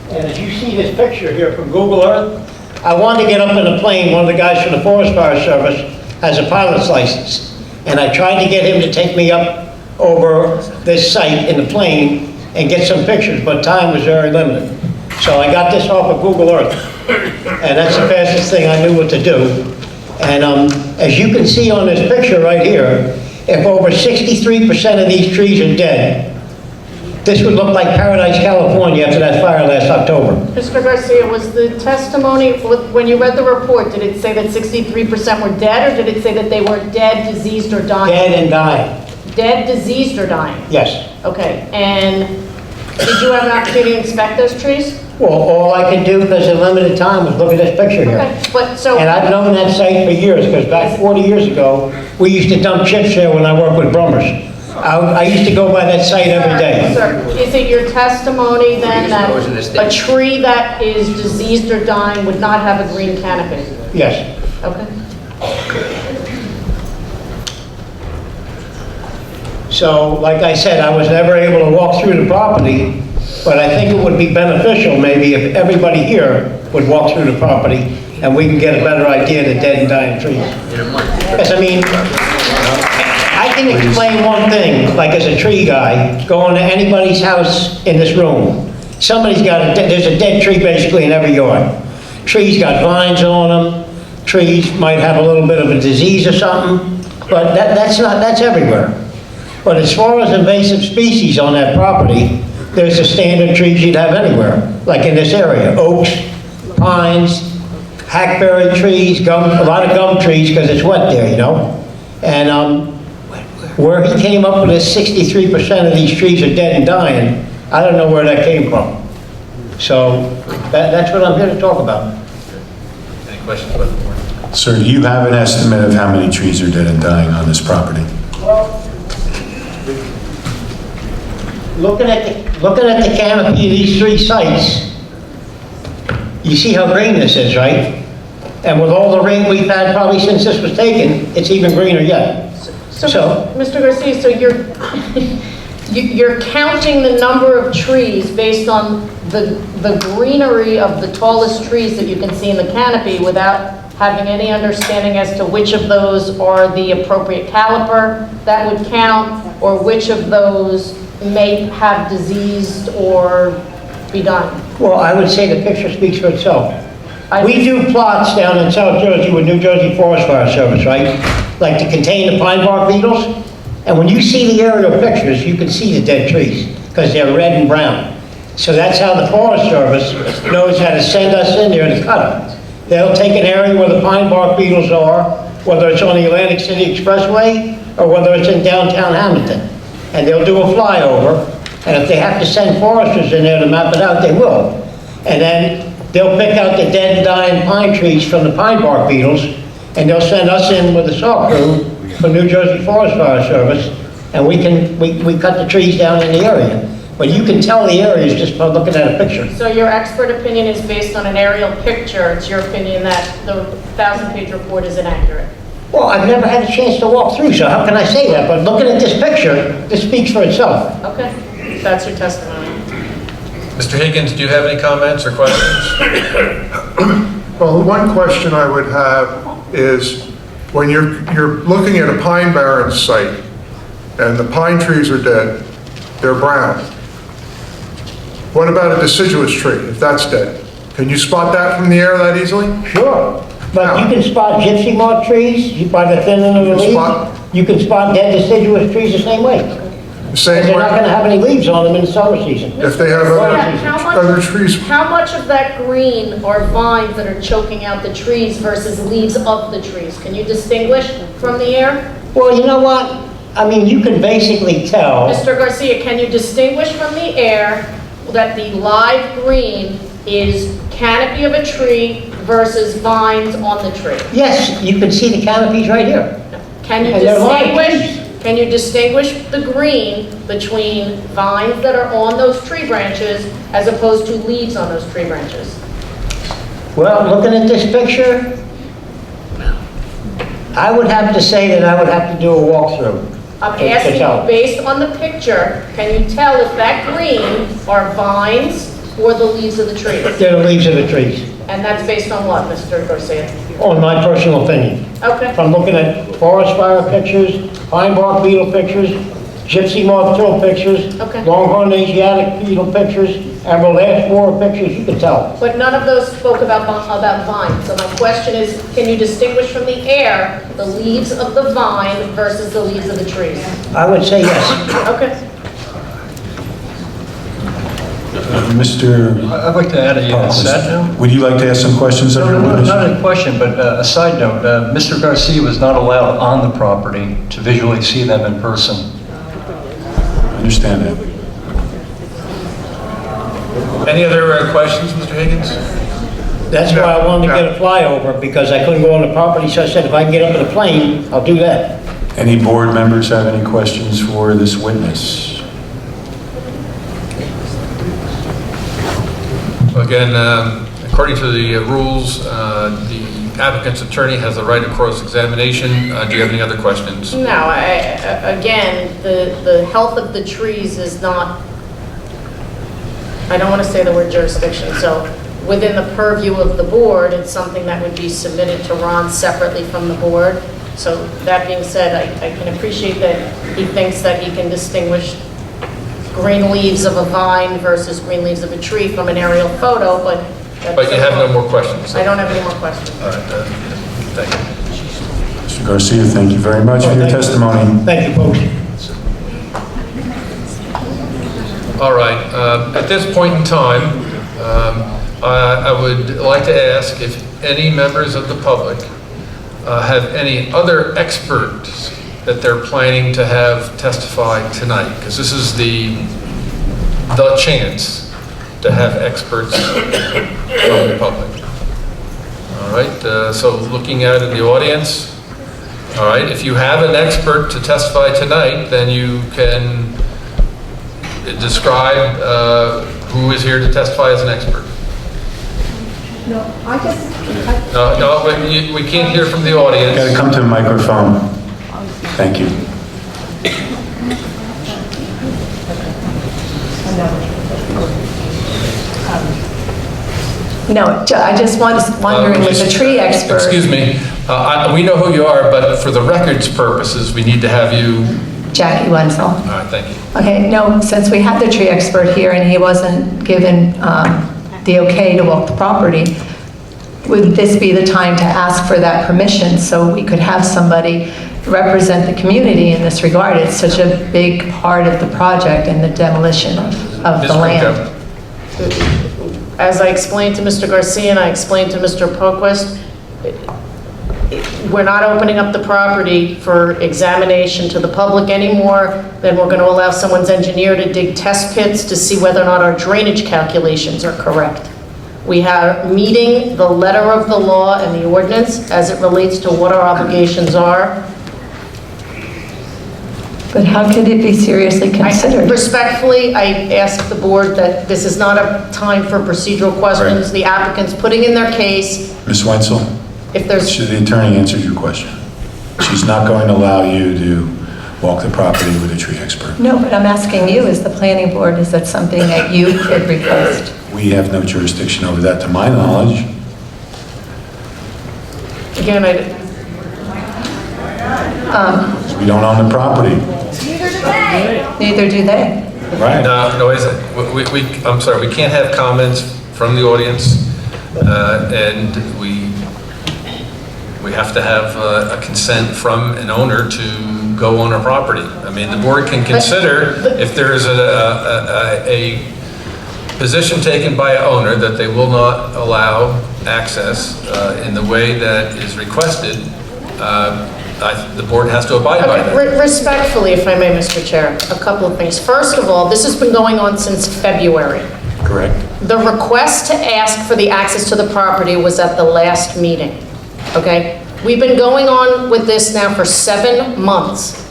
And as you see this picture here from Google Earth, I wanted to get up in a plane. One of the guys from the Forest Fire Service has a pilot's license. And I tried to get him to take me up over this site in the plane and get some pictures, but time was very limited. So I got this off of Google Earth. And that's the fastest thing I knew what to do. And as you can see on this picture right here, if over 63% of these trees are dead, this would look like Paradise, California after that fire last October. Mr. Garcia, was the testimony, when you read the report, did it say that 63% were dead, or did it say that they were dead, diseased, or dying? Dead and dying. Dead, diseased, or dying? Yes. Okay, and did you have an opportunity to inspect those trees? Well, all I could do, because of limited time, was look at this picture here. Okay, but so... And I've known that site for years, because back 40 years ago, we used to dump chips there when I worked with Brummers. I used to go by that site every day. Sir, is it your testimony then that a tree that is diseased or dying would not have a green canopy? Yes. Okay. So, like I said, I was never able to walk through the property, but I think it would be beneficial maybe if everybody here would walk through the property and we can get a better idea of the dead and dying trees. Because, I mean, I can explain one thing, like as a tree guy, going to anybody's house in this room. Somebody's got there's a dead tree basically in every yard. Trees got vines on them, trees might have a little bit of a disease or something, but that's everywhere. But as far as invasive species on that property, there's the standard trees you'd have anywhere, like in this area, oaks, pines, hackberry trees, gum, a lot of gum trees because it's wet there, you know? And where he came up with this 63% of these trees are dead and dying, I don't know where that came from. So that's what I'm here to talk about. Any questions about the board? Sir, do you have an estimate of how many trees are dead and dying on this property? Looking at the canopy of these three sites, you see how green this is, right? And with all the rain we've had probably since this was taken, it's even greener yet. So Mr. Garcia, so you're counting the number of trees based on the greenery of the tallest trees that you can see in the canopy without having any understanding as to which of those are the appropriate caliper that would count, or which of those may have diseased or be done? Well, I would say the picture speaks for itself. We do plots down in South Jersey with New Jersey Forest Fire Service, right? Like to contain the pine bark beetles. And when you see the aerial pictures, you can see the dead trees because they're red and brown. So that's how the Forest Service knows how to send us in there to cut them. They'll take an area where the pine bark beetles are, whether it's on the Atlantic City Expressway or whether it's in downtown Hamilton. And they'll do a flyover, and if they have to send foresters in there to map it out, they will. And then they'll pick out the dead and dying pine trees from the pine bark beetles, and they'll send us in with a saw crew from New Jersey Forest Fire Service, and we cut the trees down in the area. But you can tell the areas just by looking at a picture. So your expert opinion is based on an aerial picture. It's your opinion that the 1,000-page report is inaccurate? Well, I've never had a chance to walk through, so how can I say that? But looking at this picture, this speaks for itself. Okay, that's your testimony. Mr. Higgins, do you have any comments or questions? Well, one question I would have is, when you're looking at a pine barren site, and the pine trees are dead, they're brown. What about a deciduous tree, if that's dead? Can you spot that from the air that easily? Sure. But you can spot gypsy moth trees by the thinning of the leaves. You can spot dead deciduous trees the same way. Same they're way? not going to have any leaves on them in the summer season. If they have other trees. How much of that green are vines that are choking out the trees versus leaves of the trees? Can you distinguish from the air? Well, you know what? I mean, you can basically tell. Mr. Garcia, can you distinguish from the air that the live green is canopy of a tree versus vines on the tree? Yes, you can see the canopies right here. Can you distinguish the green between vines that are on those tree branches as opposed to leaves on those tree branches? Well, looking at this picture, I would have to say that I would have to do a walkthrough. I'm asking you, based on the picture, can you tell if that green are vines or the leaves of the trees? They're the leaves of the trees. And that's based on what, Mr. Garcia? On my personal opinion. Okay. From looking at forest fire pictures, pine bark beetle pictures, gypsy moth till pictures, longhorn Asiatic beetle pictures, emerald ash borer pictures, you can tell. But none of those spoke about vines. So my question is, can you distinguish from the air the leaves of the vine versus the leaves of the trees? I would say yes. Okay. Mr. I'd like to add a side note. Would you like to ask some questions of your witness? Not a question, but a side note. Mr. Garcia was not allowed on the property to visually see them in person. understand that. Any other questions, Mr. Higgins? That's why I wanted to get a flyover, because I couldn't go on the property, so I said if I can get up in a plane, I'll do that. Any board members have any questions for this witness? Again, according to the rules, the applicant's attorney has the right of cross-examination. Do you have any other questions? No, again, the health of the trees is not, I don't want to say the word jurisdiction, so within the purview of the board, it's something that would be submitted to Ron separately from the board. So that being said, I can appreciate that he thinks that he can distinguish green leaves of a vine versus green leaves of a tree from an aerial photo, but... But you have no more questions? I don't have any more questions. All right, thank you. Mr. Garcia, thank you very much for your testimony. Thank you, folks. All right, at this point in time, I would like to ask if any members of the public have any other experts that they're planning to have testify tonight, because this is the chance to have experts from the public. All right, so looking out in the audience, all right, if you have an expert to testify tonight, then you can describe who is here to testify as an expert. No, I just... No, we can't hear from the audience. Got to come to the microphone. Thank you. No, I just was wondering with the tree expert... Excuse me, we know who you are, but for the record's purposes, we need to have you... Jackie Wenzel. All right, thank you. Okay, no, since we had the tree expert here and he wasn't given the okay to walk the property, would this be the time to ask for that permission so we could have somebody represent the community in this regard? It's such a big part of the project and the demolition of the land. As I explained to Mr. Garcia and I explained to Mr. Poquist, we're not opening up the property for examination to the public anymore. Then we're going to allow someone's engineer to dig test pits to see whether or not our drainage calculations are correct. We are meeting the letter of the law and the ordinance as it relates to what our obligations are. But how could it be seriously considered? Respectfully, I ask the board that this is not a time for procedural questions. Right. The applicant's putting in their case. Ms. Wenzel, If there's... the attorney answered your question. She's not going to allow you to walk the property with a tree expert. No, but I'm asking you, as the planning board, is that something that you could request? We have no jurisdiction over that, to my knowledge. Again, We don't own the property. Neither do they. Right. No, is it? I'm sorry, we can't have comments from the audience, and we have to have a consent from an owner to go on a property. I mean, the board can consider if there is a position taken by an owner that they will not allow access in the way that is requested. The board has to abide by that. respectfully, if I may, Mr. Chair, a couple of things. First of all, this has been going on since February. Correct. The request to ask for the access to the property was at the last meeting, okay? We've been going on with this now for 7 months.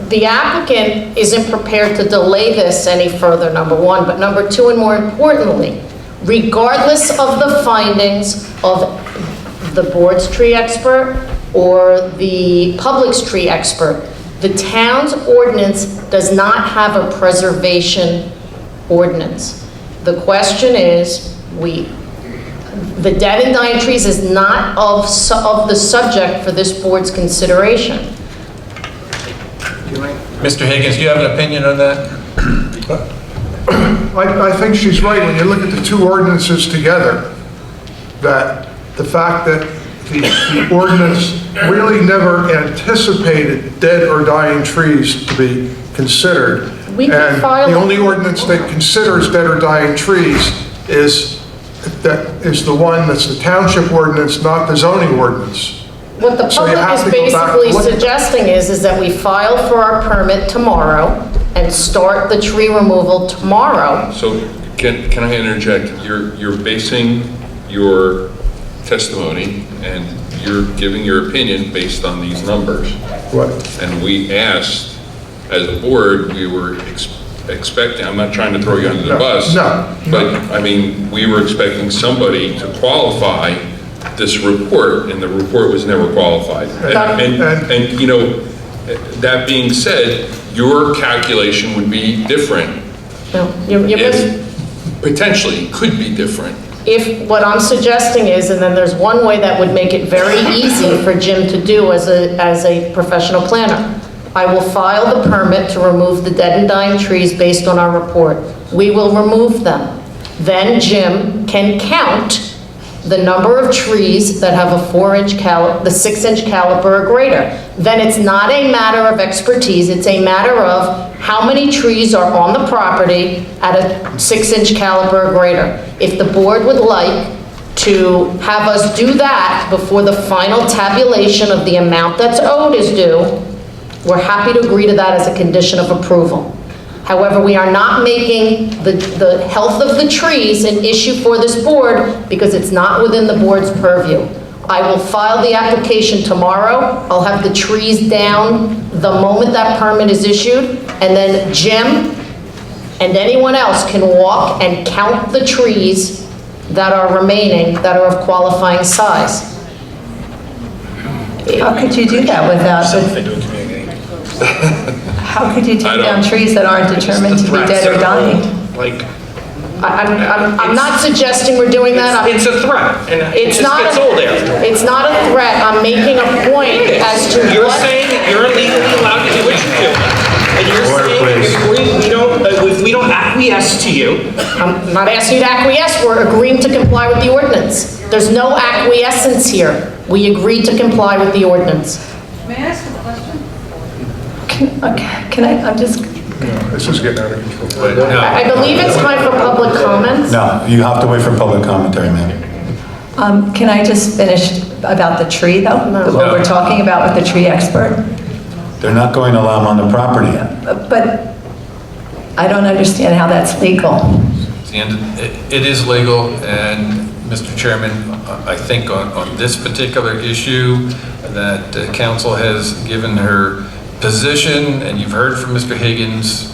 The applicant isn't prepared to delay this any further, number one, but number two, and more importantly, regardless of the findings of the board's tree expert or the public's tree expert, the town's ordinance does not have a preservation ordinance. The question is, the dead and dying trees is not of the subject for this board's consideration. Mr. Higgins, do you have an opinion on that? I think she's right. When you look at the two ordinances together, that the fact that the ordinance really never anticipated dead or dying trees to be considered. And the only ordinance that considers dead or dying trees is the one that's the township ordinance, not the zoning ordinance. What the public is basically suggesting is that we file for our permit tomorrow, and start the tree removal tomorrow. So can I interject? You're basing your testimony and you're giving your opinion based on these numbers. Right. And we asked, as a board, we were expecting, I'm not trying to throw you under the bus. No. But, I mean, we were expecting somebody to qualify this report, and the report was never qualified. And you know, that being said, your calculation would be different. No, you're Potentially, could be different. If, what I'm suggesting is, and then there's one way that would make it very easy for Jim to do as a professional planner. I will file the permit to remove the dead and dying trees based on our report. We will remove them. Then Jim can count the number of trees that have a 4-inch caliber, the 6-inch caliber or greater. Then it's not a matter of expertise, it's a matter of how many trees are on the property at a 6-inch caliber or greater. If the board would like to have us do that before the final tabulation of the amount that's owed is due, we're happy to agree to that as a condition of approval. However, we are not making the health of the trees an issue for this board because it's not within the board's purview. I will file the application tomorrow. I'll have the trees down the moment that permit is issued, and then Jim and anyone else can walk and count the trees that are remaining that are of qualifying size. How could you do that without how could you take down trees that aren't determined to be dead or dying? Like, I'm not suggesting we're doing that. it's a threat, and it It's just not, gets old after. it's not a threat. I'm making a point as to You're what. saying that you're legally allowed to do what you're doing, and you're saying if we don't acquiesce to you. I'm not asking you to acquiesce, we're agreeing to comply with the ordinance. There's no acquiescence here. We agreed to comply with the ordinance. May I ask a question? Can I, I'm just, This is getting out of control. I believe it's time for public comments. No, you have to wait for public commentary, ma'am. can I just finish about the tree though? What we're talking about with the tree expert? They're not going to allow them on the property. But I don't understand how that's legal. It is legal, and Mr. Chairman, I think on this particular issue, that council has given her position, and you've heard from Mr. Higgins,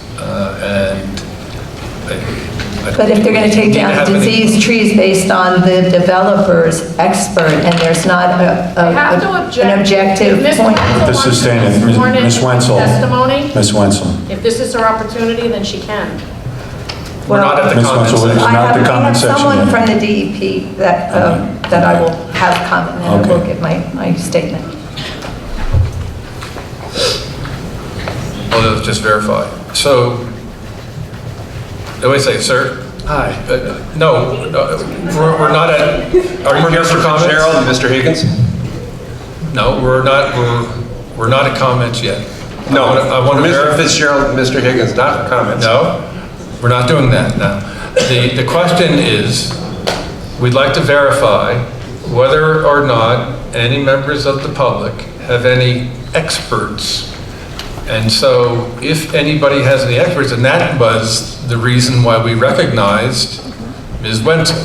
But if they're going to take down diseased trees based on the developer's expert, and there's not an objective point. To sustain it, Ms. Wenzel. Testimony, Ms. Wenzel. if this is her opportunity, then she can. We're not at the Ms. comment Wenzel, section. it's not the comment I have section someone yet. from the DEP that I will have comment, and I will give my statement. Well, let's just verify. So, wait a second, sir. Hi. No, we're not at, are you here for comments? Gerald and Mr. Higgins? No, we're not at comments yet. No, I want to Mr. verify. Fitzgerald and Mr. Higgins, not for comments. No, we're not doing that now. The question is, we'd like to verify whether or not any members of the public have any experts. And so if anybody has any experts, and that was the reason why we recognized Ms. Wenzel.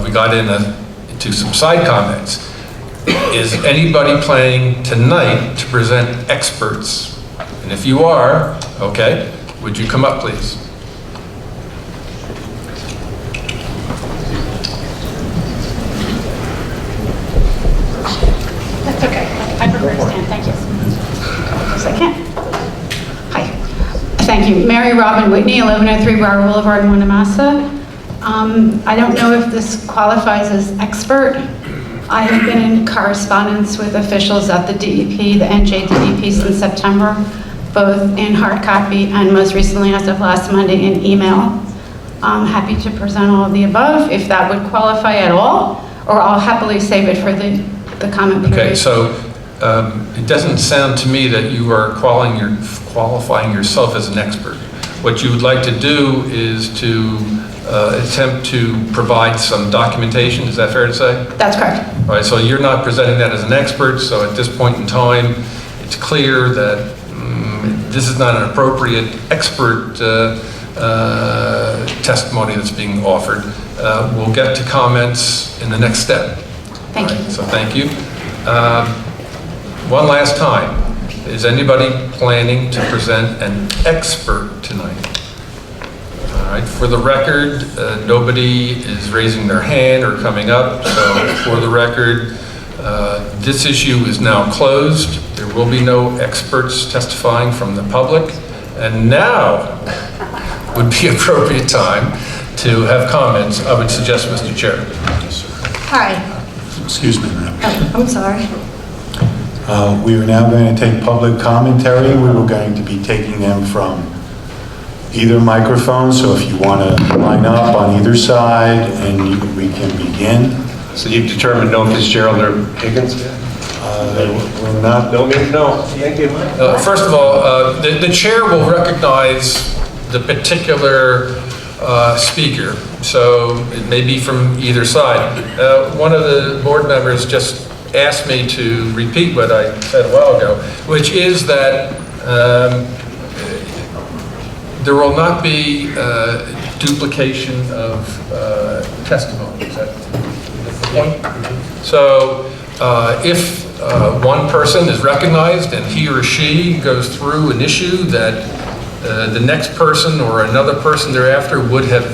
We got into some side comments. Is anybody planning tonight to present experts? And if you are, okay, would you come up, please? That's okay. I prefer to stand, thank you. Yes, I can. Hi. Thank you. Mary Robin Whitney, 1103 Brower Boulevard, Winnemassa. I don't know if this qualifies as expert. I have been in correspondence with officials at the DEP, the NJ DEP, since September, both in hard copy and most recently, as of last Monday, in email. I'm happy to present all of the above, if that would qualify at all, or I'll happily save it for the comment period. Okay, so it doesn't sound to me that you are qualifying yourself as an expert. What you would like to do is to attempt to provide some documentation, is that fair to say? That's correct. All right, so you're not presenting that as an expert, so at this point in time, it's clear that this is not an appropriate expert testimony that's being offered. We'll get to comments in the next step. Thank you. So thank you. One last time, is anybody planning to present an expert tonight? All right, for the record, nobody is raising their hand or coming up, so for the record, this issue is now closed. There will be no experts testifying from the public, and now would be appropriate time to have comments. I would suggest, Mr. Chair. Hi. Excuse me, ma'am. Oh, I'm sorry. We are now going to take public commentary. We were going to be taking them from either microphone, so if you want to line up on either side and we can begin. So you've determined no Fitzgerald or Higgins? We're not. No means no. Thank you. First of all, the chair will recognize the particular speaker, so it may be from either side. One of the board members just asked me to repeat what I said a while ago, which is that there will not be duplication of testimony. Is that the point? So if one person is recognized and he or she goes through an issue that the next person or another person thereafter would have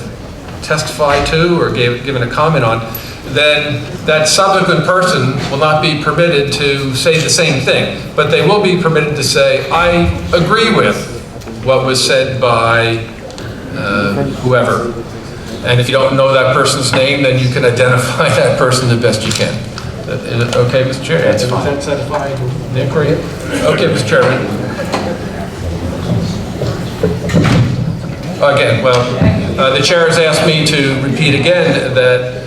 testified to or given a comment on, then that subsequent person will not be permitted to say the same thing, but they will be permitted to say, I agree with what was said by whoever. And if you don't know that person's name, then you can identify that person the best you can. Is it okay, Mr. Chair? That's fine. Is that satisfied, Nick? Okay, Mr. Chairman. Again, well, the chair has asked me to repeat again that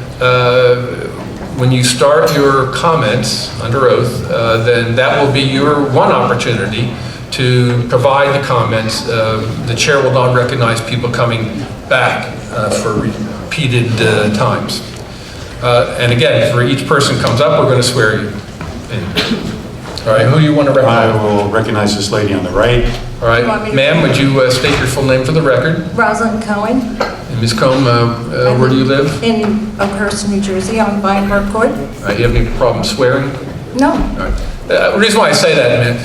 when you start your comments under oath, then that will be your one opportunity to provide the comments. The chair will not recognize people coming back for repeated times. And again, for each person comes up, we're going to swear you in. All right, who do you want to recognize? I will recognize this lady on the right. All right, ma'am, would you state your full name for the record? Rosalind Cohen. And Ms. Combs, where do you live? In Oakhurst, New Jersey, on Vineberg Court. All right, you have any problem swearing? No. All right. The reason why I say that, man,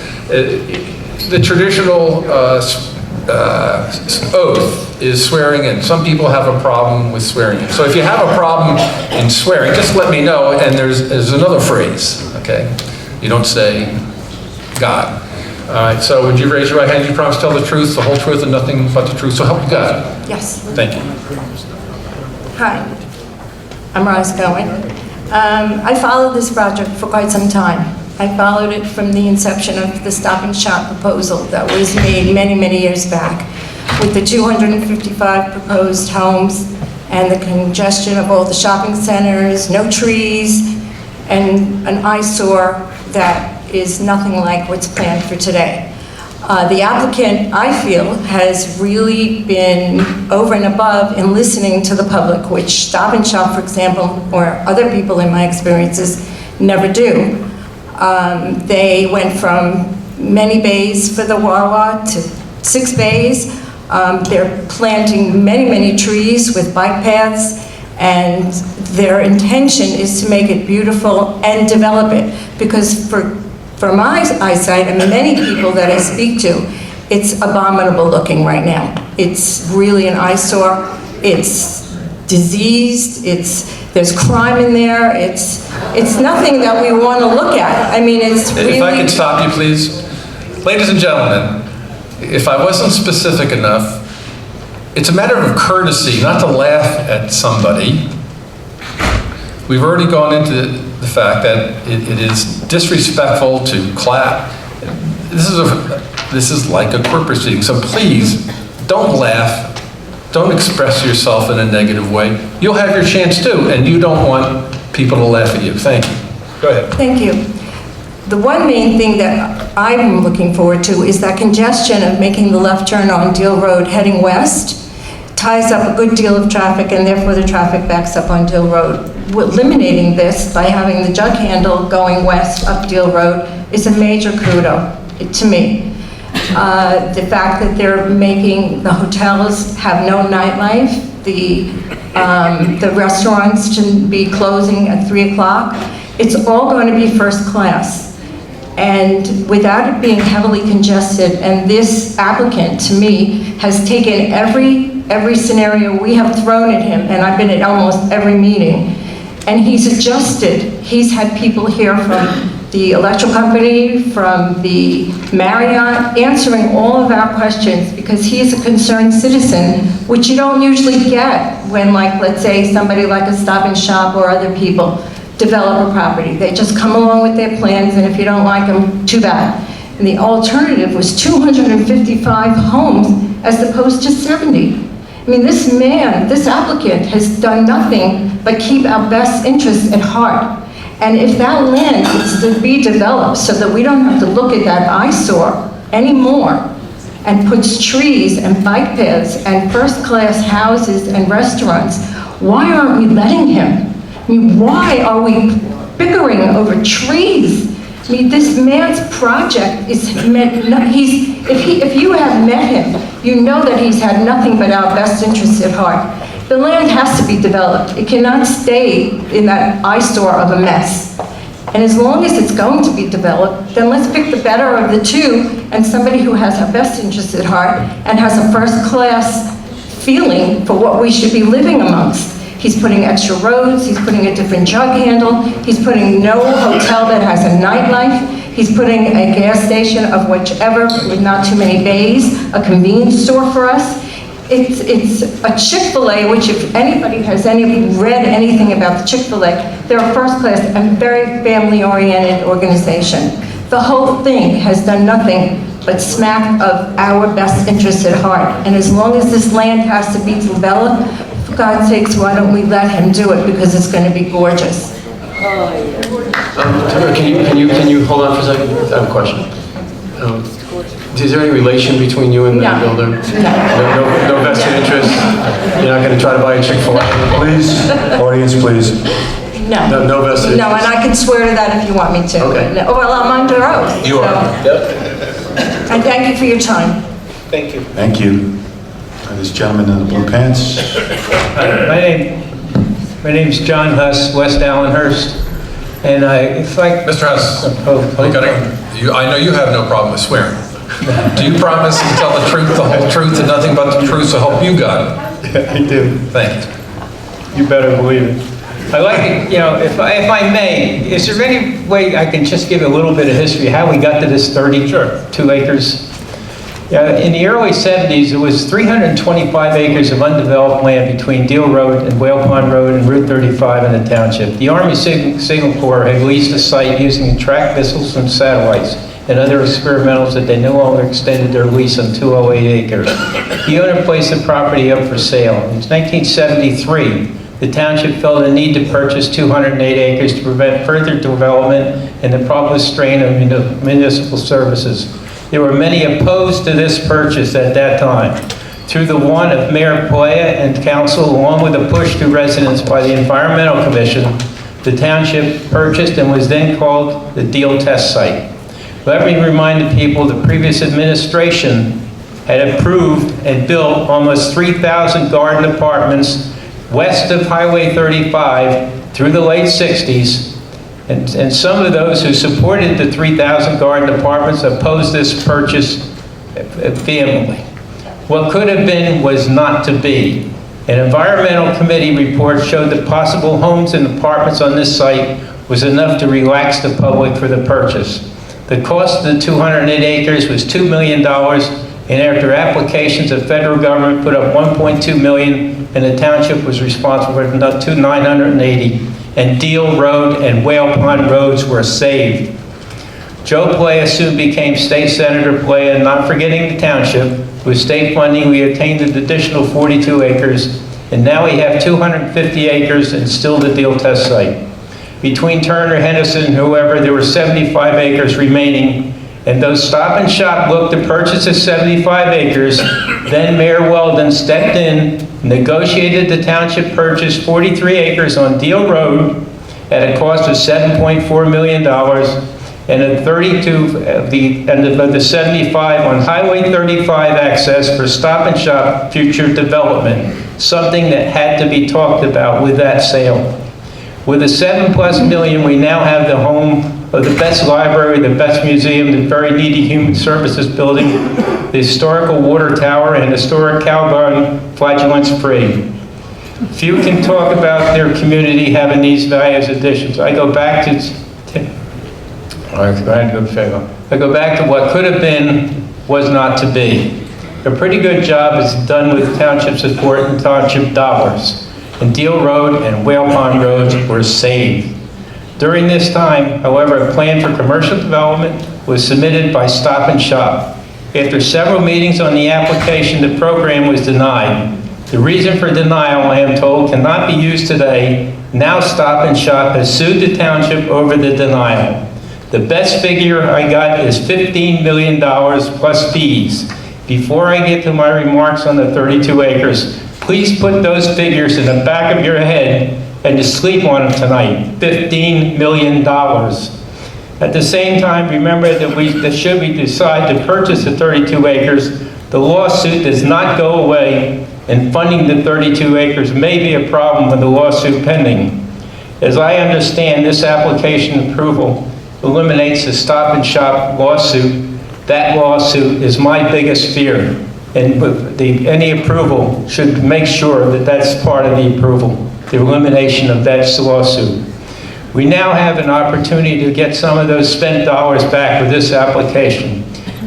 the traditional oath is swearing in. Some people have a problem with swearing in. So if you have a problem in swearing, just let me know, and there's another phrase, okay? You don't say God. All right, so would you raise your right hand? You promise to tell the truth, the whole truth, and nothing but the truth, so help you God. Yes. Thank you. Hi, I'm Roz Cohen. I followed this project for quite some time. I followed it from the inception of the Stop and Shop proposal that was made many, many years back, with the 255 proposed homes and the congestion of all the shopping centers, no trees, and an eyesore that is nothing like what's planned for today. The applicant, I feel, has really been over and above in listening to the public, which Stop and Shop, for example, or other people in my experiences, never do. They went from many bays for the Wawa to 6 bays. They're planting many, many trees with bike paths, and their intention is to make it beautiful and develop it, because for my eyesight and many people that I speak to, it's abominable looking right now. It's really an eyesore. It's diseased. There's crime in there. It's nothing that we want to look at. I mean, it's really... If I could stop you, please. Ladies and gentlemen, if I wasn't specific enough, it's a matter of courtesy not to laugh at somebody. We've already gone into the fact that it is disrespectful to clap. This is like a court proceeding, so please don't laugh. Don't express yourself in a negative way. You'll have your chance too, and you don't want people to laugh at you. Thank you. Go ahead. Thank you. The one main thing that I'm looking forward to is that congestion of making the left turn on Deal Road heading west ties up a good deal of traffic, and therefore the traffic backs up on Deal Road. Eliminating this by having the jug handle going west up Deal Road is a major kudo to me. the fact that they're making the hotels have no nightlife, the restaurants to be closing at 3 o'clock. It's all going to be first class. And without it being heavily congested, and this applicant, to me, has taken every scenario we have thrown at him, and I've been at almost every meeting, and he's adjusted. He's had people here from the electrical company, from the Marriott, answering all of our questions because he is a concerned citizen, which you don't usually get when, like, let's say somebody like a Stop and Shop or other people develop a property. They just come along with their plans, and if you don't like them, too bad. And the alternative was 255 homes as opposed to 70. I mean, this man, this applicant has done nothing but keep our best interests at heart. And if that land is to be developed so that we don't have to look at that eyesore anymore, and puts trees and bike paths and first-class houses and restaurants, why aren't we letting him? I mean, why are we bickering over trees? I mean, this man's project is meant, if you have met him, you know that he's had nothing but our best interests at heart. The land has to be developed. It cannot stay in that eyesore of a mess. And as long as it's going to be developed, then let's pick the better of the two, and somebody who has our best interests at heart and has a first-class feeling for what we should be living amongst. He's putting extra roads, he's putting a different jug handle, he's putting no hotel that has a nightlife, he's putting a gas station of whichever, with not too many bays, a convenience store for us. It's a Chick-fil-A, which if anybody has read anything about the Chick-fil-A, they're a first-class and very family-oriented organization. The whole thing has done nothing but smack of our best interests at heart. And as long as this land has to be developed, for God's sakes, why don't we let him do it, because it's going to be gorgeous. Can you hold on for a second? I have a question. Is there any relation between you and the builder? No vested interest? You're not going to try to buy a Chick-fil-A? Please, audience, please. No. No vested interest? No, and I can swear to that if you want me to. Okay. No, well, I'm under oath. You are. And thank you for your time. Thank you. Thank you. This gentleman in the blue pants. My name's John Huss, West Allenhurst, and Mr. Huss, I know you have no problem with swearing. Do you promise to tell the truth, the whole truth, and nothing but the truth, so help you God? Yeah, I do. Thanks. You better believe it. I'd like to, if I may, is there any way I can just give a little bit of history, how we got to this 32 acres? In the early 70s, it was 325 acres of undeveloped land between Deal Road and Whale Pond Road and Route 35 in the township. The Army Signal Corps had leased the site using tracked missiles and satellites and other experimentals that they no longer extended their lease on 208 acres. The owner placed the property up for sale. In 1973, the township felt a need to purchase 208 acres to prevent further development and the problem strain of municipal services. There were many opposed to this purchase at that time. Through the want of Mayor Playa and council, along with a push to residents by the Environmental Commission, the township purchased and was then called the Deal Test Site. Let me remind the people the previous administration had approved and built almost 3,000 garden apartments west of Highway 35 through the late 60s. And some of those who supported the 3,000 garden apartments opposed this purchase vehemently. What could have been was not to be. An environmental committee report showed that possible homes and apartments on this site was enough to relax the public for the purchase. The cost of the 208 acres was $2 million, and after applications, the federal government put up $1.2 million, and the township was responsible for another $980. And Deal Road and Whale Pond roads were saved. Joe Playa soon became State Senator Playa, and not forgetting the township. With state funding, we obtained an additional 42 acres, and now we have 250 acres and still the Deal Test Site. Between Turner, Henderson, and whoever, there were 75 acres remaining, and though Stop and Shop looked to purchase the 75 acres, then Mayor Weldon stepped in, negotiated the township purchase 43 acres on Deal Road at a cost of $7.4 million, and the 32, the 75 on Highway 35 access for Stop and Shop future development, something that had to be talked about with that sale. With the $7+ million, we now have the home of the best library, the best museum, the very needy human services building, the historical water tower, and historic Calgon flagellants-free. Few can talk about their community having these values additions. I go back to what could have been, was not to be. A pretty good job is done with township support and township dollars. And Deal Road and Whale Pond roads were saved. During this time, however, a plan for commercial development was submitted by Stop and Shop. After several meetings on the application, the program was denied. The reason for denial, I am told, cannot be used today. Now Stop and Shop has sued the township over the denial. The best figure I got is $15 million plus fees. Before I get to my remarks on the 32 acres, please put those figures in the back of your head and to sleep on them tonight. $15 million. At the same time, remember that should we decide to purchase the 32 acres, the lawsuit does not go away, and funding the 32 acres may be a problem with the lawsuit pending. As I understand, this application approval eliminates the Stop and Shop lawsuit. That lawsuit is my biggest fear. And any approval should make sure that that's part of the approval, the elimination of that lawsuit. We now have an opportunity to get some of those spent dollars back with this application.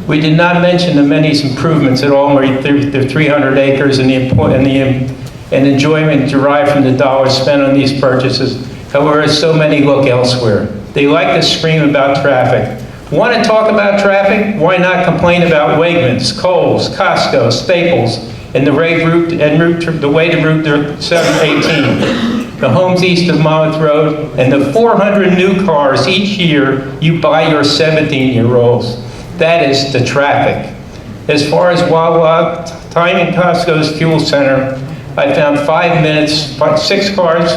We did not mention the many improvements at all, the 300 acres and enjoyment derived from the dollars spent on these purchases. However, so many look elsewhere. They like to scream about traffic. Want to talk about traffic? Why not complain about Wegmans, Kohl's, Costco, Staples, and the way to Route 718, the homes east of Monmouth Road, and the 400 new cars each year you buy your 17-year-olds. That is the traffic. As far as Wawa, time in Costco's fuel center, I found 5 minutes, 6 cars,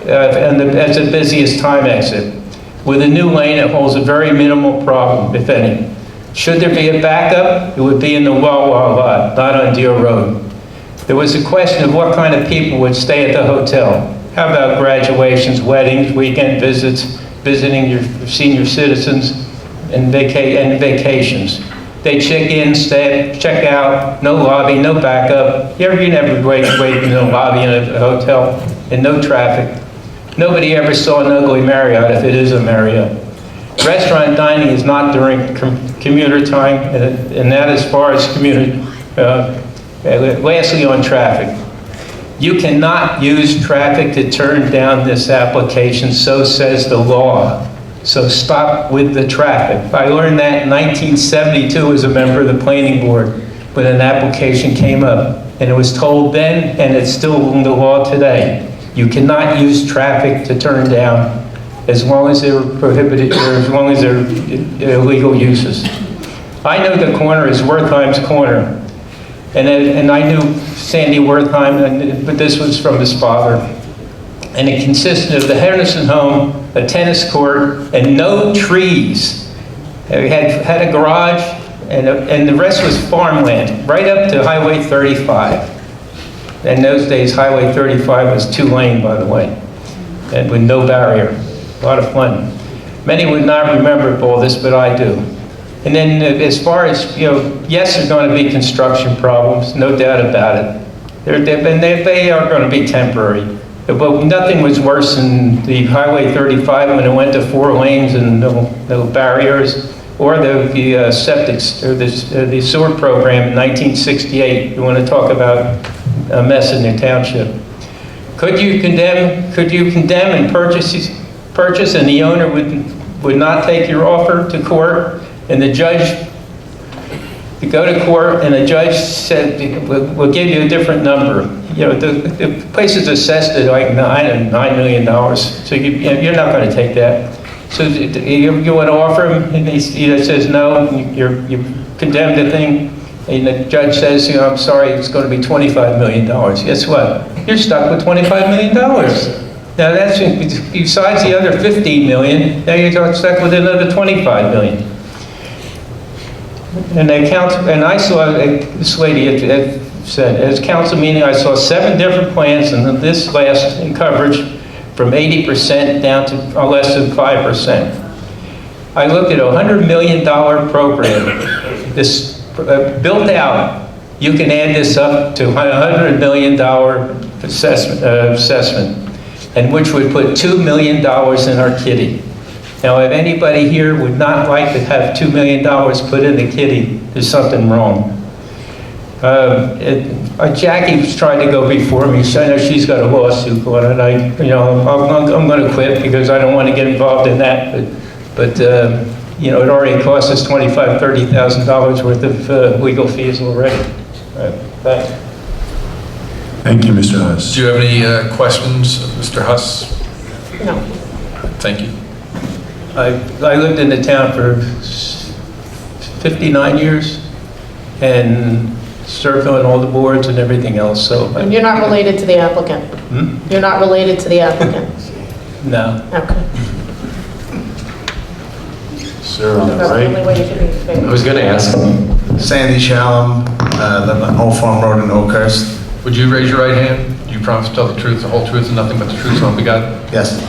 and that's the busiest time exit. With a new lane, it holds a very minimal problem, if any. Should there be a backup, it would be in the Wawa lot, not on Deal Road. There was a question of what kind of people would stay at the hotel. How about graduations, weddings, weekend visits, visiting your senior citizens, and vacations? They check in, stay, check out, no lobby, no backup. You never wait in the lobby in a hotel, and no traffic. Nobody ever saw an ugly Marriott if it is a Marriott. Restaurant dining is not during commuter time, and that as far as commuter. Lastly, on traffic. You cannot use traffic to turn down this application, so says the law. So stop with the traffic. I learned that in 1972 as a member of the planning board when an application came up. And it was told then, and it's still in the law today. You cannot use traffic to turn down as long as they're prohibited, or as long as they're illegal uses. I know the corner is Wertheim's corner. And I knew Sandy Wertheim, but this was from his father. And it consisted of the Henderson home, a tennis court, and no trees. It had a garage, and the rest was farmland, right up to Highway 35. In those days, Highway 35 was 2-lane, by the way, and with no barrier. A lot of fun. Many would not remember all this, but I do. And then as far as, yes, there's going to be construction problems, no doubt about it. They are going to be temporary. But nothing was worse than the Highway 35 when it went to 4 lanes and no barriers, or the septic, or the sewer program in 1968. You want to talk about a mess in the township. Could you condemn and purchase, and the owner would not take your offer to court, and the judge, you go to court, and the judge said, we'll give you a different number. The place is assessed at like $9 million, so you're not going to take that. So you want to offer him, and he says no, you condemn the thing, and the judge says, I'm sorry, it's going to be $25 million. Guess what? You're stuck with $25 million. Now that's besides the other 15 million, now you're stuck with another 25 million. And they count, and I saw, this lady had said, at council meeting, I saw 7 different plans, and this last in coverage from 80% down to less than 5%. I looked at a $100 million program, this built out. You can add this up to $100 million assessment, and which would put $2 million in our kitty. Now, if anybody here would not like to have $2 million put in the kitty, there's something wrong. Jackie was trying to go before me, so I know she's got a lawsuit going, and I'm going to quit because I don't want to get involved in that. But it already cost us $25,000, $30,000 worth of legal fees already. Thanks. Thank you, Mr. Huss. Do you have any questions, Mr. Huss? No. Thank you. I lived in the town for 59 years and served on all the boards and everything else, so. And you're not related to the applicant? You're not related to the applicant? No. Okay. Sir, Well, that's the only way you should be in favor. I was going to ask. Sandy Shalom, live on Old Farm Road in Oakhurst. Would you raise your right hand? Do you promise to tell the truth, the whole truth, and nothing but the truth, so help you God? Yes.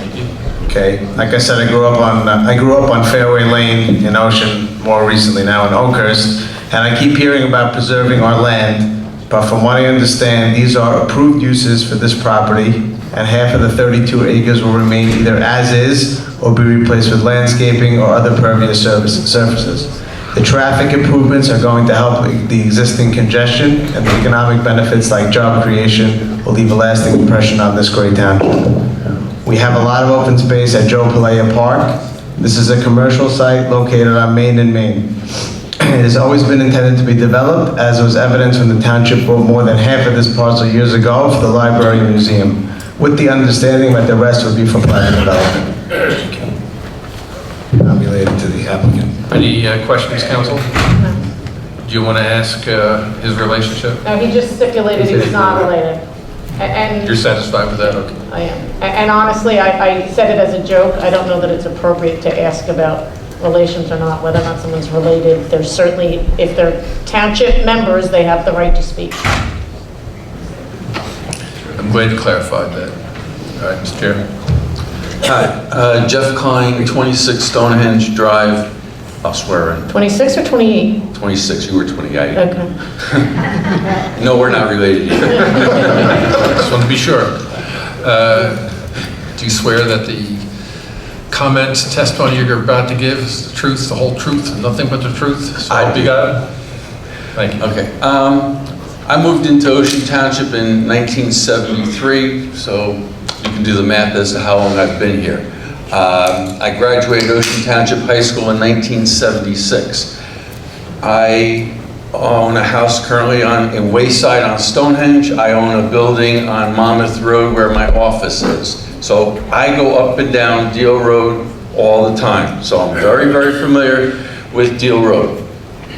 Okay. Like I said, I grew up on Fairway Lane in Ocean, more recently now in Oakhurst, and I keep hearing about preserving our land, but from what I understand, these are approved uses for this property, and half of the 32 acres will remain either as is or be replaced with landscaping or other pervious surfaces. The traffic improvements are going to help the existing congestion, and the economic benefits like job creation will leave a lasting impression on this great town. We have a lot of open space at Joe Pelea Park. This is a commercial site located on Main and Main. It has always been intended to be developed, as was evidenced when the township bought more than half of this parcel years ago for the library and museum, with the understanding that the rest would be for private development. I'm related to the applicant. Any questions, council? No. Do you want to ask his relationship? No, he just stipulated he was not related. And You're satisfied with that? Okay. I am. And honestly, I said it as a joke. I don't know that it's appropriate to ask about relations or not, whether or not someone's related. There's certainly, if they're township members, they have the right to speak. I'm glad you clarified that. All right, Mr. Chairman. Hi, Jeff Klein, 26 Stonehenge Drive. I'll swear in. 26 or 28? 26, you were 28. Okay. No, we're not related either. Just want to be sure. Do you swear that the comments, testimony you're about to give is the truth, the whole truth, and nothing but the truth? So help you God? Thank you. Okay. I moved into Ocean Township in 1973, so you can do the math as to how long I've been here. I graduated Ocean Township High School in 1976. I own a house currently in Wayside on Stonehenge. I own a building on Monmouth Road where my office is. So I go up and down Deal Road all the time. So I'm very, very familiar with Deal Road.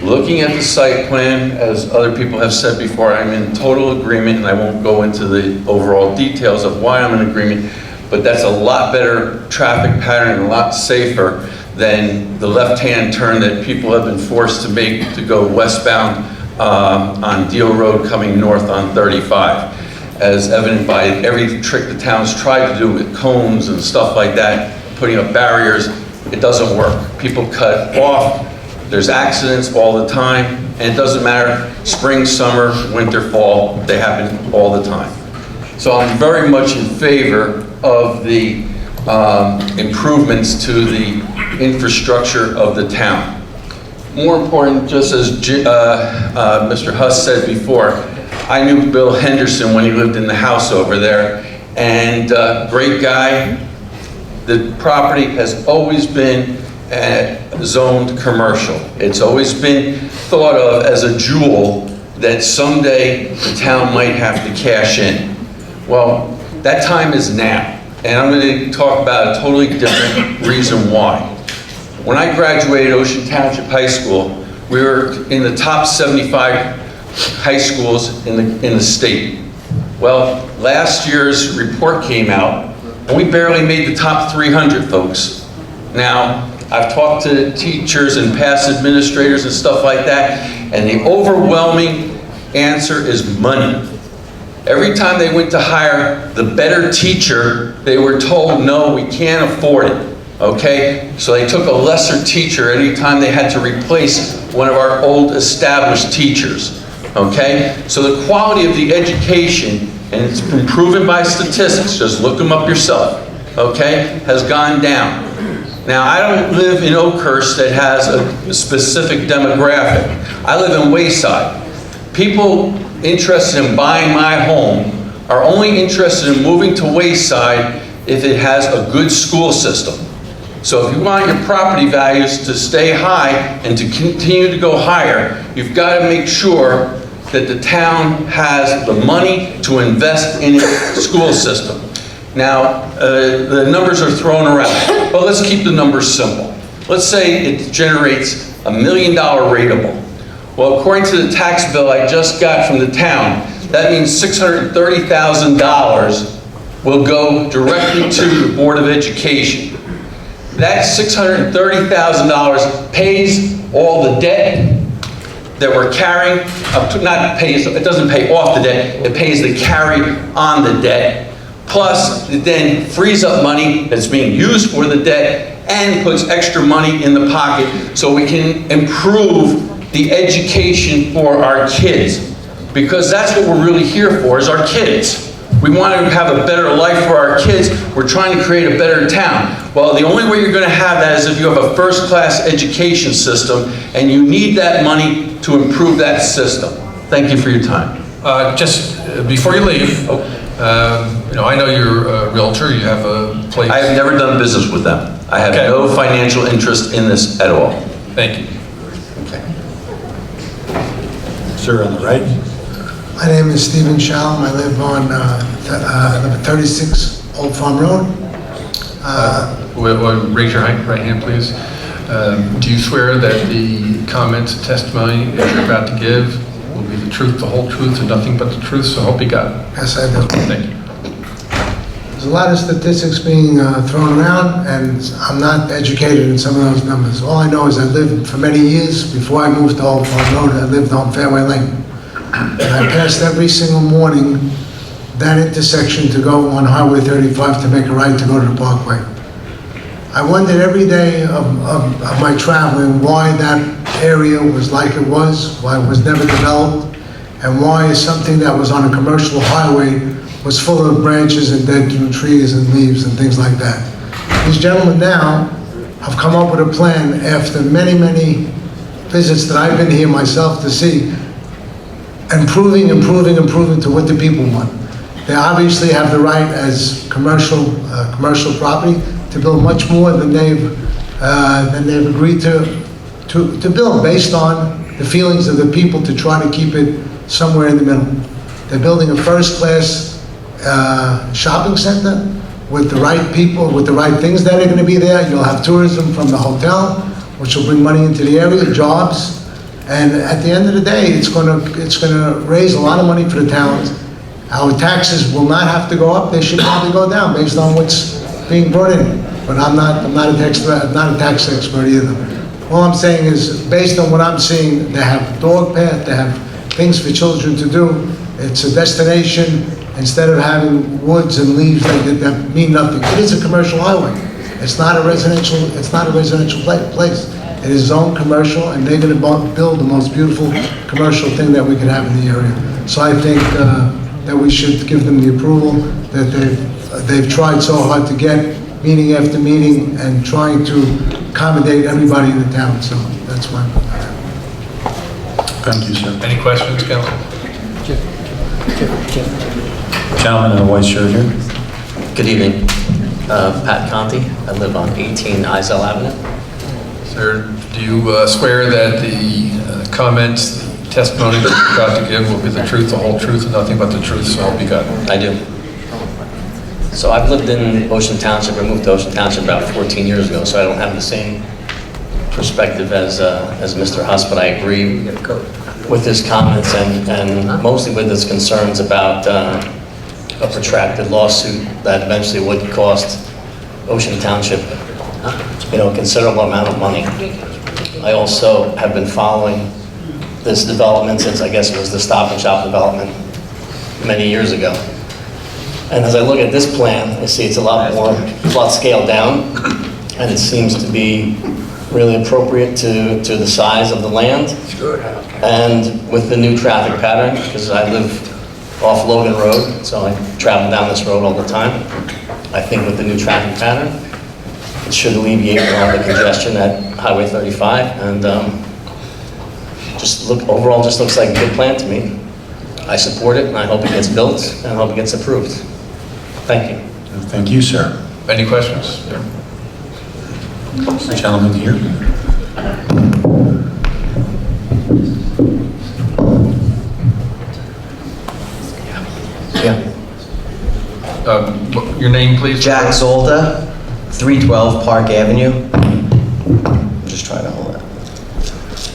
Looking at the site plan, as other people have said before, I'm in total agreement, and I won't go into the overall details of why I'm in agreement, but that's a lot better traffic pattern and a lot safer than the left-hand turn that people have been forced to make to go westbound on Deal Road coming north on 35. As evident by every trick the town's tried to do with cones and stuff like that, putting up barriers, it doesn't work. People cut off, there's accidents all the time, and it doesn't matter, spring, summer, winter, fall, they happen all the time. So I'm very much in favor of the improvements to the infrastructure of the town. More important, just as Mr. Huss said before, I knew Bill Henderson when he lived in the house over there, and great guy. The property has always been zoned commercial. It's always been thought of as a jewel that someday the town might have to cash in. Well, that time is now. And I'm going to talk about a totally different reason why. When I graduated Ocean Township High School, we were in the top 75 high schools in the state. Well, last year's report came out, and we barely made the top 300, folks. Now, I've talked to teachers and past administrators and stuff like that, and the overwhelming answer is money. Every time they went to hire the better teacher, they were told, no, we can't afford it, okay? So they took a lesser teacher anytime they had to replace one of our old established teachers, okay? So the quality of the education, and it's been proven by statistics, just look them up yourself, okay, has gone down. Now, I don't live in Oakhurst that has a specific demographic. I live in Wayside. People interested in buying my home are only interested in moving to Wayside if it has a good school system. So if you want your property values to stay high and to continue to go higher, you've got to make sure that the town has the money to invest in its school system. Now, the numbers are thrown around, but let's keep the numbers simple. Let's say it generates $1 million rateable. Well, according to the tax bill I just got from the town, that means $630,000 will go directly to the Board of Education. That $630,000 pays all the debt that we're carrying, it doesn't pay off the debt, it pays the carry on the debt. Plus, it then frees up money that's being used for the debt and puts extra money in the pocket so we can improve the education for our kids. Because that's what we're really here for, is our kids. We want to have a better life for our kids. We're trying to create a better town. Well, the only way you're going to have that is if you have a first-class education system, and you need that money to improve that system. Thank you for your time. Just before you leave, I know you're a realtor, you have a place. I have never done business with them. I have no financial interest in this at all. Thank you. Okay. Sir, on the right. My name is Stephen Shalom. I live on number 36 Old Farm Road. Raise your right hand, please. Do you swear that the comments and testimony that you're about to give will be the truth, the whole truth, and nothing but the truth, so help you God? Yes, I do. Thank you. There's a lot of statistics being thrown around, and I'm not educated in some of those numbers. All I know is I lived for many years, before I moved to Old Farm Road, I lived on Fairway Lane. And I passed every single morning that intersection to go on Highway 35 to make a right to go to the Parkway. I wondered every day of my traveling why that area was like it was, why it was never developed, and why something that was on a commercial highway was full of branches and dead trees and leaves and things like that. These gentlemen now have come up with a plan after many, many visits that I've been here myself to see, improving to what the people want. They obviously have the right as commercial property to build much more than they've agreed to build based on the feelings of the people to try to keep it somewhere in the middle. They're building a first-class shopping center with the right people, with the right things that are going to be there. You'll have tourism from the hotel, which will bring money into the area, jobs. And at the end of the day, it's going to raise a lot of money for the towns. Our taxes will not have to go up; they should probably go down based on what's being brought in. But I'm not a tax expert either. All I'm saying is, based on what I'm seeing, they have dog path, they have things for children to do. It's a destination instead of having woods and leaves that mean nothing. It is a commercial highway. It's not a residential. It's not a residential place. It is zone commercial, and they're going to build the most beautiful commercial thing that we could have in the area. So I think that we should give them the approval that they've tried so hard to get, meeting after meeting, and trying to accommodate everybody in the town. So that's why. Thank you, sir. Any questions, Council? Gentleman in the white shirt here. Good evening. Pat Conti. I live on 18 Isel Avenue. Sir, do you swear that the comments, the testimony that you're about to give will be the truth, the whole truth, and nothing but the truth, so help you God? I do. So I've lived in Ocean Township. I moved to Ocean Township about 14 years ago, so I don't have the same perspective as Mr. Huss, but I agree with his comments and mostly with his concerns about a protracted lawsuit that eventually would cost Ocean Township, a considerable amount of money. I also have been following this development since, I guess it was the Stop and Shop development many years ago. And as I look at this plan, I see it's a lot scaled down, and it seems to be really appropriate to the size of the land. And with the new traffic pattern, because I live off Logan Road, so I travel down this road all the time. I think with the new traffic pattern, it should alleviate a lot of the congestion at Highway 35, and overall just looks like a good plan to me. I support it, and I hope it gets built, and I hope it gets approved. Thank you. Thank you, sir. Any questions? The gentleman here. Your name, please? Jack Zolda, 312 Park Avenue. I'm just trying to hold that.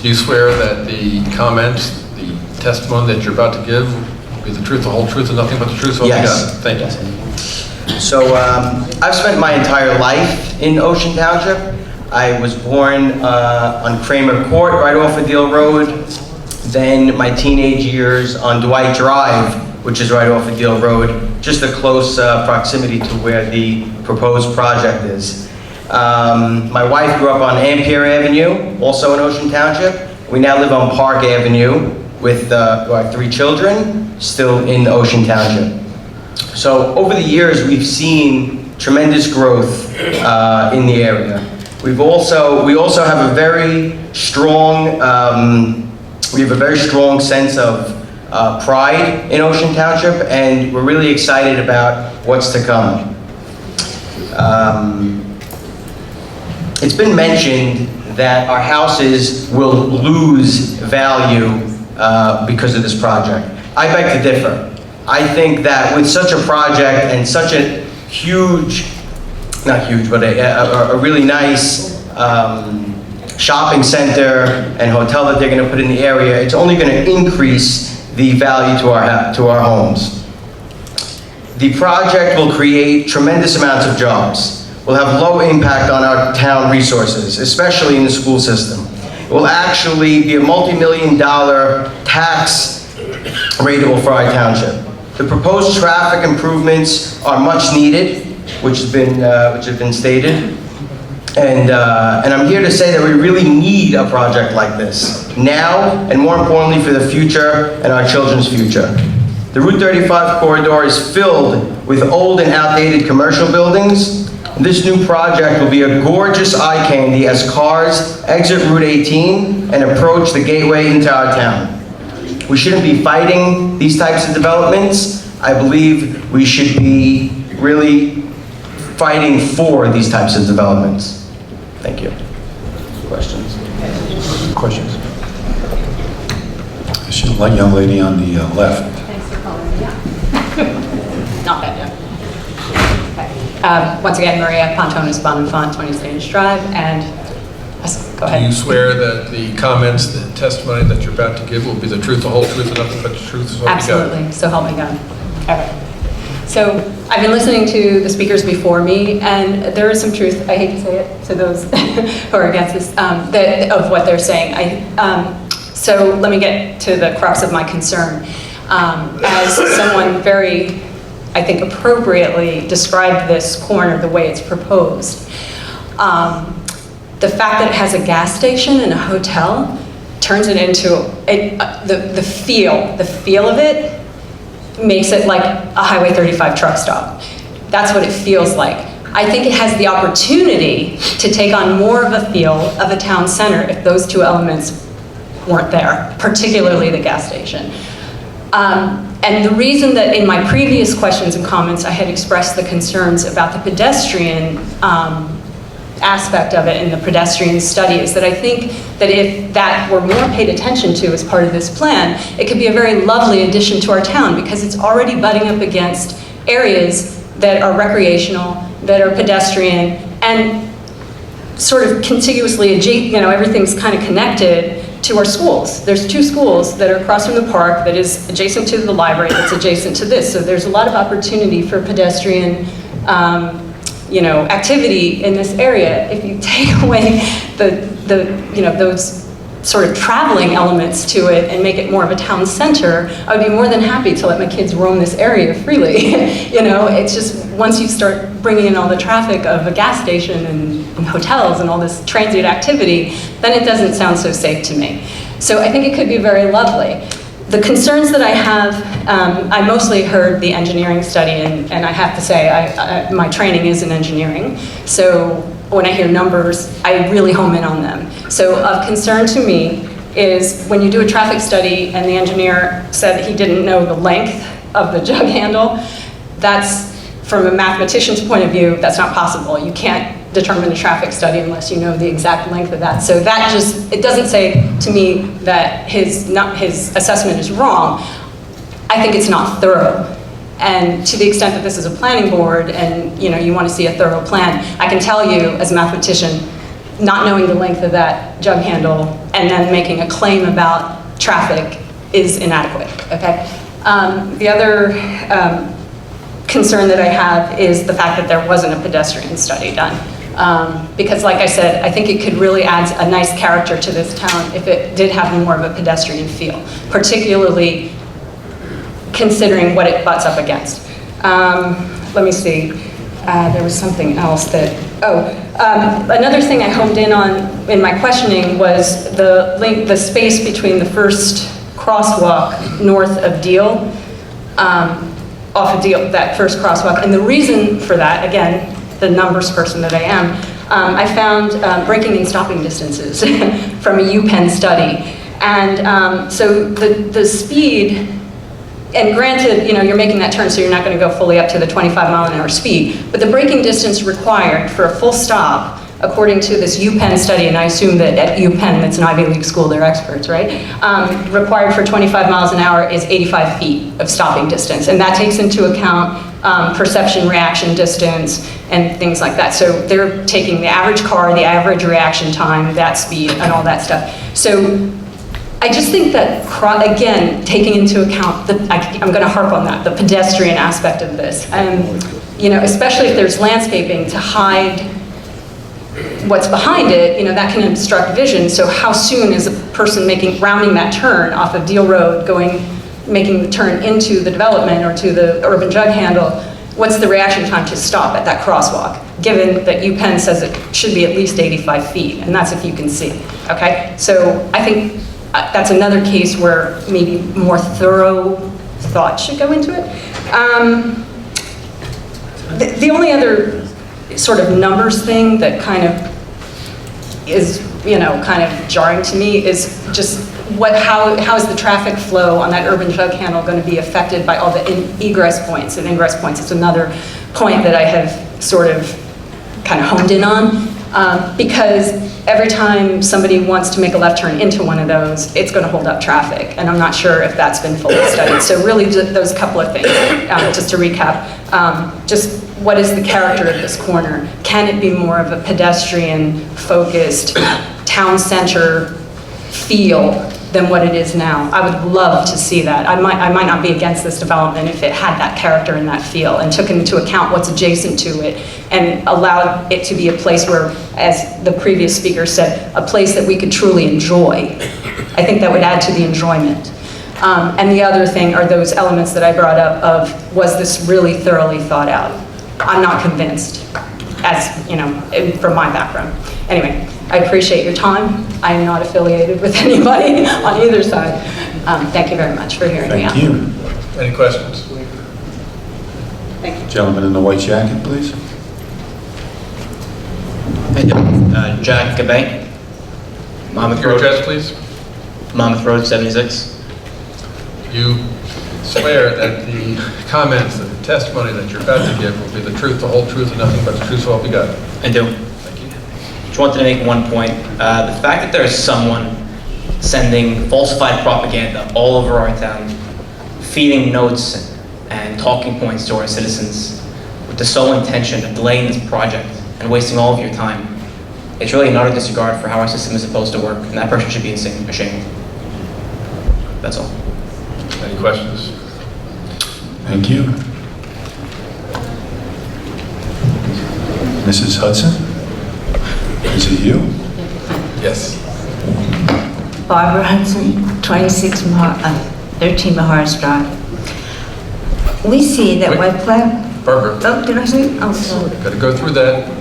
Do you swear that the comments, the testimony that you're about to give will be the truth, the whole truth, and nothing but the truth? So Yes. Thank you. So I've spent my entire life in Ocean Township. I was born on Kramer Court, right off of Deal Road. Then my teenage years on Dwight Drive, which is right off of Deal Road, just a close proximity to where the proposed project is. My wife grew up on Ampere Avenue, also in Ocean Township. We now live on Park Avenue with our 3 children, still in Ocean Township. So over the years, we've seen tremendous growth in the area. We also have a very strong, sense of pride in Ocean Township, and we're really excited about what's to come. It's been mentioned that our houses will lose value because of this project. I beg to differ. I think that with such a project and such a huge, not huge, but a really nice shopping center and hotel that they're going to put in the area, it's only going to increase the value to our homes. The project will create tremendous amounts of jobs. Will have low impact on our town resources, especially in the school system. It will actually be a multi-million-dollar tax rateable for our township. The proposed traffic improvements are much needed, which have been stated. And I'm here to say that we really need a project like this, now, and more importantly, for the future and our children's future. The Route 35 corridor is filled with old and outdated commercial buildings. This new project will be a gorgeous eye candy as cars exit Route 18 and approach the gateway into our town. We shouldn't be fighting these types of developments. I believe we should be really fighting for these types of developments. Thank you. Questions? Questions? The young lady on the left. Thanks for calling me. Yeah. Not bad, yeah. Once again, Maria Pontones Bonifant, 20 Spanish Drive, and go ahead. Do you swear that the comments, the testimony that you're about to give will be the truth, the whole truth, and nothing but the truth? So Absolutely. So help me God. Okay. So I've been listening to the speakers before me, and there is some truth, I hate to say it to those who are against this, of what they're saying. So let me get to the crux of my concern. As someone very, I think, appropriately described this corner the way it's proposed, the fact that it has a gas station and a hotel turns it into, the feel of it makes it like a Highway 35 truck stop. That's what it feels like. I think it has the opportunity to take on more of a feel of a town center if those two elements weren't there, particularly the gas station. And the reason that in my previous questions and comments I had expressed the concerns about the pedestrian aspect of it and the pedestrian study is that I think that if that were more paid attention to as part of this plan, it could be a very lovely addition to our town because it's already butting up against areas that are recreational, that are pedestrian, and sort of contiguously, everything's kind of connected to our schools. There's 2 schools that are across from the park that is adjacent to the library, that's adjacent to this. So there's a lot of opportunity for pedestrian, activity in this area. If you take away those sort of traveling elements to it and make it more of a town center, I would be more than happy to let my kids roam this area freely. It's just once you start bringing in all the traffic of a gas station and hotels and all this transient activity, then it doesn't sound so safe to me. So I think it could be very lovely. The concerns that I have, I mostly heard the engineering study, and I have to say, my training is in engineering. So when I hear numbers, I really home in on them. So of concern to me is when you do a traffic study and the engineer said he didn't know the length of the jug handle, that's, from a mathematician's point of view, that's not possible. You can't determine a traffic study unless you know the exact length of that. So that it doesn't say to me that his assessment is wrong. I think it's not thorough. And to the extent that this is a planning board and you want to see a thorough plan, I can tell you as a mathematician, not knowing the length of that jug handle and then making a claim about traffic is inadequate, okay? The other concern that I have is the fact that there wasn't a pedestrian study done. Because like I said, I think it could really add a nice character to this town if it did have more of a pedestrian feel, particularly considering what it butts up against. Let me see, there was something else that, another thing I honed in on in my questioning was the space between the first crosswalk north of Deal, off of Deal, that first crosswalk. And the reason for that, again, the numbers person that I am, I found braking and stopping distances from a UPenn study. And so the speed, and granted, you're making that turn, so you're not going to go fully up to the 25-mile-an-hour speed, but the braking distance required for a full stop, according to this UPenn study, and I assume that at UPenn, that's an Ivy League school, they're experts, right? Required for 25 miles an hour is 85 feet of stopping distance, and that takes into account perception reaction distance and things like that. So they're taking the average car, the average reaction time, that speed, and all that stuff. So I just think that, again, taking into account, I'm going to harp on that, the pedestrian aspect of this. And, especially if there's landscaping to hide what's behind it, that can obstruct vision. So how soon is a person rounding that turn off of Deal Road, making the turn into the development or to the urban jug handle, what's the reaction time to stop at that crosswalk, given that UPenn says it should be at least 85 feet, and that's if you can see, okay? So I think that's another case where maybe more thorough thought should go into it. The only other sort of numbers thing that kind of is, kind of jarring to me is just how is the traffic flow on that urban jug handle going to be affected by all the egress points and ingress points? It's another point that I have sort of kind of honed in on, because every time somebody wants to make a left turn into one of those, it's going to hold up traffic, and I'm not sure if that's been fully studied. So really, those couple of things, just to recap, just what is the character of this corner? Can it be more of a pedestrian-focused, town center feel than what it is now? I would love to see that. I might not be against this development if it had that character and that feel and took into account what's adjacent to it and allowed it to be a place where, as the previous speaker said, a place that we could truly enjoy. I think that would add to the enjoyment. And the other thing are those elements that I brought up of, was this really thoroughly thought out? I'm not convinced, as from my background. Anyway, I appreciate your time. I am not affiliated with anybody on either side. Thank you very much for hearing me out. Thank you. Any questions? Thank you. Gentleman in the white jacket, please. Jack Gabay, Monmouth Your Road. address, please. Monmouth Road, 76. You swear that the comments, the testimony that you're about to give will be the truth, the whole truth, and nothing but the truth, so help you God? I do. Thank you. Just wanted to make one point. The fact that there is someone sending falsified propaganda all over our town, feeding notes and talking points to our citizens with the sole intention of delaying this project and wasting all of your time It's really an utter disregard for how our system is supposed to work, and that person should be ashamed. That's all. Any questions? Thank you. Mrs. Hudson? Is it you? Yes. Barbara Hudson, 13 Maharis Drive. We see that Wait. when plan... Barbara. Oh, did I say? Oh, sorry. Got to go through that.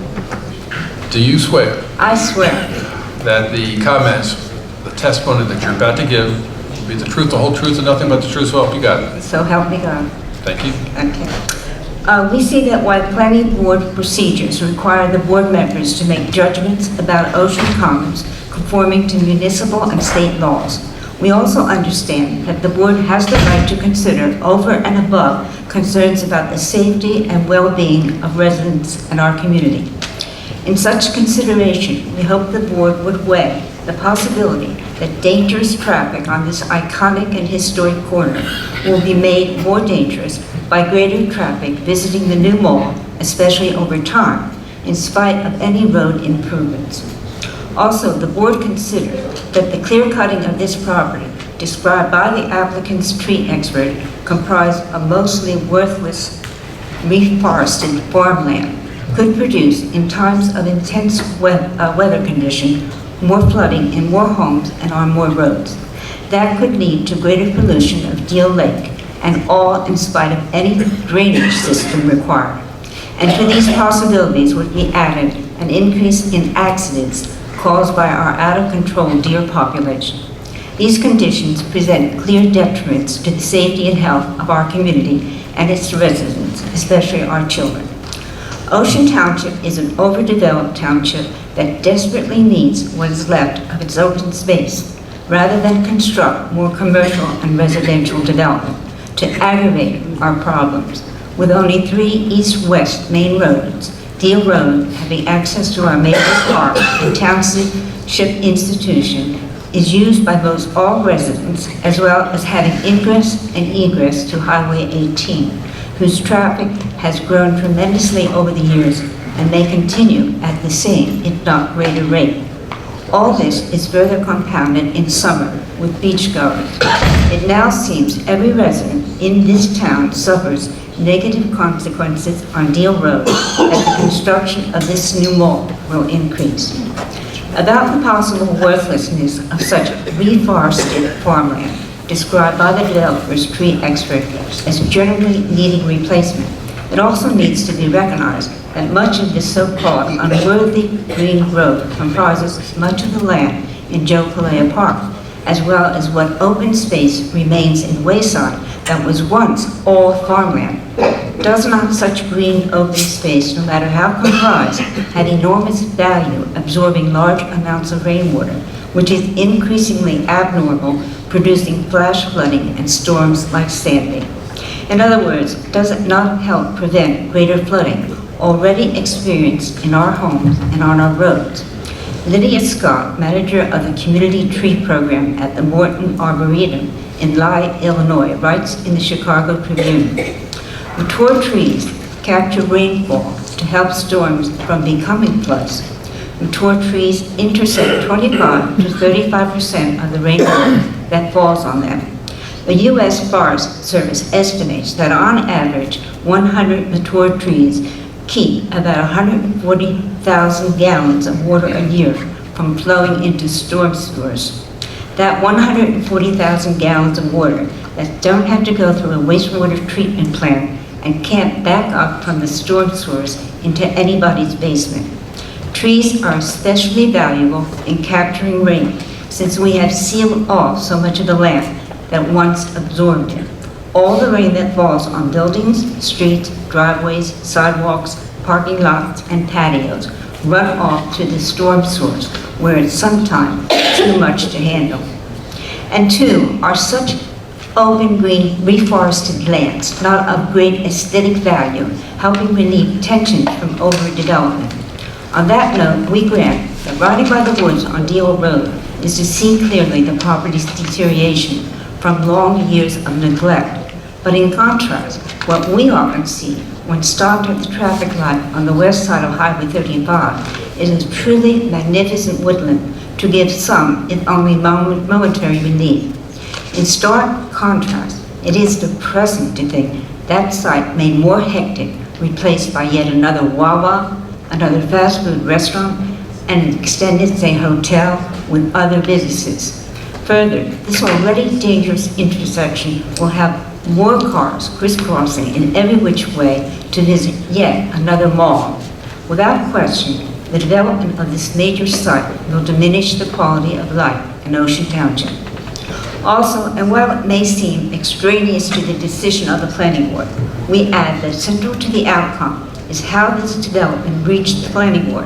Do you swear I swear. that the comments, the testimony that you're about to give will be the truth, the whole truth, and nothing but the truth, so help you God? So help me God. Thank you. Okay. We see that while planning board procedures require the board members to make judgments about ocean commons conforming to municipal and state laws, we also understand that the board has the right to consider over and above concerns about the safety and well-being of residents in our community. In such consideration, we hope the board would weigh the possibility that dangerous traffic on this iconic and historic corner will be made more dangerous by greater traffic visiting the new mall, especially over time, in spite of any road improvements. Also, the board considered that the clear cutting of this property, described by the applicant's tree expert, comprised of mostly worthless reforested farmland, could produce, in times of intense weather condition, more flooding in more homes and on more roads. That could lead to greater pollution of Deal Lake, and all in spite of any drainage system required. And to these possibilities would be added an increase in accidents caused by our out-of-control deer population. These conditions present clear detriments to the safety and health of our community and its residents, especially our children. Ocean Township is an overdeveloped township that desperately needs what is left of its open space, rather than construct more commercial and residential development to aggravate our problems. With only 3 east-west main roads, Deal Road having access to our major park and Township institution is used by most all residents, as well as having ingress and egress to Highway 18, whose traffic has grown tremendously over the years and may continue at the same, if not greater rate. All this is further compounded in summer with beachgoers. It now seems every resident in this town suffers negative consequences on Deal Road as the construction of this new mall will increase. About the possible worthlessness of such reforested farmland, described by the developer's tree expert as generally needing replacement, it also needs to be recognized that much of this so-called unworthy green growth comprises much of the land in Joe Kalea Park, as well as what open space remains in Wayside that was once all farmland. Does not such green open space, no matter how comprised, have enormous value absorbing large amounts of rainwater, which is increasingly abnormal, producing flash flooding and storms like Sandy? In other words, does it not help prevent greater flooding already experienced in our homes and on our roads? Lydia Scott, manager of the Community Tree Program at the Morton Arboretum in Lye, Illinois, writes in the Chicago Tribune, "Mature trees capture rainfall to help storms from becoming floods. Mature trees intercept 25 to 35% of the rainwater that falls on them. The U.S. Forest Service estimates that on average, 100 mature trees keep about 140,000 gallons of water a year from flowing into storm sewers. That 140,000 gallons of water that don't have to go through a wastewater treatment plant and can't back up from the storm sewers into anybody's basement. Trees are especially valuable in capturing rain since we have sealed off so much of the land that once absorbed it. All the rain that falls on buildings, streets, driveways, sidewalks, parking lots, and patios run off to the storm source, where it's sometimes too much to handle. And 2, are such open green reforested lands not of great aesthetic value, helping relieve tension from overdevelopment? On that note, we grant that riding by the woods on Deal Road is to see clearly the property's deterioration from long years of neglect. But in contrast, what we often see when stopped at the traffic light on the west side of Highway 35 It is truly magnificent woodland to give some, if only momentary relief. In stark contrast, it is depressing to think that site made more hectic, replaced by yet another Wawa, another fast food restaurant, and an extended stay hotel with other businesses. Further, this already dangerous intersection will have more cars crisscrossing in every which way to visit yet another mall. Without question, the development of this major site will diminish the quality of life in Ocean Township. Also, and while it may seem extraneous to the decision of the planning board, we add that central to the outcome is how this development reached the planning board.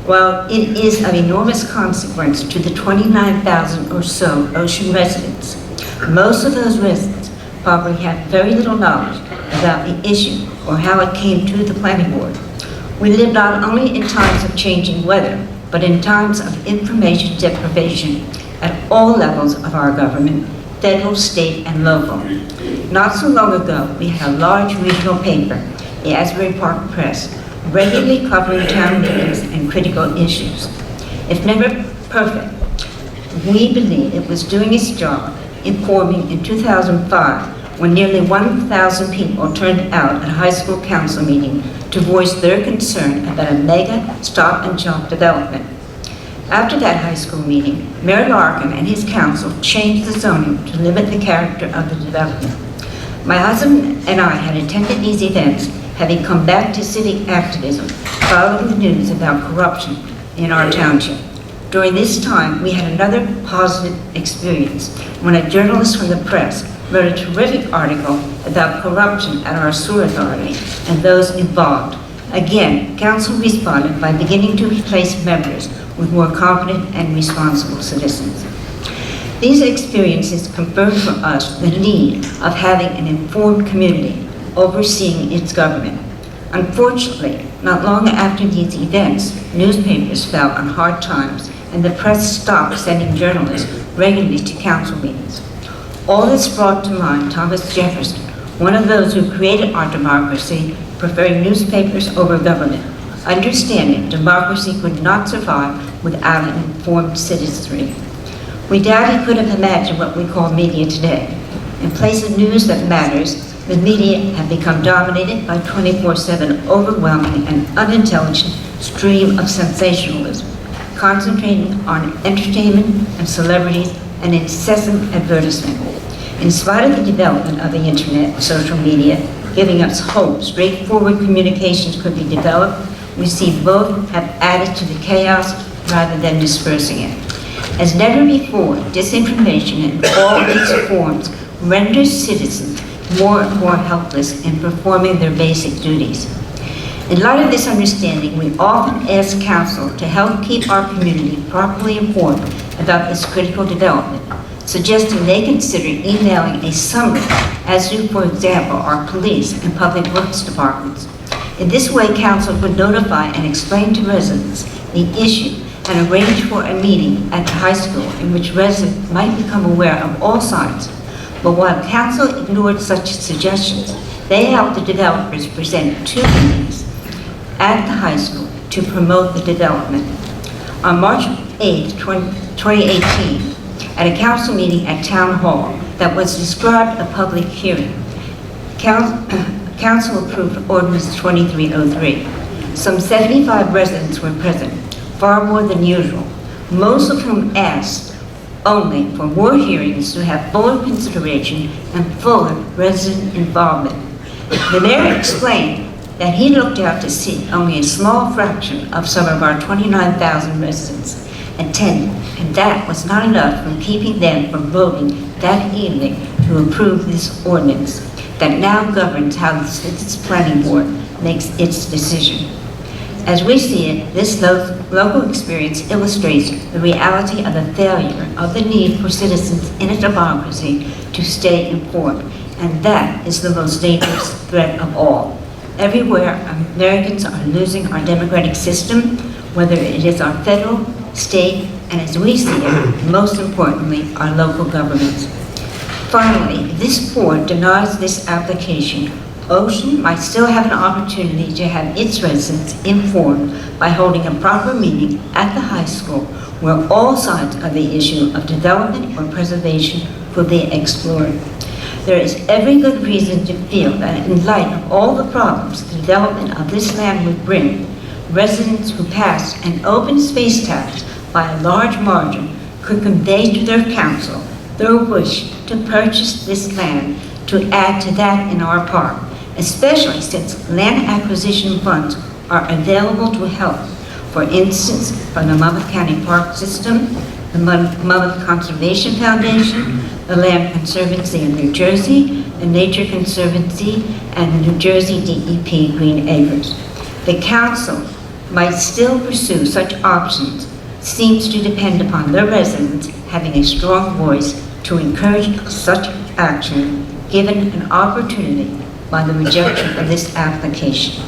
While it is of enormous consequence to the 29,000 or so Ocean residents, most of those residents probably have very little knowledge about the issue or how it came to the planning board. We live not only in times of changing weather, but in times of information deprivation at all levels of our government, federal, state, and local. Not so long ago, we had a large regional paper, the Asbury Park Press, regularly covering town meetings and critical issues. If never perfect, we believe it was doing its job, informing in 2005 when nearly 1,000 people turned out at a high school council meeting to voice their concern about a mega stop-and-shop development. After that high school meeting, Mayor Larkin and his council changed the zoning to limit the character of the development. My husband and I had attended these events, having come back to civic activism, following the news about corruption in our township. During this time, we had another positive experience when a journalist from the press wrote a terrific article about corruption at our sewer authority and those involved. Again, council responded by beginning to replace members with more competent and responsible citizens. These experiences confirm for us the need of having an informed community overseeing its government. Unfortunately, not long after these events, newspapers fell on hard times and the press stopped sending journalists regularly to council meetings. All this brought to mind Thomas Jefferson, one of those who created our democracy, preferring newspapers over government, understanding democracy could not survive without an informed citizenry. We doubt he could have imagined what we call media today. In place of news that matters, the media have become dominated by 24/7 overwhelming and unintelligent stream of sensationalism, concentrating on entertainment and celebrities and incessant advertisement. In spite of the development of the internet and social media, giving us hope straightforward communications could be developed, we see both have added to the chaos rather than dispersing it. As never before, disinformation in all its forms renders citizens more and more helpless in performing their basic duties. In light of this understanding, we often ask council to help keep our community properly informed about this critical development, suggesting they consider emailing a summary, as do, for example, our police and public works departments. In this way, council would notify and explain to residents the issue and arrange for a meeting at the high school in which residents might become aware of all sides. But while council ignored such suggestions, they helped the developers present 2 meetings at the high school to promote the development. On March 8, 2018, at a council meeting at Town Hall that was described a public hearing, council approved ordinance 2303. Some 75 residents were present, far more than usual, most of whom asked only for more hearings to have fuller consideration and fuller resident involvement. The mayor explained that he looked out to see only a small fraction of some of our 29,000 residents attended, and that was not enough from keeping them from voting that evening to approve this ordinance that now governs how the city's planning board makes its decision. As we see it, this local experience illustrates the reality of the failure of the need for citizens in a democracy to stay informed, and that is the most dangerous threat of all. Everywhere, Americans are losing our democratic system, whether it is our federal, state, and as we see it, most importantly, our local governments. Finally, this board denies this application Ocean might still have an opportunity to have its residents informed by holding a proper meeting at the high school where all sides of the issue of development or preservation will be explored. There is every good reason to feel that in light of all the problems the development of this land would bring, residents who passed an open space tax by a large margin could convey to their council their wish to purchase this land to add to that in our park, especially since land acquisition funds are available to help. For instance, from the Monmouth County Park System, the Monmouth Conservation Foundation, the Land Conservancy of New Jersey, the Nature Conservancy, and the New Jersey DEP Green Acres. The council might still pursue such options. Seems to depend upon their residents having a strong voice to encourage such action, given an opportunity by the rejection of this application.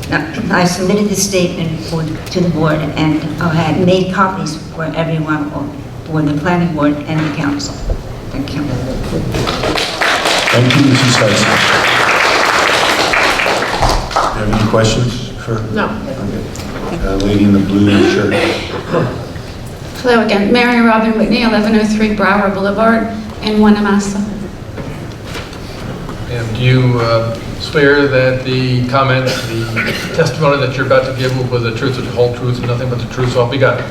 Now, I submitted this statement to the board and I had made copies for everyone, for the planning board and the council. Thank you. Thank you, Mrs. Tyson. Do you have any questions for? No. Lady in the blue shirt. Hello again, Mary Robin Whitney, 1103 Brower Boulevard in Winnemassa. And do you swear that the comments, the testimony that you're about to give will be the truth, the whole truth, and nothing but the truth, so help you God?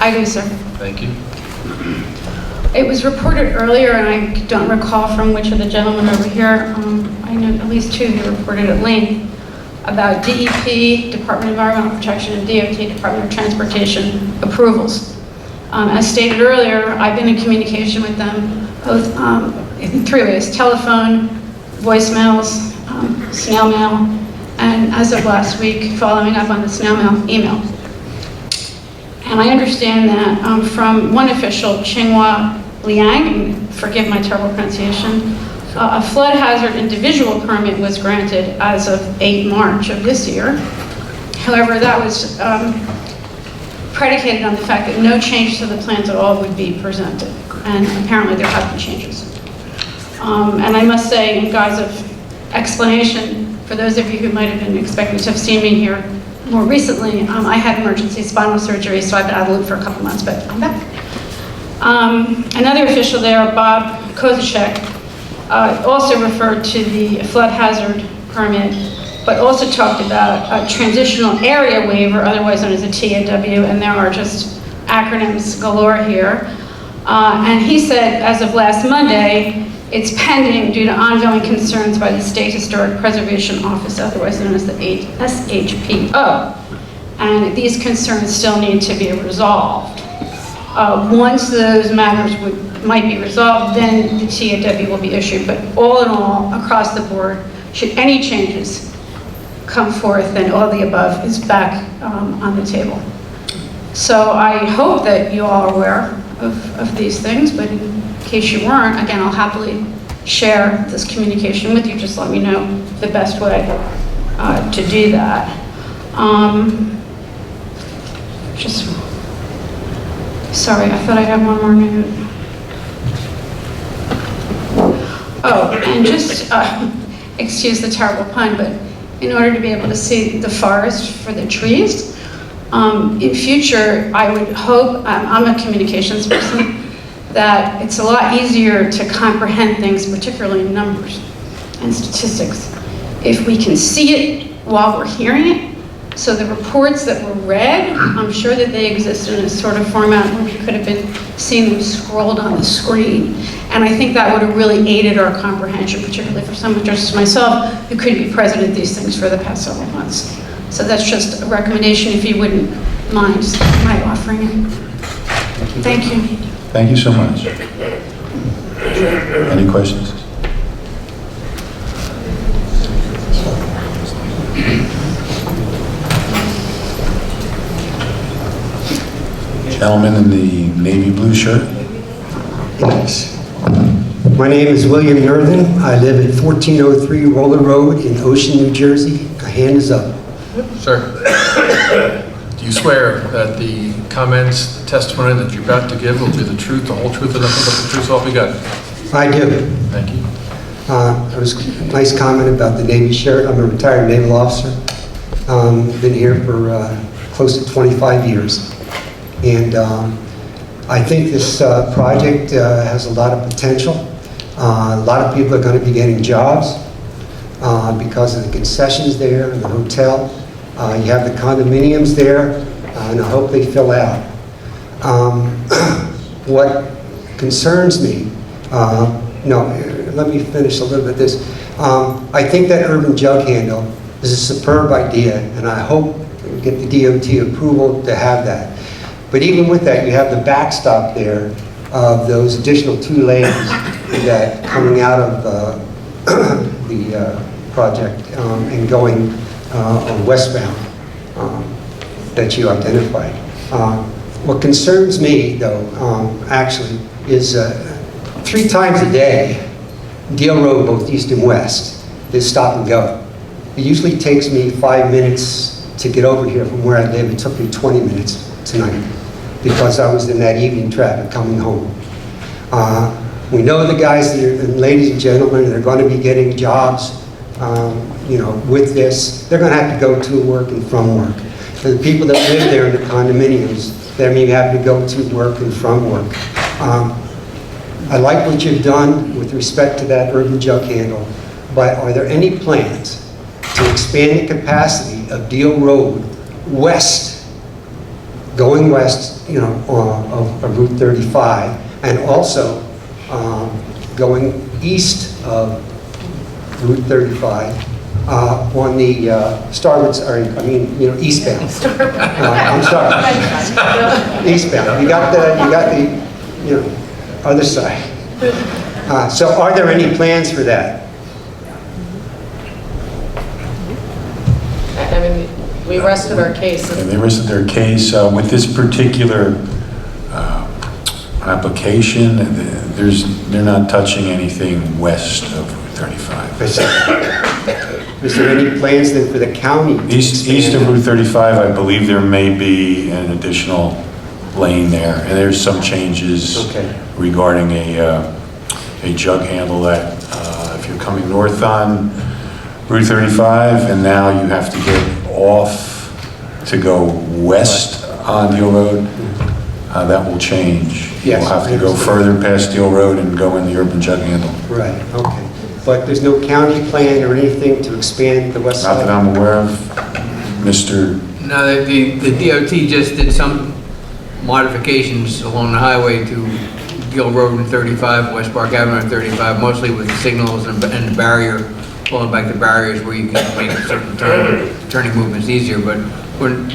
I do, sir. Thank you. It was reported earlier, and I don't recall from which of the gentlemen over here, I know at least two who reported at length about DEP, Department of Environmental Protection, and DOT, Department of Transportation approvals. As stated earlier, I've been in communication with them both in three ways: telephone, voicemails, snail mail, and as of last week, following up on the snail mail email. And I understand that from one official, Chinghua Liang, and forgive my terrible pronunciation, a flood hazard individual permit was granted as of 8 March of this year. However, that was predicated on the fact that no changes to the plans at all would be presented. And apparently there have been changes. And I must say, in guise of explanation, for those of you who might have been expecting to have seen me here more recently, I had emergency spinal surgery, so I've been out of the loop for a couple months, but I'm back. Another official there, Bob Kozachek, also referred to the flood hazard permit, but also talked about a transitional area waiver, otherwise known as a TAW, and there are just acronyms galore here. And he said, as of last Monday, it's pending due to ongoing concerns by the State Historic Preservation Office, otherwise known as the SHPO. And these concerns still need to be resolved. Once those matters might be resolved, then the TAW will be issued. But all in all, across the board, should any changes come forth, then all the above is back on the table. So I hope that you all are aware of these things, but in case you weren't, again, I'll happily share this communication with you. Just let me know the best way to do that. Sorry, I thought I had one more minute. Oh, and just, excuse the terrible pun, but in order to be able to see the forest for the trees, in future, I would hope, I'm a communications person, that it's a lot easier to comprehend things, particularly numbers and statistics, if we can see it while we're hearing it. So the reports that were read, I'm sure that they exist in a sort of format where we could have been seeing them scrolled on the screen. And I think that would have really aided our comprehension, particularly for someone just as myself, who couldn't be present at these things for the past several months. So that's just a recommendation, if you wouldn't mind my offering it. Thank you. Thank you so much. Any questions? Gentleman in the navy blue shirt. Yes. My name is William Nerthen. I live at 1403 Roller Road in Ocean, New Jersey. A hand is up. Sir, do you swear that the comments, the testimony that you're about to give will be the truth, the whole truth, and nothing but the truth, so help you God? I do. Thank you. It was a nice comment about the Navy shirt. I'm a retired naval officer. Been here for close to 25 years. And I think this project has a lot of potential. A lot of people are going to be getting jobs because of the concessions there and the hotel. You have the condominiums there, and I hope they fill out. What concerns me, let me finish a little bit this. I think that urban jug handle is a superb idea, and I hope we get the DOT approval to have that. But even with that, you have the backstop there of those additional 2 lanes that coming out of the project and going westbound that you identified. What concerns me, though, actually, is 3 times a day, Deal Road, both east and west, is stop and go. It usually takes me 5 minutes to get over here from where I live. It took me 20 minutes tonight because I was in that evening traffic coming home. We know the guys, and ladies and gentlemen, they're going to be getting jobs, with this. They're going to have to go to work and from work. For the people that live there in the condominiums, they may have to go to work and from work. I like what you've done with respect to that urban jug handle, but are there any plans to expand the capacity of Deal Road west, going west, of Route 35, and also going east of Route 35 on the starboard, eastbound. I'm sorry, eastbound. You got the other side. So are there any plans for that? I mean, we rested our case. They rested their case. With this particular application, they're not touching anything west of 35. Is there any plans then for the county? East of Route 35, I believe there may be an additional lane there, and there's some changes regarding a jug handle that if you're coming north on Route 35, and now you have to get off to go west on Deal Road, that will change. Yes. You'll have to go further past Deal Road and go in the urban jug handle. Right, okay. But there's no county plan or anything to expand the west side? Not that I'm aware of, Mr. No, the DOT just did some modifications along the highway to Gill Road and 35, West Park Avenue and 35, mostly with signals and the barrier, pulling back the barriers where you can make certain turning movements easier. But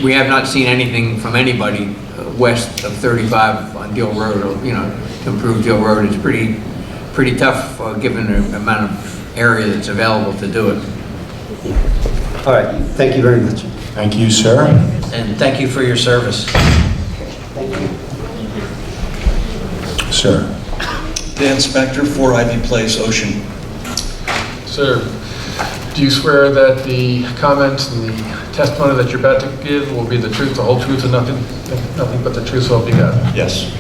we have not seen anything from anybody west of 35 on Deal Road, to improve Deal Road. It's pretty tough given the amount of area that's available to do it. All right, thank you very much. Thank you, sir. And thank you for your service. Thank you. Sir. Dan Spector, 4 Ivy Place, Ocean. Sir, do you swear that the comments and the testimony that you're about to give will be the truth, the whole truth, and nothing but the truth, so help you God? Yes.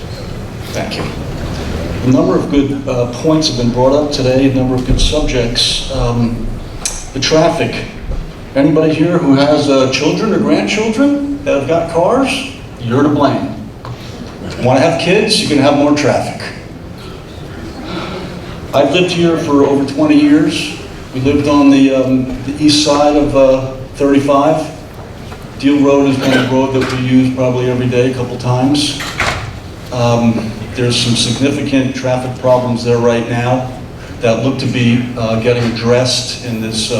Thank you. A number of good points have been brought up today, a number of good subjects. The traffic. Anybody here who has children or grandchildren that have got cars, you're to blame. Want to have kids, you can have more traffic. I've lived here for over 20 years. We lived on the east side of 35. Deal Road is one road that we use probably every day, a couple times. There's some significant traffic problems there right now that look to be getting addressed in this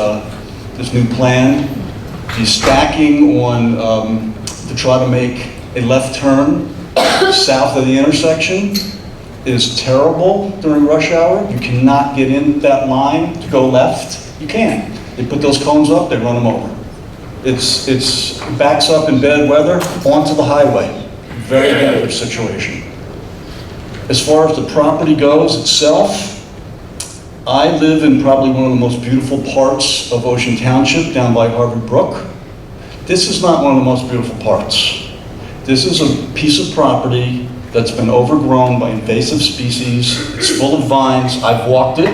new plan. The stacking on to try to make a left turn south of the intersection is terrible during rush hour. You cannot get in that line to go left. You can't. They put those cones up, they run them over. It backs up in bad weather onto the highway. Very dangerous situation. As far as the property goes itself, I live in probably one of the most beautiful parts of Ocean Township, down by Harvard Brook. This is not one of the most beautiful parts. This is a piece of property that's been overgrown by invasive species. It's full of vines. I've walked it.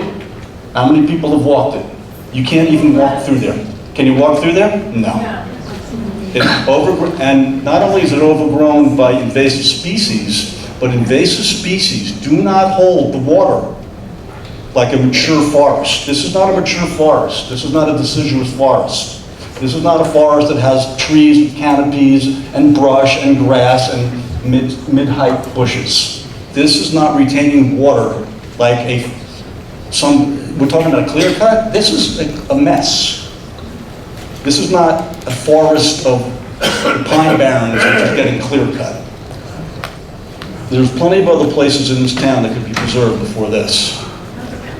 How many people have walked it? You can't even walk through there. Can you walk through there? No. It's overgrown, and not only is it overgrown by invasive species, but invasive species do not hold the water like a mature forest. This is not a mature forest. This is not a deciduous forest. This is not a forest that has trees with canopies and brush and grass and mid-height bushes. This is not retaining water like we're talking about a clear cut. This is a mess. This is not a forest of pine barrens which is getting clear cut. There's plenty of other places in this town that could be preserved before this.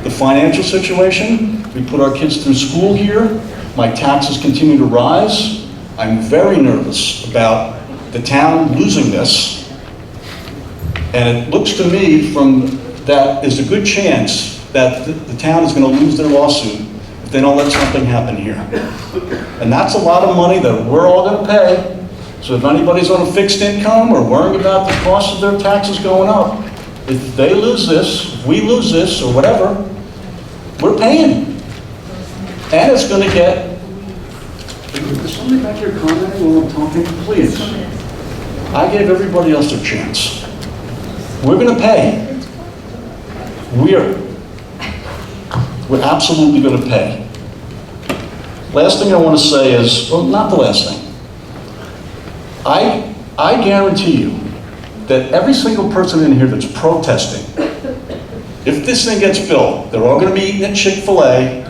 The financial situation, we put our kids through school here. My taxes continue to rise. I'm very nervous about the town losing this. And it looks to me that there's a good chance that the town is going to lose their lawsuit if they don't let something happen here. And that's a lot of money that we're all going to pay. So if anybody's on a fixed income or worrying about the cost of their taxes going up, if they lose this, if we lose this, or whatever, we're paying. And it's going to get... Is somebody back here commenting while I'm talking? Please. I gave everybody else a chance. We're going to pay. We're absolutely going to pay. Last thing I want to say is, well, not the last thing. I guarantee you that every single person in here that's protesting, if this thing gets built, they're all going to be eating at Chick-fil-A.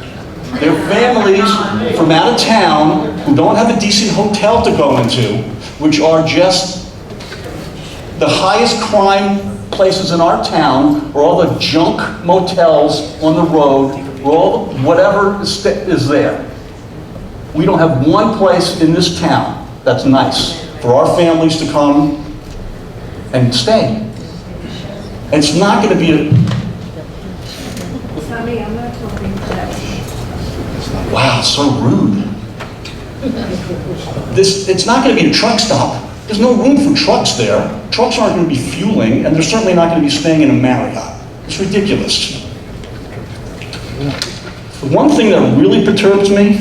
Their families from out of town who don't have a decent hotel to go into, which are just the highest crime places in our town, or all the junk motels on the road, or all the whatever is there. We don't have one place in this town that's nice for our families to come and stay. It's not going to be a... Sorry, I'm not talking to that. Wow, so rude. It's not going to be a truck stop. There's no room for trucks there. Trucks aren't going to be fueling, and they're certainly not going to be staying in a Marriott. It's ridiculous. The one thing that really perturbs me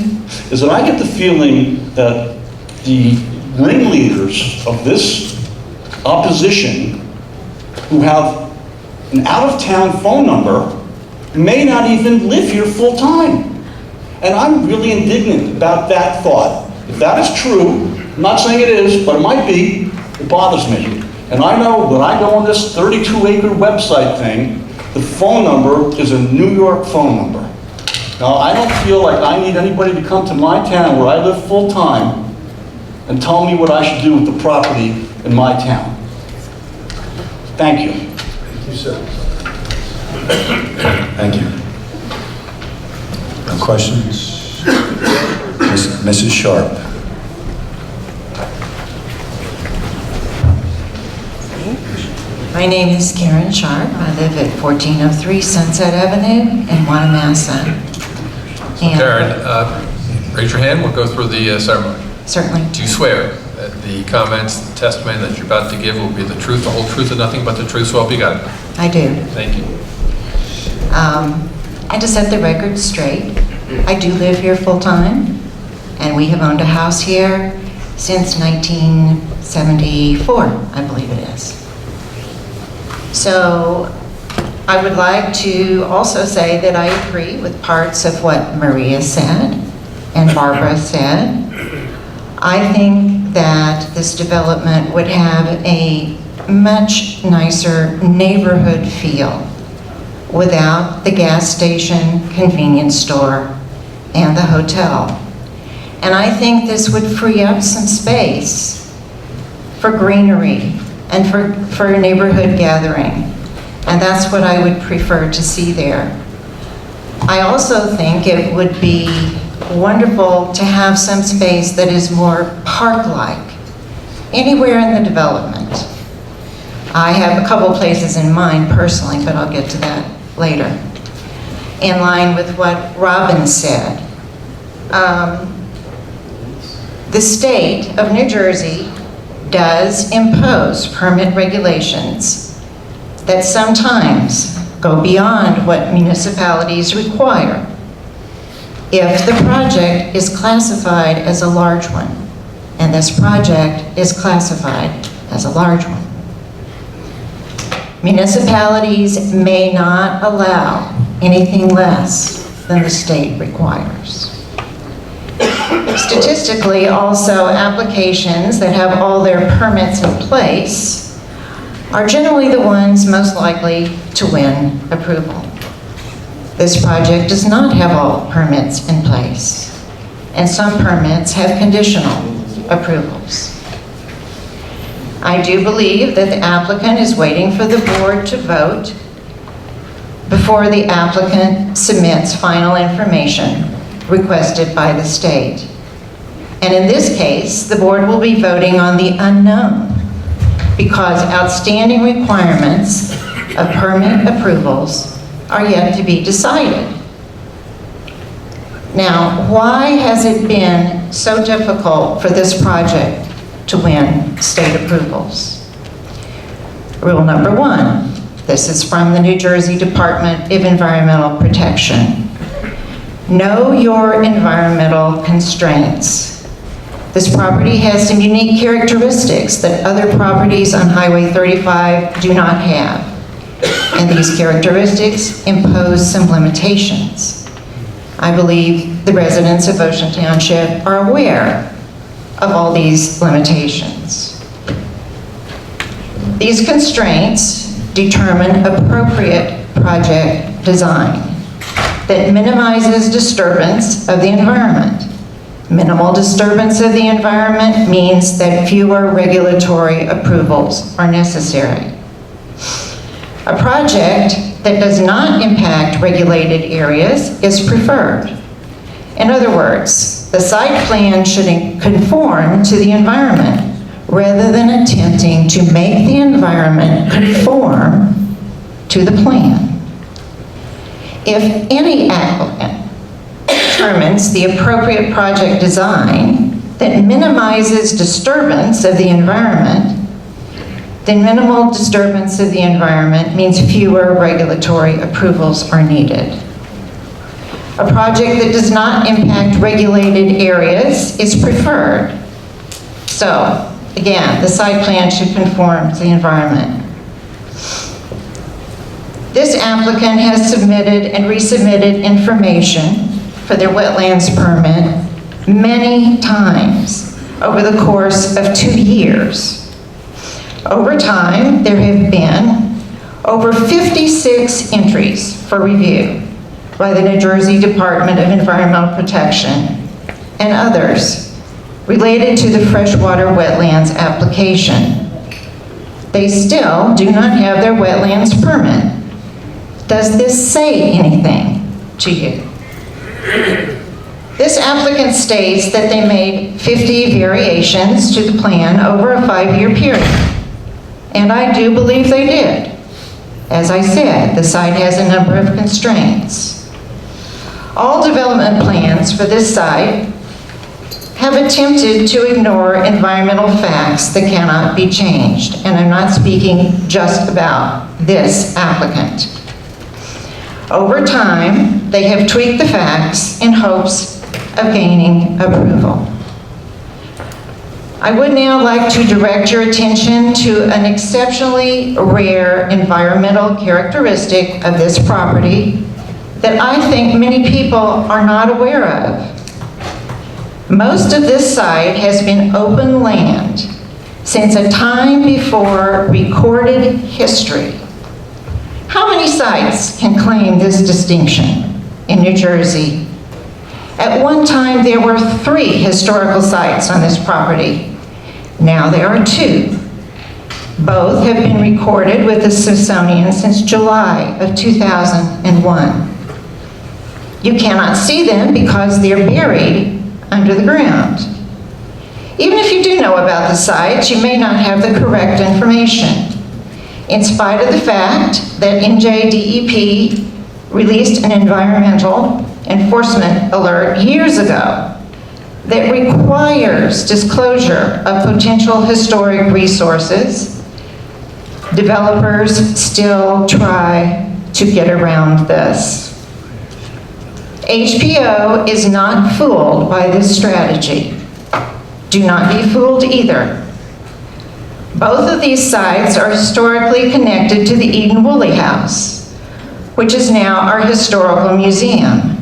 is that I get the feeling that the ringleaders of this opposition, who have an out-of-town phone number, may not even live here full-time. And I'm really indignant about that thought. If that is true, I'm not saying it is, but it might be, it bothers me. And I know when I go on this 32-acre website thing, the phone number is a New York phone number. Now, I don't feel like I need anybody to come to my town where I live full-time and tell me what I should do with the property in my town. Thank you. Thank you, sir. Thank you. No questions? Mrs. Sharp. My name is Karen Sharp. I live at 1403 Sunset Avenue in Wanamassa. And Karen, raise your hand, we'll go through the ceremony. Certainly. Do you swear that the comments, the testimony that you're about to give will be the truth, the whole truth, and nothing but the truth, so help you God? I do. Thank you. And to set the record straight, I do live here full-time, and we have owned a house here since 1974, I believe it is. So I would like to also say that I agree with parts of what Maria said and Barbara said. I think that this development would have a much nicer neighborhood feel without the gas station, convenience store, and the hotel. And I think this would free up some space for greenery and for neighborhood gathering. And that's what I would prefer to see there. I also think it would be wonderful to have some space that is more park-like, anywhere in the development. I have a couple places in mind personally, but I'll get to that later. In line with what Robin said, the state of New Jersey does impose permit regulations that sometimes go beyond what municipalities require if the project is classified as a large one, and this project is classified as a large one. Municipalities may not allow anything less than the state requires. Statistically, also, applications that have all their permits in place are generally the ones most likely to win approval. This project does not have all permits in place, and some permits have conditional approvals. I do believe that the applicant is waiting for the board to vote before the applicant submits final information requested by the state. And in this case, the board will be voting on the unknown because outstanding requirements of permit approvals are yet to be decided. Now, why has it been so difficult for this project to win state approvals? Rule number 1, this is from the New Jersey Department of Environmental Protection. Know your environmental constraints. This property has some unique characteristics that other properties on Highway 35 do not have. And these characteristics impose some limitations. I believe the residents of Ocean Township are aware of all these limitations. These constraints determine appropriate project design that minimizes disturbance of the environment. Minimal disturbance of the environment means that fewer regulatory approvals are necessary. A project that does not impact regulated areas is preferred. In other words, the site plan should conform to the environment rather than attempting to make the environment conform to the plan. If any applicant determines the appropriate project design that minimizes disturbance of the environment, then minimal disturbance of the environment means fewer regulatory approvals are needed. A project that does not impact regulated areas is preferred. So, again, the site plan should conform to the environment. This applicant has submitted and resubmitted information for their wetlands permit many times over the course of 2 years. Over time, there have been over 56 entries for review by the New Jersey Department of Environmental Protection and others related to the freshwater wetlands application. They still do not have their wetlands permit. Does this say anything to you? This applicant states that they made 50 variations to the plan over a 5-year period. And I do believe they did. As I said, the site has a number of constraints. All development plans for this site have attempted to ignore environmental facts that cannot be changed. And I'm not speaking just about this applicant. Over time, they have tweaked the facts in hopes of gaining approval. I would now like to direct your attention to an exceptionally rare environmental characteristic of this property that I think many people are not aware of. Most of this site has been open land since a time before recorded history. How many sites can claim this distinction in New Jersey? At one time, there were 3 historical sites on this property. Now there are 2. Both have been recorded with the Smithsonian since July of 2001. You cannot see them because they're buried under the ground. Even if you do know about the sites, you may not have the correct information. In spite of the fact that NJDEP released an environmental enforcement alert years ago that requires disclosure of potential historic resources, developers still try to get around this. HPO is not fooled by this strategy. Do not be fooled either. Both of these sites are historically connected to the Eden Woolley House, which is now our historical museum,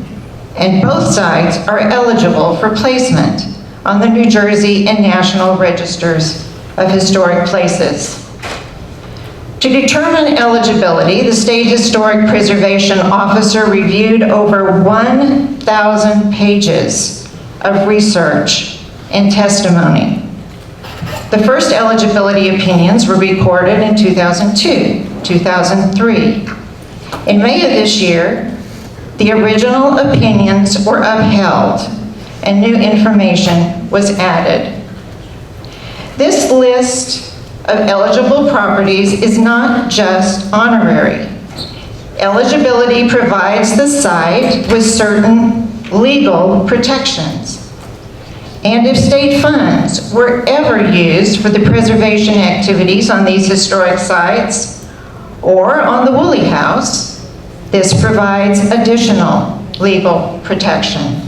and both sites are eligible for placement on the New Jersey and National Registers of Historic Places. To determine eligibility, the State Historic Preservation Officer reviewed over 1,000 pages of research and testimony. The first eligibility opinions were recorded in 2002, 2003. In May of this year, the original opinions were upheld and new information was added. This list of eligible properties is not just honorary. Eligibility provides the site with certain legal protections. And if state funds were ever used for the preservation activities on these historic sites or on the Woolley House, this provides additional legal protection.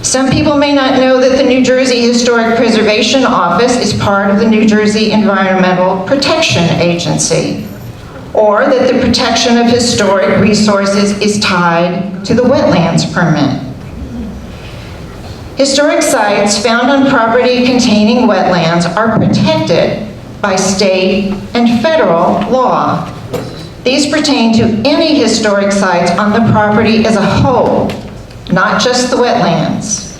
Some people may not know that the New Jersey Historic Preservation Office is part of the New Jersey Environmental Protection Agency, or that the protection of historic resources is tied to the wetlands permit. Historic sites found on property containing wetlands are protected by state and federal law. These pertain to any historic sites on the property as a whole, not just the wetlands.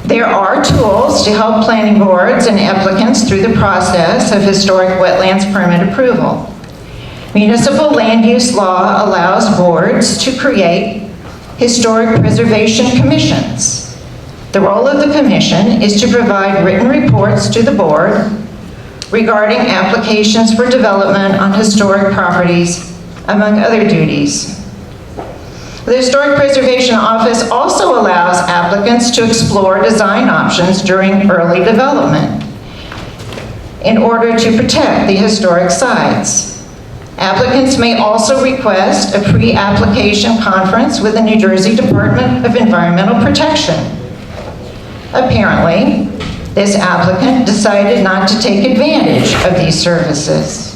There are tools to help planning boards and applicants through the process of historic wetlands permit approval. Municipal land use law allows boards to create historic preservation commissions. The role of the commission is to provide written reports to the board regarding applications for development on historic properties, among other duties. The Historic Preservation Office also allows applicants to explore design options during early development in order to protect the historic sites. Applicants may also request a pre-application conference with the New Jersey Department of Environmental Protection. Apparently, this applicant decided not to take advantage of these services.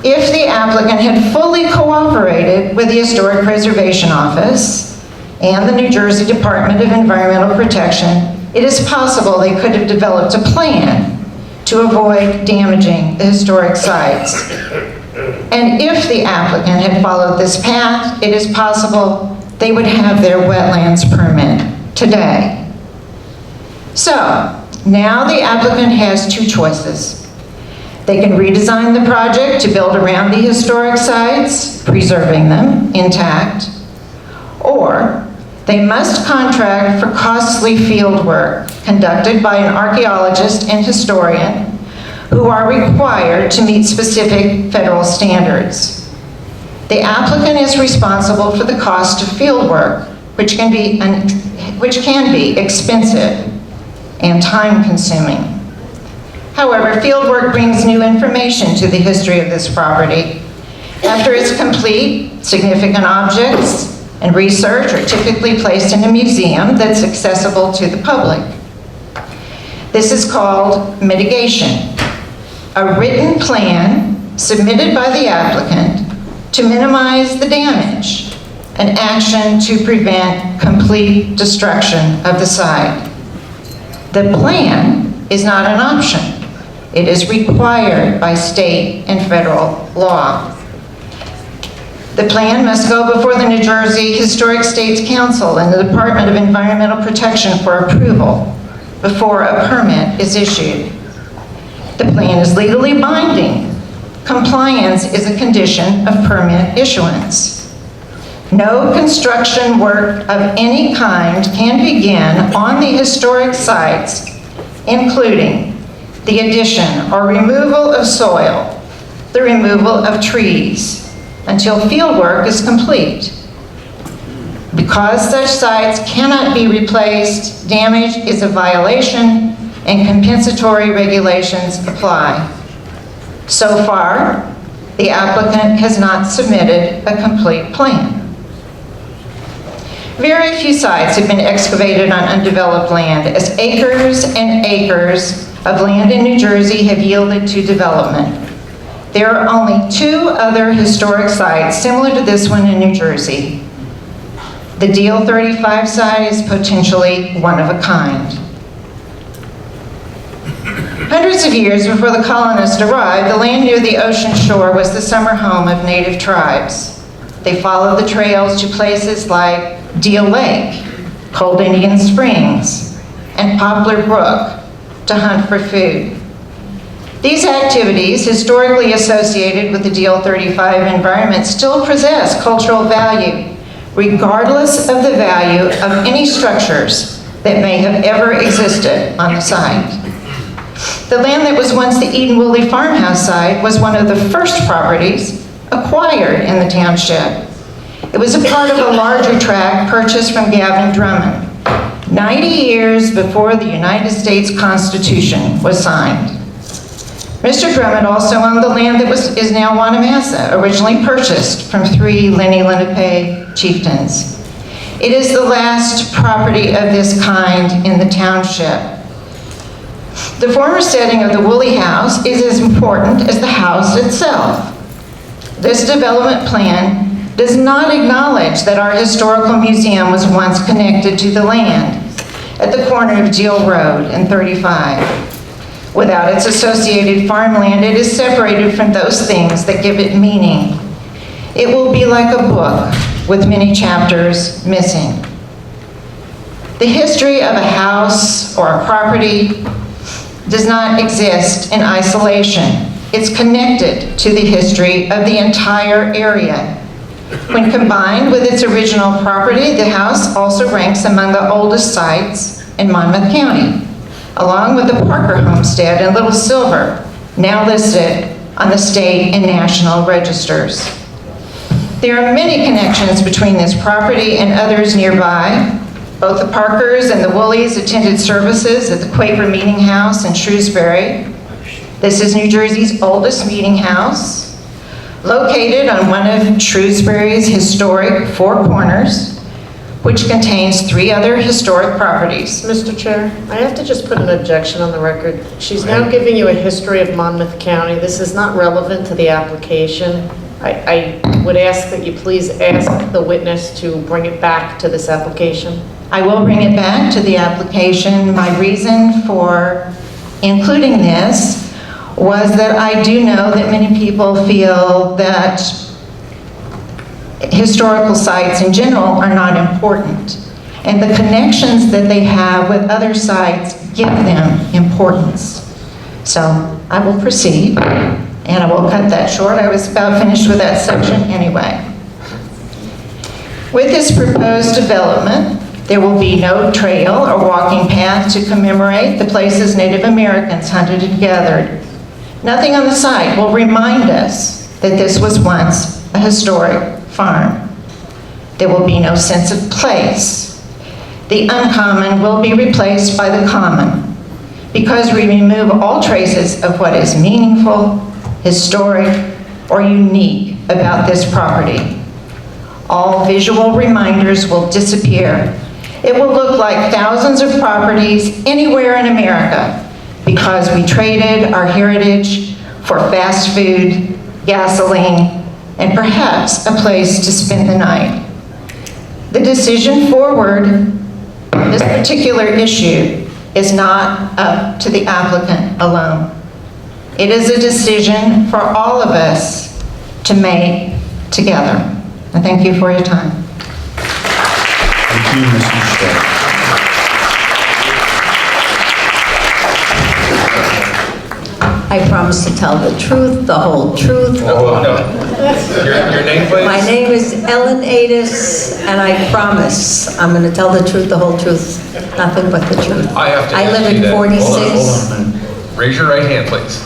If the applicant had fully cooperated with the Historic Preservation Office and the New Jersey Department of Environmental Protection, it is possible they could have developed a plan to avoid damaging the historic sites. And if the applicant had followed this path, it is possible they would have their wetlands permit today. So, now the applicant has two choices. They can redesign the project to build around the historic sites, preserving them intact, or they must contract for costly field work conducted by an archaeologist and historian who are required to meet specific federal standards. The applicant is responsible for the cost of field work, which can be expensive and time-consuming. However, fieldwork brings new information to the history of this property. After it's complete, significant objects and research are typically placed in a museum that's accessible to the public. This is called mitigation, a written plan submitted by the applicant to minimize the damage, an action to prevent complete destruction of the site. The plan is not an option. It is required by state and federal law. The plan must go before the New Jersey Historic States Council and the Department of Environmental Protection for approval before a permit is issued. The plan is legally binding. Compliance is a condition of permit issuance. No construction work of any kind can begin on the historic sites, including the addition or removal of soil, the removal of trees, until field work is complete. Because such sites cannot be replaced, damage is a violation and compensatory regulations apply. So far, the applicant has not submitted a complete plan. Very few sites have been excavated on undeveloped land, as acres and acres of land in New Jersey have yielded to development. There are only 2 other historic sites similar to this one in New Jersey. The Deal 35 site is potentially one of a kind. Hundreds of years before the colonists arrived, the land near the ocean shore was the summer home of native tribes. They followed the trails to places like Deal Lake, Cold Indian Springs, and Poplar Brook to hunt for food. These activities, historically associated with the Deal 35 environment, still possess cultural value, regardless of the value of any structures that may have ever existed on the site. The land that was once the Eden Woolley farmhouse site was one of the first properties acquired in the township. It was a part of a larger tract purchased from Gavin Drummond 90 years before the United States Constitution was signed. Mr. Drummond also owned the land that is now Wanamassa, originally purchased from 3 Lenni Lenape chieftains. It is the last property of this kind in the township. The former setting of the Woolley House is as important as the house itself. This development plan does not acknowledge that our historical museum was once connected to the land at the corner of Deal Road and 35. Without its associated farmland, it is separated from those things that give it meaning. It will be like a book with many chapters missing. The history of a house or a property does not exist in isolation. It's connected to the history of the entire area. When combined with its original property, the house also ranks among the oldest sites in Monmouth County, along with the Parker Homestead in Little Silver, now listed on the state and national registers. There are many connections between this property and others nearby. Both the Parkers and the Woolleys attended services at the Quaker Meeting House in Shrewsbury. This is New Jersey's oldest meeting house, located on one of Shrewsbury's historic 4 corners, which contains 3 other historic properties. Mr. Chair, I have to just put an objection on the record. She's now giving you a history of Monmouth County. This is not relevant to the application. I would ask that you please ask the witness to bring it back to this application. I will bring it back to the application. My reason for including this was that I do know that many people feel that historical sites in general are not important, and the connections that they have with other sites give them importance. So I will proceed, and I will cut that short. I was about finished with that section anyway. With this proposed development, there will be no trail or walking path to commemorate the places Native Americans hunted and gathered. Nothing on the site will remind us that this was once a historic farm. There will be no sense of place. The uncommon will be replaced by the common, because we remove all traces of what is meaningful, historic, or unique about this property. All visual reminders will disappear. It will look like thousands of properties anywhere in America, because we traded our heritage for fast food, gasoline, and perhaps a place to spend the night. The decision forward on this particular issue is not up to the applicant alone. It is a decision for all of us to make together. I thank you for your time. Thank you, Mrs. Shea. I promise to tell the truth, the whole truth. No. Your name, please? My name is Ellen Adis, and I promise I'm going to tell the truth, the whole truth, nothing but the truth. I have to I ask live you in that. 46. Hold on a minute. Raise your right hand, please.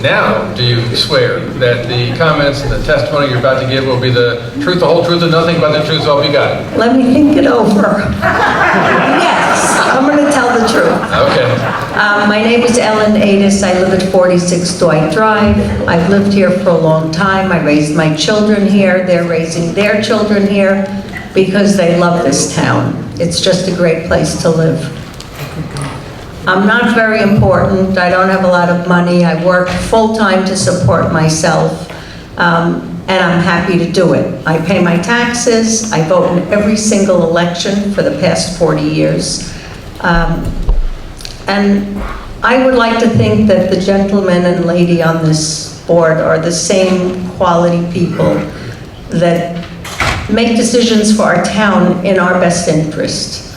Now, do you swear that the comments and the testimony you're about to give will be the truth, the whole truth, and nothing but the truth, so help you God? Let me think it over. Yes, I'm going to tell tell the truth. Okay. My name is Ellen Adis. I live at 46 Dwight Drive. I've lived here for a long time. I raised my children here. They're raising their children here because they love this town. It's just a great place to live. I'm not very important. I don't have a lot of money. I work full-time to support myself, and I'm happy to do it. I pay my taxes. I vote in every single election for the past 40 years. And I would like to think that the gentleman and lady on this board are the same quality people that make decisions for our town in our best interest.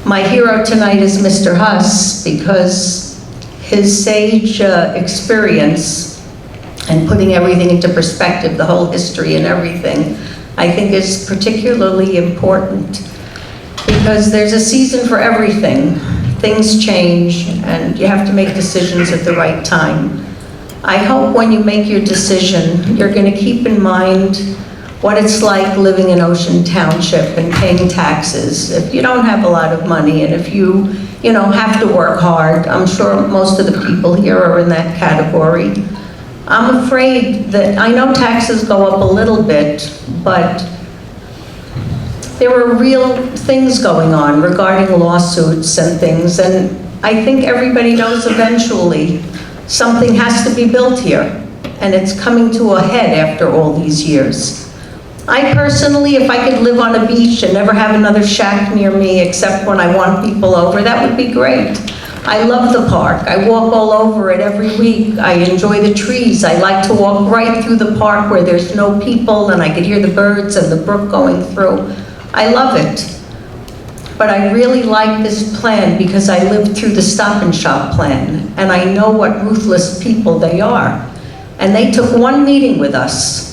My hero tonight is Mr. Huss because his sage experience and putting everything into perspective, the whole history and everything, I think is particularly important because there's a season for everything. Things change and you have to make decisions at the right time. I hope when you make your decision, you're going to keep in mind what it's like living in Ocean Township and paying taxes. If you don't have a lot of money and if you have to work hard, I'm sure most of the people here are in that category. I'm afraid that, I know taxes go up a little bit, but there are real things going on regarding lawsuits and things, and I think everybody knows eventually something has to be built here, and it's coming to a head after all these years. I personally, if I could live on a beach and never have another shack near me except when I want people over, that would be great. I love the park. I walk all over it every week. I enjoy the trees. I like to walk right through the park where there's no people and I could hear the birds and the brook going through. I love it. But I really like this plan because I lived through the Stop and Shop plan and I know what ruthless people they are. And they took one meeting with us.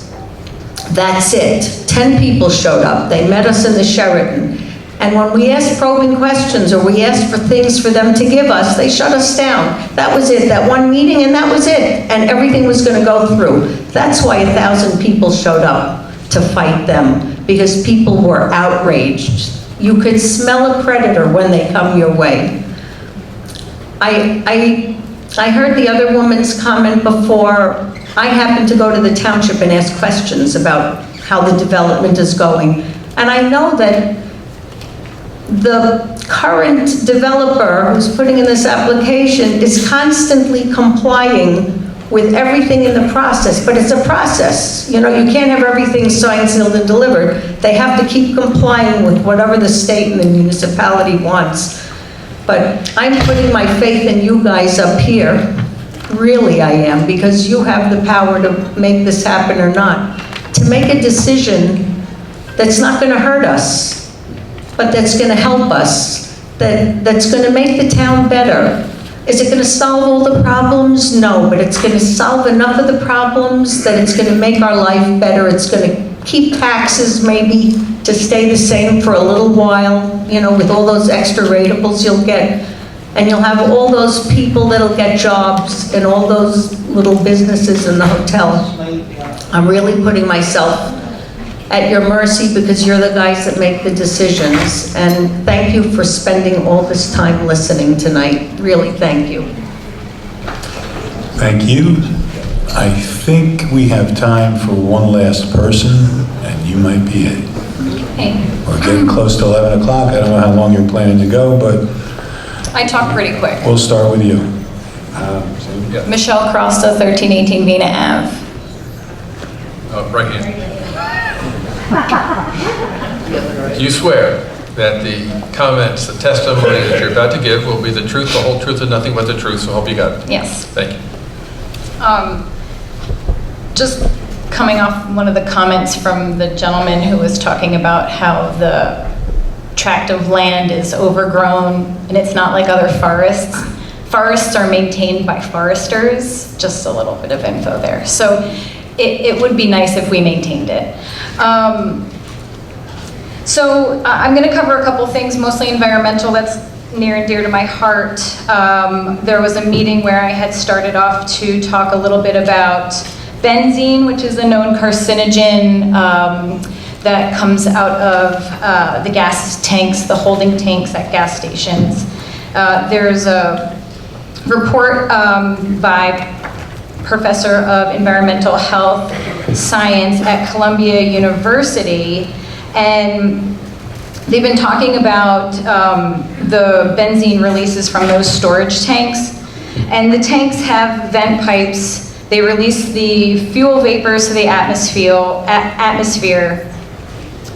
That's it. 10 people showed up. They met us in the Sheraton. And when we asked probing questions or we asked for things for them to give us, they shut us down. That was it, that one meeting, and that was it. And everything was going to go through. That's why 1,000 people showed up to fight them, because people were outraged. You could smell a predator when they come your way. I heard the other woman's comment before. I happened to go to the township and ask questions about how the development is going. And I know that the current developer who's putting in this application is constantly complying with everything in the process, but it's a process. You can't have everything signed, sealed, and delivered. They have to keep complying with whatever the state and the municipality wants. But I'm putting my faith in you guys up here. Really, I am, because you have the power to make this happen or not. To make a decision that's not going to hurt us, but that's going to help us, that's going to make the town better. Is it going to solve all the problems? No, but it's going to solve enough of the problems that it's going to make our life better. It's going to keep taxes maybe to stay the same for a little while, with all those extra ratables you'll get. And you'll have all those people that'll get jobs and all those little businesses in the hotel. I'm really putting myself at your mercy because you're the guys that make the decisions. And thank you for spending all this time listening tonight. Really, thank you. Thank you. I think we have time for one last person, and you might be it. Hey, We're getting close to 11 o'clock. I don't know how long you're planning to go, but I talk pretty quick. we'll start with you. Michelle Crosta, 1318 Vena Ave. Right here. You swear that the comments, the testimony that you're about to give will be the truth, the whole truth, and nothing but the truth, so help you God. Yes. Thank you. Just coming off one of the comments from the gentleman who was talking about how the tract of land is overgrown and it's not like other forests. Forests are maintained by foresters, just a little bit of info there. So it would be nice if we maintained it. So I'm going to cover a couple things, mostly environmental. That's near and dear to my heart. There was a meeting where I had started off to talk a little bit about benzene, which is a known carcinogen that comes out of the gas tanks, the holding tanks at gas stations. There's a report by Professor of Environmental Health Science at Columbia University, and they've been talking about the benzene releases from those storage tanks. And the tanks have vent pipes. They release the fuel vapors to the atmosphere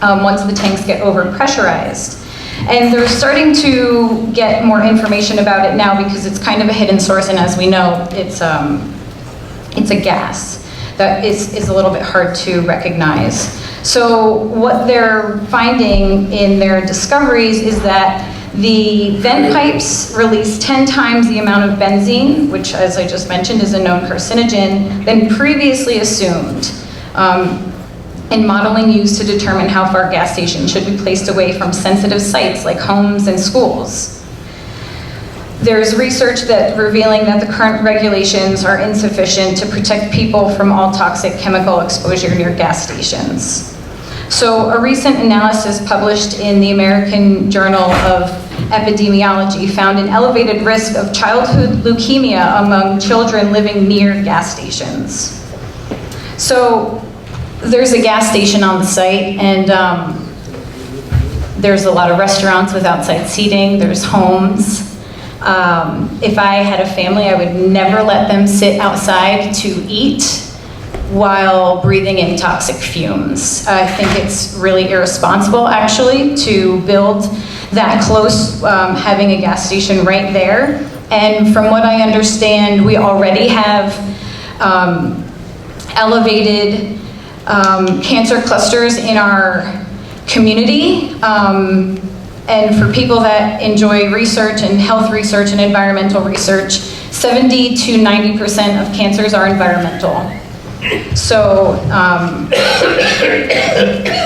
once the tanks get overpressurized. And they're starting to get more information about it now because it's kind of a hidden source, and as we know, it's a gas that is a little bit hard to recognize. So what they're finding in their discoveries is that the vent pipes release 10 times the amount of benzene, which, as I just mentioned, is a known carcinogen, than previously assumed in modeling used to determine how far gas stations should be placed away from sensitive sites like homes and schools. There's research that revealing that the current regulations are insufficient to protect people from all toxic chemical exposure near gas stations. So a recent analysis published in the American Journal of Epidemiology found an elevated risk of childhood leukemia among children living near gas stations. So there's a gas station on the site, and there's a lot of restaurants with outside seating, there's homes. If I had a family, I would never let them sit outside to eat while breathing in toxic fumes. I think it's really irresponsible, actually, to build that close, having a gas station right there. And from what I understand, we already have elevated cancer clusters in our community. And for people that enjoy research and health research and environmental research, 70 to 90% of cancers are environmental. So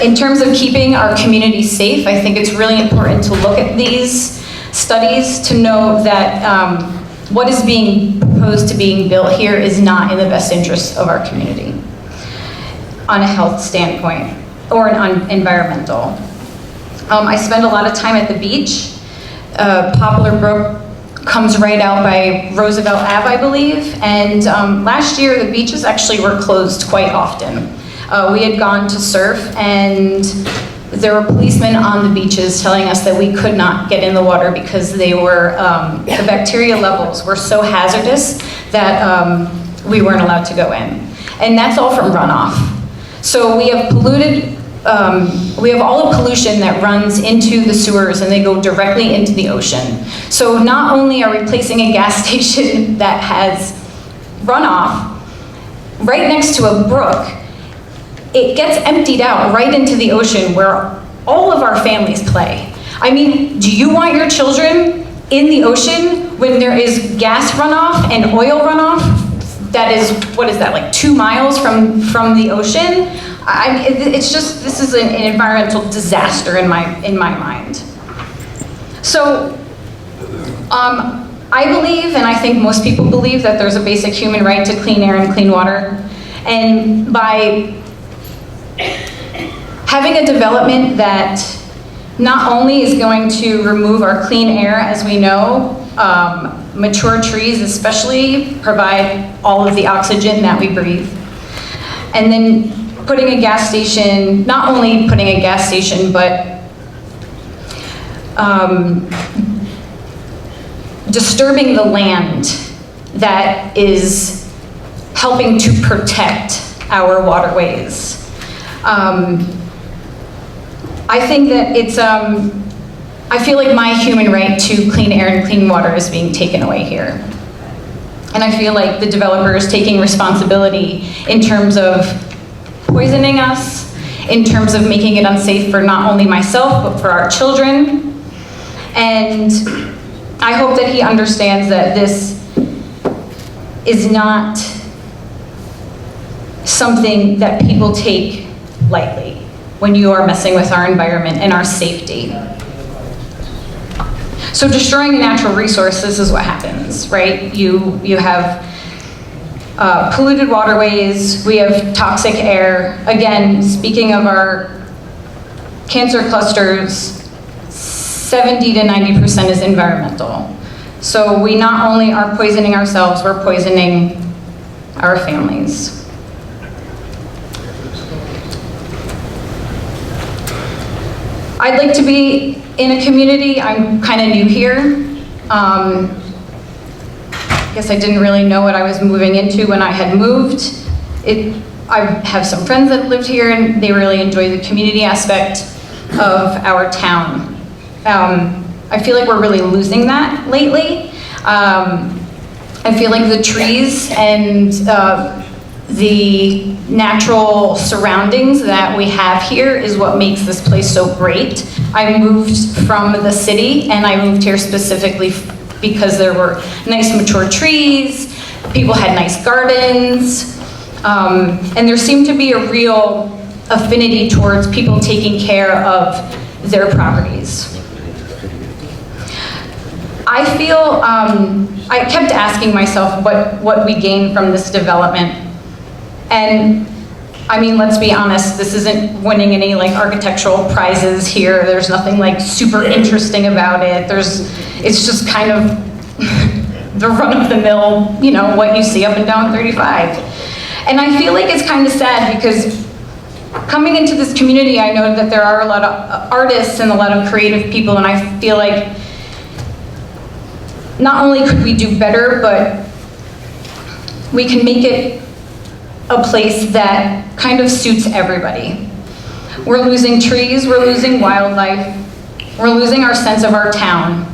in terms of keeping our community safe, I think it's really important to look at these studies to know that what is being proposed to being built here is not in the best interest of our community on a health standpoint or an environmental. I spend a lot of time at the beach. Poplar Brook comes right out by Roosevelt Ave, I believe, and last year the beaches actually were closed quite often. We had gone to surf, and there were policemen on the beaches telling us that we could not get in the water because they were, the bacteria levels were so hazardous that we weren't allowed to go in. And that's all from runoff. So we have polluted, we have all the pollution that runs into the sewers and they go directly into the ocean. So not only are we placing a gas station that has runoff right next to a brook, it gets emptied out right into the ocean where all of our families play. I mean, do you want your children in the ocean when there is gas runoff and oil runoff that is, what is that, like 2 miles from the ocean? It's just, this is an environmental disaster in my mind. So, I believe, and I think most people believe, that there's a basic human right to clean air and clean water. And by having a development that not only is going to remove our clean air, as we know, mature trees especially provide all of the oxygen that we breathe. And then putting a gas station, not only putting a gas station, but disturbing the land that is helping to protect our waterways. I think that it's, I feel like my human right to clean air and clean water is being taken away here. And I feel like the developer is taking responsibility in terms of poisoning us, in terms of making it unsafe for not only myself, but for our children. And I hope that he understands that this is not something that people take lightly when you are messing with our environment and our safety. So destroying natural resources is what happens, right? You have polluted waterways, we have toxic air. Again, speaking of our cancer clusters, 70 to 90% is environmental. So we not only are poisoning ourselves, we're poisoning our families. I'd like to be in a community. I'm kind of new here. I guess I didn't really know what I was moving into when I had moved. I have some friends that lived here and they really enjoy the community aspect of our town. I feel like we're really losing that lately. I feel like the trees and the natural surroundings that we have here is what makes this place so great. I moved from the city and I moved here specifically because there were nice mature trees, people had nice gardens, and there seemed to be a real affinity towards people taking care of their properties. I feel, I kept asking myself what we gain from this development. And I mean, let's be honest, this isn't winning any like architectural prizes here. There's nothing like super interesting about it. It's just kind of the run-of-the-mill, you know, what you see up and down 35. And I feel like it's kind of sad because coming into this community, I know that there are a lot of artists and a lot of creative people, and I feel like not only could we do better, but we can make it a place that kind of suits everybody. We're losing trees, we're losing wildlife, we're losing our sense of our town.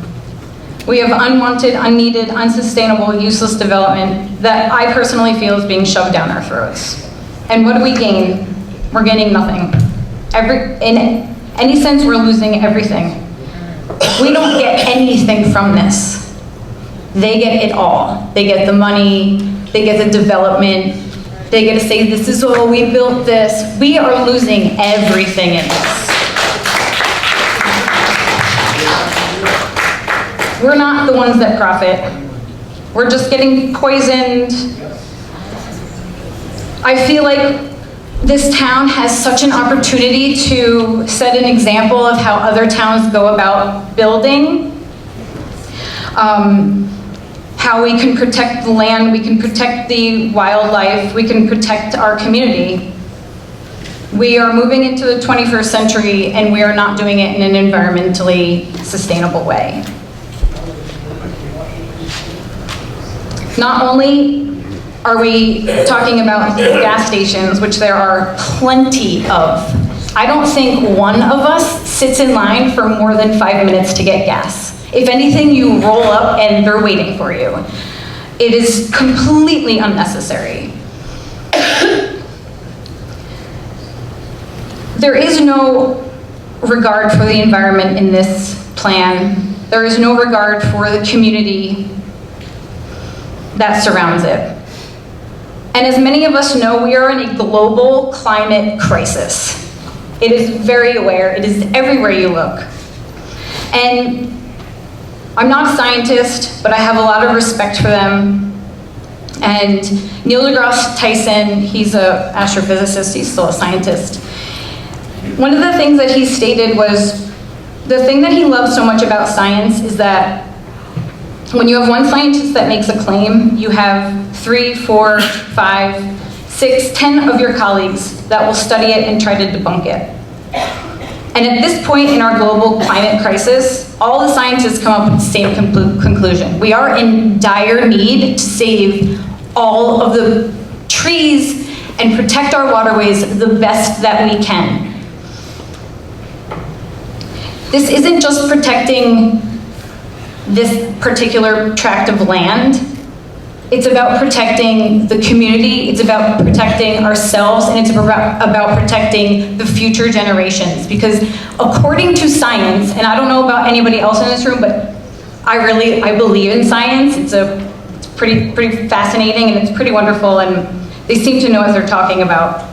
We have unwanted, unneeded, unsustainable, useless development that I personally feel is being shoved down our throats. And what do we gain? We're gaining nothing. In any sense, we're losing everything. We don't get anything from this. They get it all. They get the money, they get the development, they get to say, this is all, we built this. We are losing everything in this. We're not the ones that profit. We're just getting poisoned. I feel like this town has such an opportunity to set an example of how other towns go about building. How we can protect the land, we can protect the wildlife, we can protect our community. We are moving into the 21st century and we are not doing it in an environmentally sustainable way. Not only are we talking about gas stations, which there are plenty of. I don't think one of us sits in line for more than 5 minutes to get gas. If anything, you roll up and they're waiting for you. It is completely unnecessary. There is no regard for the environment in this plan. There is no regard for the community that surrounds it. And as many of us know, we are in a global climate crisis. It is very aware, it is everywhere you look. And I'm not a scientist, but I have a lot of respect for them. And Neil deGrasse Tyson, he's an astrophysicist, he's still a scientist. One of the things that he stated was, the thing that he loves so much about science is that when you have one scientist that makes a claim, you have 3, 4, 5, 6, 10 of your colleagues that will study it and try to debunk it. And at this point in our global climate crisis, all the scientists come up with the same conclusion. We are in dire need to save all of the trees and protect our waterways the best that we can. This isn't just protecting this particular tract of land. It's about protecting the community, it's about protecting ourselves, and it's about protecting the future generations. Because according to science, and I don't know about anybody else in this room, but I believe in science. It's pretty fascinating and it's pretty wonderful, and they seem to know what they're talking about.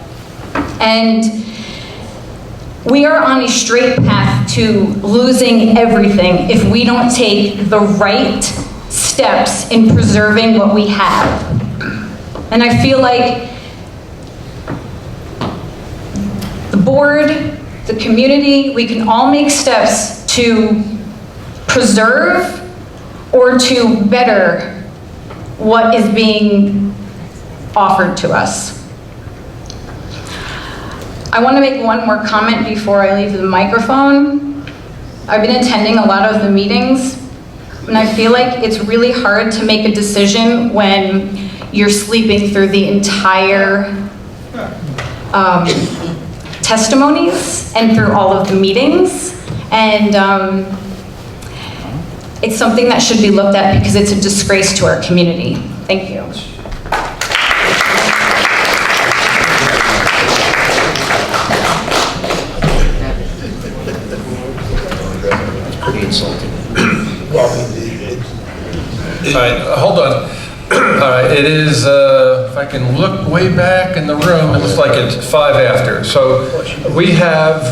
And we are on a straight path to losing everything if we don't take the right steps in preserving what we have. And I feel like the board, the community, we can all make steps to preserve or to better what is being offered to us. I want to make one more comment before I leave the microphone. I've been attending a lot of the meetings, and I feel like it's really hard to make a decision when you're sleeping through the entire testimonies and through all of the meetings. And it's something that should be looked at because it's a disgrace to our community. Thank you. Pretty insulting. All right, hold on. All right, it is, if I can look way back in the room, it looks like it's 5 after. So we have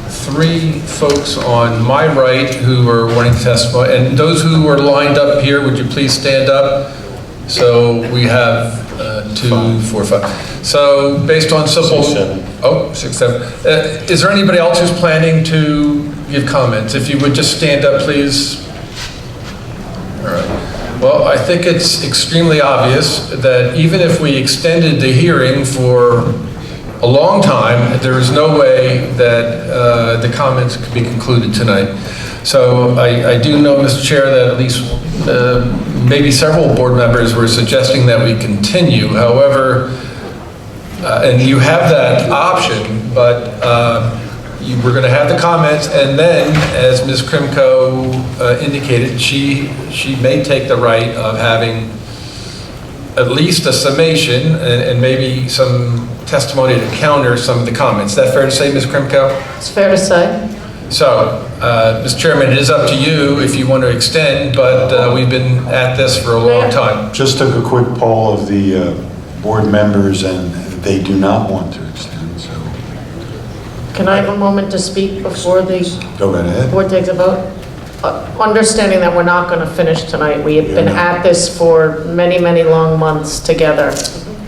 3 folks on my right who are wanting to testify. And those who are lined up here, would you please stand up? So we have 2, 4, 5. So based on simple... 6, 7. Oh, 6, 7. Is there anybody else who's planning to give comments? If you would just stand up, please. All right. Well, I think it's extremely obvious that even if we extended the hearing for a long time, there is no way that the comments could be concluded tonight. So I do know, Mr. Chair, that at least maybe several board members were suggesting that we continue. However, and you have that option, but we're going to have the comments, and then, as Ms. Krimko indicated, she may take the right of having at least a summation and maybe some testimony to counter some of the comments. Is that fair to say, Ms. Krimko? It's fair to say. So, Mr. Chairman, it is up to you if you want to extend, but we've been at this for a long time. Just took a quick poll of the board members, and they do not want to extend, so Can I have a moment to speak before the go right ahead. board takes a vote? Understanding that we're not going to finish tonight, we have been at this for many, many long months together.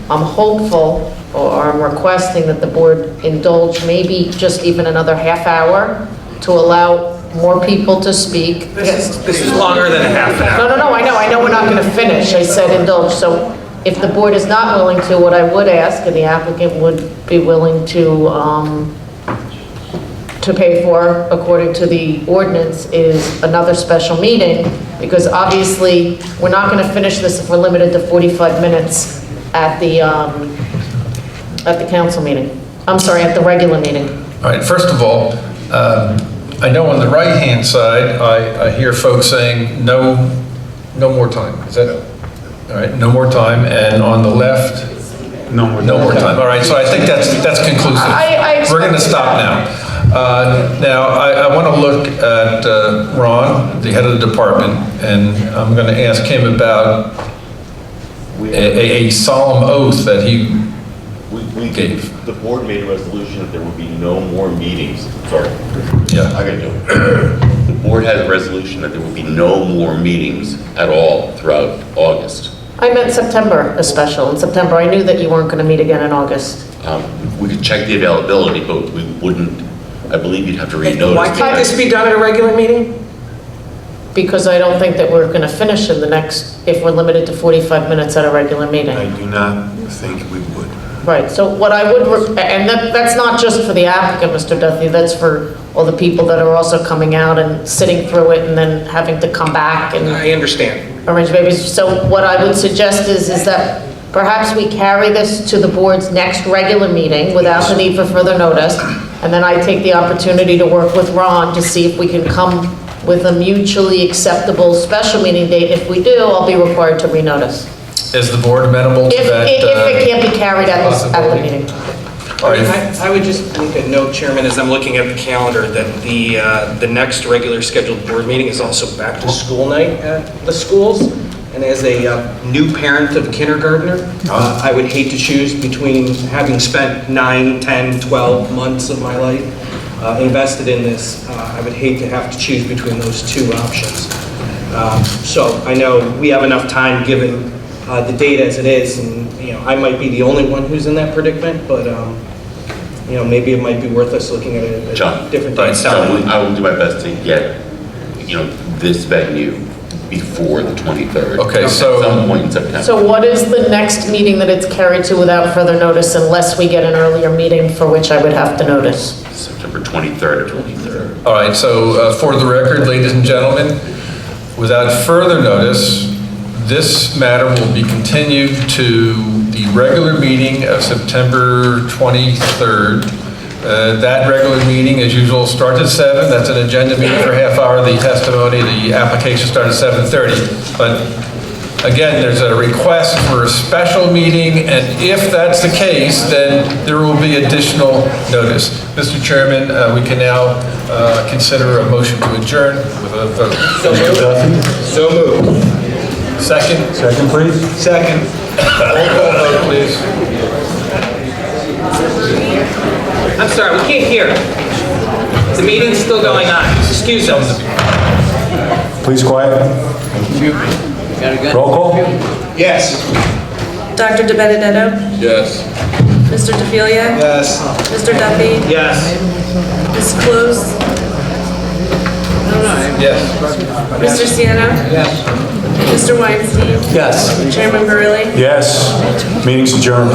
I'm hopeful, or I'm requesting that the board indulge maybe just even another half hour to allow more people to speak. This is longer than a half an hour. No, I know we're not going to finish. I said indulge. So if the board is not willing to, what I would ask, and the applicant would be willing to pay for, according to the ordinance, is another special meeting, because obviously we're not going to finish this if we're limited to 45 minutes at the council meeting. I'm sorry, at the regular meeting. All right, first of all, I know on the right-hand side, I hear folks saying no more time. Is that, all right, no more time, and on the left, no more time. All right, so I think that's conclusive. We're going to stop now. Now, I want to look at Ron, the head of the department, and I'm going to ask him about a solemn oath that he gave. The board made a resolution that there would be no more meetings. Sorry. Yeah. I gotta do it. The board had a resolution that there would be no more meetings at all throughout August. I meant September, a special. In September, I knew that you weren't going to meet again in August. We could check the availability, but we wouldn't, I believe you'd have to renotice. Why can't this be done at a regular meeting? Because I don't think that we're going to finish in the next, if we're limited to 45 minutes at a regular meeting. I do not think we would. Right, so what I would, and that's not just for the applicant, Mr. Duthie, that's for all the people that are also coming out and sitting through it and then having to come back and... I understand. Arrange babies. So what I would suggest is that perhaps we carry this to the board's next regular meeting without the need for further notice, and then I take the opportunity to work with Ron to see if we can come with a mutually acceptable special meeting date. If we do, I'll be required to renotice. Is the board amenable to that? If it can't be carried at the meeting. I would just make a note, Chairman, as I'm looking at the calendar, that the next regular scheduled board meeting is also back to school night at the schools. And as a new parent of a kindergartner, I would hate to choose between having spent 9, 10, 12 months of my life invested in this. I would hate to have to choose between those two options. So I know we have enough time given the date as it is, and I might be the only one who's in that predicament, but maybe it might be worth us looking at a different date. I will do my best to get this venue before the 23rd. Okay, At some point in September. So what is the next meeting that it's carried to without further notice unless we get an earlier meeting for which I would have to notice? September 23rd or 23rd. All right, so for the record, ladies and gentlemen, without further notice, this matter will be continued to the regular meeting of September 23rd. That regular meeting, as usual, starts at 7. That's an agenda meeting for a half hour. The testimony, the application starts at 7:30. But again, there's a request for a special meeting, and if that's the case, then there will be additional notice. Mr. Chairman, we can now consider a motion to adjourn with a vote. So moved. Second? Second, please. Second. Roll call vote, please. I'm sorry, we can't hear. The meeting's still going on. Excuse us. Please quiet. Roll call? Yes. Dr. DeBenedetto? Yes. Mr. DeFilia? Yes. Mr. Duffy? Yes. Ms. Close? Yes. Mr. Sienna? Yes. Mr. Weinstein? Yes. Chairman Barilli? Yes. Meeting's adjourned.